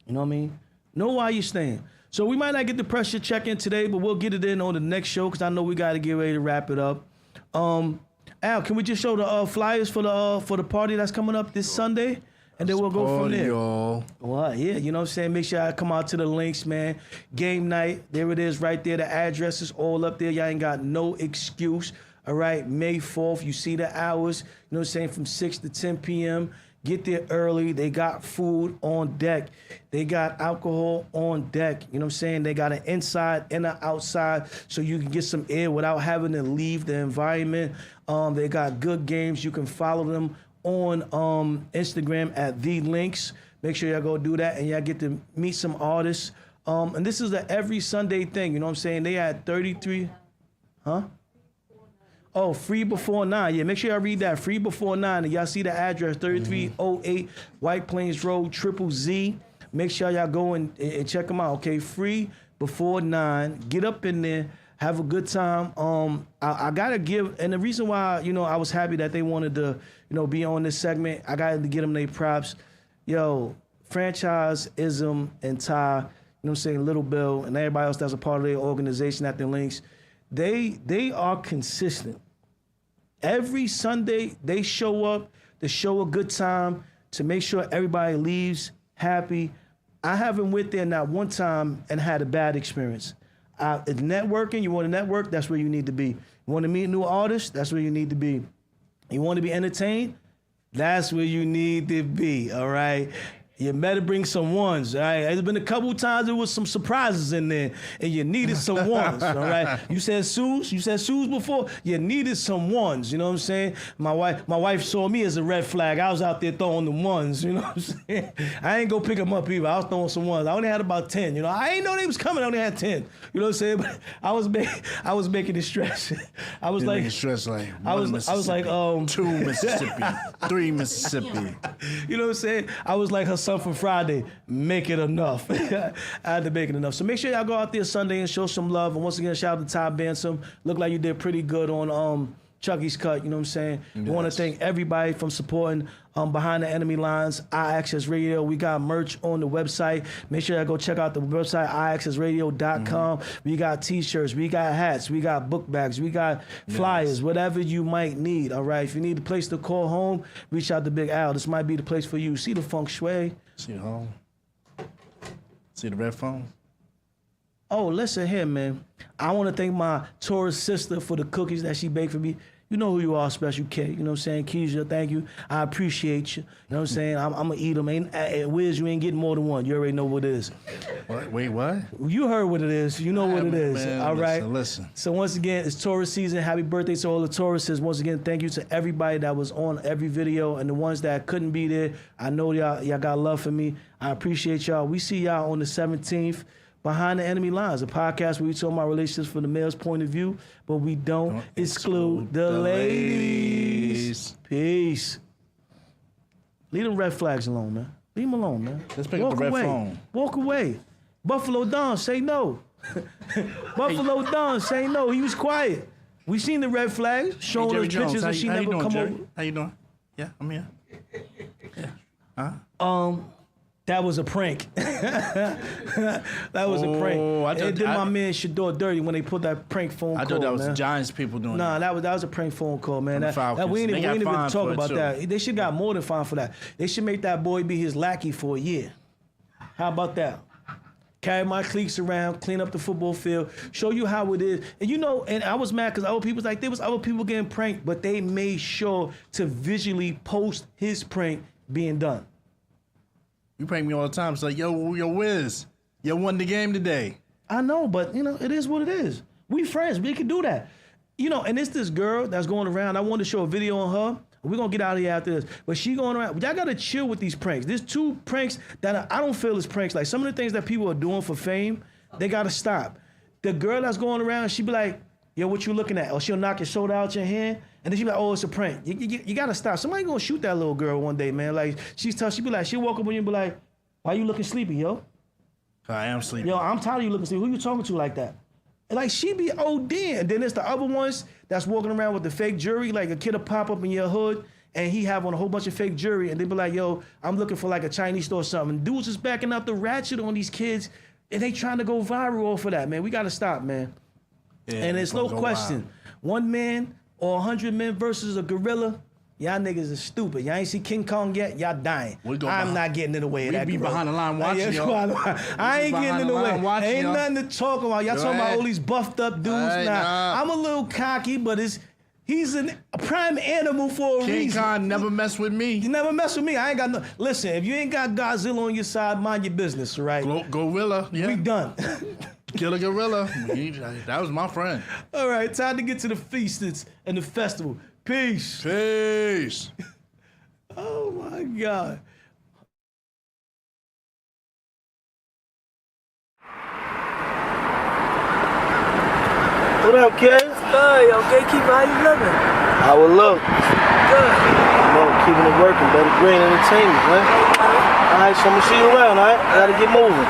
You know what I mean? Know why you're staying. So we might not get the pressure check in today, but we'll get it in on the next show because I know we got to get ready to wrap it up. Al, can we just show the flyers for the party that's coming up this Sunday? And then we'll go from there. Y'all. Well, yeah, you know what I'm saying? Make sure I come out to the links, man. Game night, there it is right there. The address is all up there. Y'all ain't got no excuse. All right, May 4th, you see the hours, you know what I'm saying, from 6 to 10 p.m. Get there early. They got food on deck. They got alcohol on deck. You know what I'm saying? They got an inside and an outside so you can get some air without having to leave the environment. They got good games. You can follow them on Instagram at The Links. Make sure y'all go do that and y'all get to meet some artists. And this is a every Sunday thing. You know what I'm saying? They had 33, Oh, free before 9. Yeah, make sure y'all read that. Free before 9. And y'all see the address, 3308 White Plains Road, Triple Z. Make sure y'all go and check them out, okay? Free before 9. Get up in there. Have a good time. I got to give, and the reason why, I was happy that they wanted to, be on this segment, I got to get them their props. Yo, Franchise, Ism, and Ty, you know what I'm saying, Little Bill, and everybody else that's a part of their organization at the Links, they are consistent. Every Sunday, they show up to show a good time, to make sure everybody leaves happy. I haven't went there not one time and had a bad experience. It's networking. You want to network? That's where you need to be. You want to meet new artists? That's where you need to be. You want to be entertained? That's where you need to be, all right? You better bring some ones, all right? There's been a couple times there was some surprises in there, and you needed some ones, all right? You said Suze before? You needed some ones, you know what I'm saying? My wife saw me as a red flag. I was out there throwing the ones, you know what I'm saying? I ain't go pick them up either. I was throwing some ones. I only had about 10, I ain't know they was coming. I only had 10, you know what I'm saying? But I was making it stress. I was like, stress like I was like, 2 Mississippi, 3 Mississippi. You know what I'm saying? I was like her son from Friday, make it enough. I had to make it enough. So make sure y'all go out there Sunday and show some love. And once again, shout out to Ty Bansom. Look like you did pretty good on Chucky's Cut, you know what I'm saying? Yes. We want to thank everybody from supporting Behind the Enemy Lines, IAXISRADIO. We got merch on the website. Make sure y'all go check out the website, IAXISRadio.com. We got t-shirts, we got hats, we got book bags, we got flyers, whatever you might need, all right? If you need a place to call home, reach out to Big Al. This might be the place for you. See the feng shui. See the home. See the red phone. Oh, listen here, man. I want to thank my Taurus sister for the cookies that she baked for me. You know who you are, Special K. You know what I'm saying? Keisha, thank you. I appreciate you. You know what I'm saying? I'm going to eat them. Wiz, you ain't getting more than one. You already know what it is. What? Wait, what? You heard what it is. You know what it is. Man, all right? Listen. So once again, it's Taurus season. Happy birthday to all the Tauruses. Once again, thank you to everybody that was on every video and the ones that couldn't be there. I know y'all got love for me. I appreciate y'all. We see y'all on the 17th. Behind the Enemy Lines, a podcast where we talk about relationships from the male's point of view, but we don't exclude the ladies. Peace. Leave them red flags alone, man. Leave them alone, man. Let's pick up the red phone. Walk away. Buffalo Don, say no. Buffalo Don, say no. He was quiet. We seen the red flags, showing us pictures, and she never come over. How you doing? Yeah, I'm here. Yeah. That was a prank. That was a prank. It did my man Shador dirty when they put that prank phone call. I thought that was the Giants people doing that. Nah, that was a prank phone call, man. We ain't even talk about that. They should got more than fined for that. They should make that boy be his lackey for a year. How about that? Carry my cleats around, clean up the football field, show you how it is. And and I was mad because other people was like, there was other people getting pranked, but they made sure to visually post his prank being done. You prank me all the time. It's like, yo, Wiz, you won the game today. I know, but, it is what it is. We friends. We can do that. And it's this girl that's going around. I wanted to show a video on her. We're going to get out of here after this. But she going around. Y'all got to chill with these pranks. There's 2 pranks that I don't feel is pranks. Like, some of the things that people are doing for fame, they got to stop. The girl that's going around, she be like, yo, what you looking at? Or she'll knock your shoulder out your hand, and then she be like, oh, it's a prank. You gotta stop. Somebody gonna shoot that little girl one day, man. Like, she's tough. She be like, she'll walk up on you and be like, why you looking sleepy, yo? I am sleepy. Yo, I'm tired of you looking sleepy. Who you talking to like that? And like, she be ODing. And then there's the other ones that's walking around with the fake jewelry. Like, a kid will pop up in your hood, and he have on a whole bunch of fake jewelry, and they be like, yo, I'm looking for like a Chinese store or something. And dudes is backing up the ratchet on these kids, and they trying to go viral off of that, man. We gotta stop, man. Yeah, and there's no question. One man or 100 men versus a gorilla, y'all niggas is stupid. Y'all ain't see King Kong yet, y'all dying. I'm not getting in the way of that. We be gorilla. behind the line watching, yo. I ain't getting in the way. Ain't yo. nothing to talk about. Y'all talking about all these buffed up dudes. Nah, I'm a little cocky, but he's a prime animal for a reason. King Kong never mess with me. You never mess with me. I ain't got no. Listen, if you ain't got Godzilla on your side, mind your business, right? Gorilla. Yeah. We done. Killer Gorilla. That was my friend. All right, time to get to the feast and the festival. Peace. Peace. Oh my God. What up, kids? Good, yo, gatekeeper, how you living? How it look? Good. You know, keeping it working, better green entertainment, man. All right, so I'm gonna see you around, all right? I gotta get moving.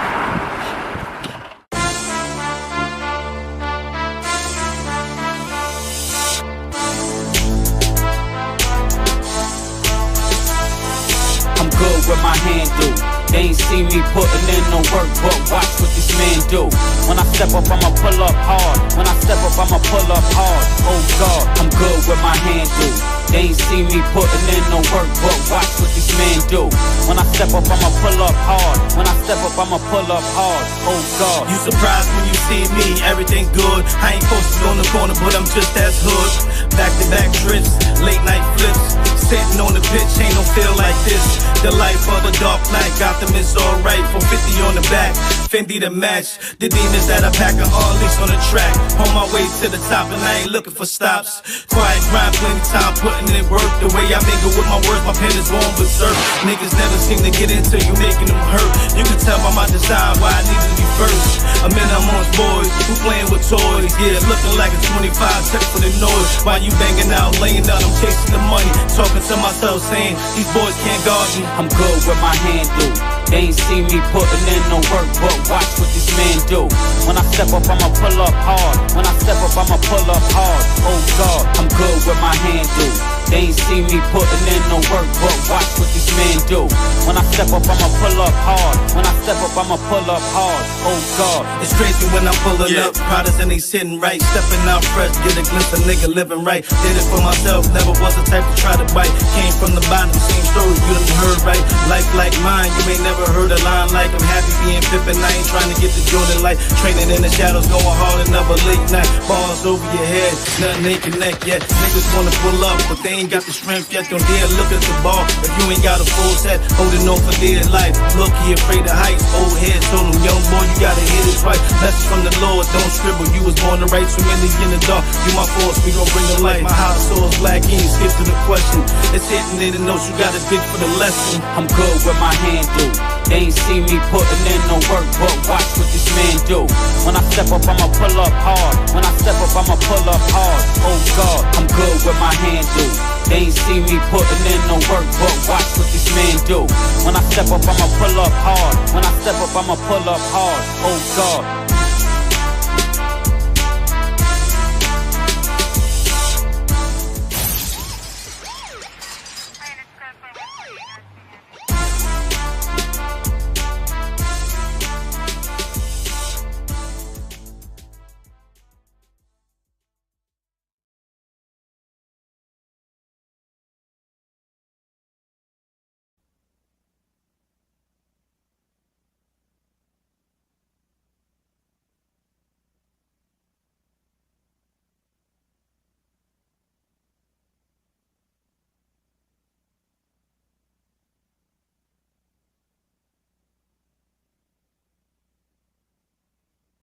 I'm good with my hand do. They ain't see me putting in no work, but watch what this man do. When I step up, I'ma pull up hard. When I step up, I'ma pull up hard. Oh God, I'm good with my hand do. They ain't see me putting in no work, but watch what this man do. When I step up, I'ma pull up hard. When I step up, I'ma pull up hard. Oh God. You surprised when you see me, everything good. I ain't posted on the corner, but I'm just as hood. Back-to-back trips, late night flips. Sitting on the pitch, ain't no feel like this. The life of the dark night, Gotham is alright. 450 on the back, Fendi to match. The demons that I pack are all leaks on the track. On my way to the top and I ain't looking for stops. Quiet grind, plenty time putting in work. The way I mingle with my words, my pen is going berserk. Niggas never seem to get into you, making them hurt. You can tell by my design why I needed to be first. I'm in amongst boys who playing with toys. Yeah, looking like a 25 check for the noise. While you banging out, laying down, I'm chasing the money. Talking to myself saying, these boys can't guard me. I'm good with my hand do. They ain't see me putting in no work, but watch what this man do. When I step up, I'ma pull up hard. When I step up, I'ma pull up hard. Oh God, I'm good with my hand do. They ain't see me putting in no work, but watch what this man do. When I step up, I'ma pull up hard. When I step up, I'ma pull up hard. Oh God. It's crazy when I'm pulling up, products and they sitting right. Stepping out fresh, get a glimpse of nigga living right. Did it for myself, never was the type to try to bite. Came from the bottom, same story, you done heard right. Life like mine, you ain't never heard a line like I'm happy being pippin'. I ain't trying to get the Jordan light. Training in the shadows, going hard, another late night. Balls over your head, nothing ain't connect yet. Niggas wanna pull up, but they ain't got the strength yet. Don't dare look at the ball if you ain't got a full set. Holding on for dear life. Look, he afraid of heights. Old head told him, young boy, you gotta hit it right. Message from the Lord, don't scribble. You was born to write too many in the dark. You my force, we gon' bring the light. My house soul's black, he ain't skip to the question. It's hitting in the notes, you gotta dig for the lesson. I'm good with my hand do. They ain't see me putting in no work, but watch what this man do. When I step up, I'ma pull up hard. When I step up, I'ma pull up hard. Oh God, I'm good with my hand do. They ain't see me putting in no work, but watch what this man do. When I step up, I'ma pull up hard. When I step up, I'ma pull up hard. Oh God.